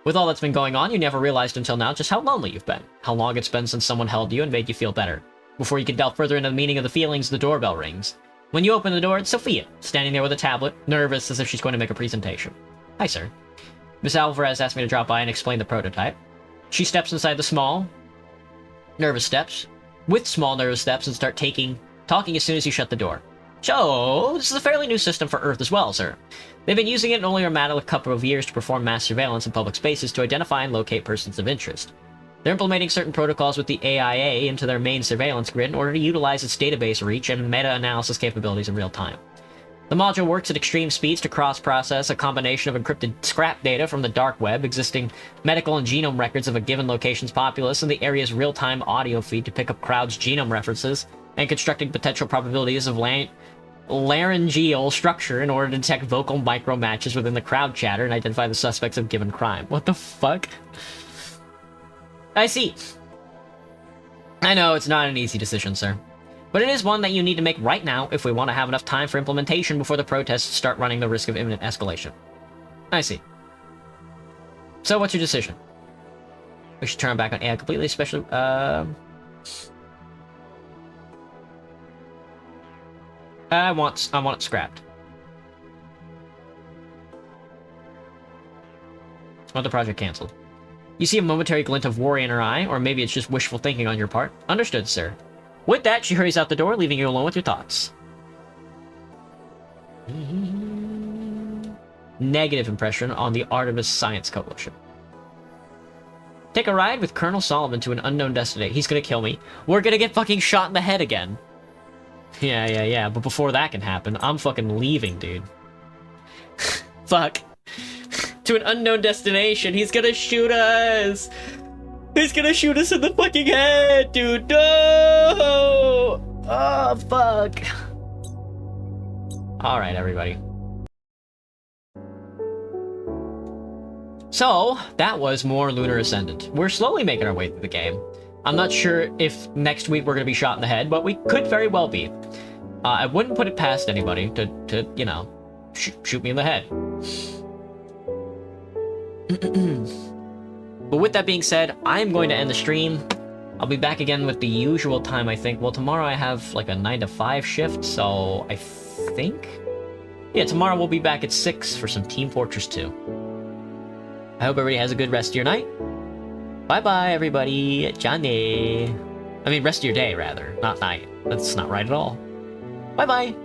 With all that's been going on, you never realized until now just how lonely you've been, how long it's been since someone held you and made you feel better. Before you can delve further into the meaning of the feelings, the doorbell rings. When you open the door, it's Sophia, standing there with a tablet, nervous as if she's going to make a presentation. Hi, sir. Miss Alvarez asked me to drop by and explain the prototype. She steps inside the small, nervous steps, and start talking as soon as you shut the door. So, this is a fairly new system for Earth as well, sir. They've been using it in only a matter of a couple of years to perform mass surveillance in public spaces to identify and locate persons of interest. They're implementing certain protocols with the AIA into their main surveillance grid in order to utilize its database reach and meta-analysis capabilities in real time. The module works at extreme speeds to cross-process a combination of encrypted scrap data from the dark web, existing medical and genome records of a given location's populace, and the area's real-time audio feed to pick up crowds' genome references, and constructing potential probabilities of laryngeal structure in order to detect vocal micro-matches within the crowd chatter and identify the suspects of given crime. What the fuck? I see. I know, it's not an easy decision, sir. But it is one that you need to make right now if we want to have enough time for implementation before the protests start running the risk of imminent escalation. I see. So what's your decision? We should turn back on AI completely, especially, I want it scrapped. I want the project cancelled. You see a momentary glint of worry in her eye, or maybe it's just wishful thinking on your part. Understood, sir. With that, she hurries out the door, leaving you alone with your thoughts. Negative impression on the Artemis Science Coalition. Take a ride with Colonel Solomon to an unknown destination. He's gonna kill me. We're gonna get fucking shot in the head again. Yeah. But before that can happen, I'm fucking leaving, dude. Fuck. To an unknown destination. He's gonna shoot us. He's gonna shoot us in the fucking head, dude. No! Oh, fuck. Alright, everybody. So, that was more Lunar Ascendant. We're slowly making our way through the game. I'm not sure if next week we're gonna be shot in the head, but we could very well be. I wouldn't put it past anybody to you know, shoot me in the head. But with that being said, I'm going to end the stream. I'll be back again with the usual time, I think. Well, tomorrow I have like a 9 to 5 shift, so I think... Yeah, tomorrow we'll be back at 6 for some Team Fortress 2. I hope everybody has a good rest of your night. Bye-bye, everybody. Johnny. I mean, rest of your day, rather. Not night. That's not right at all. Bye-bye.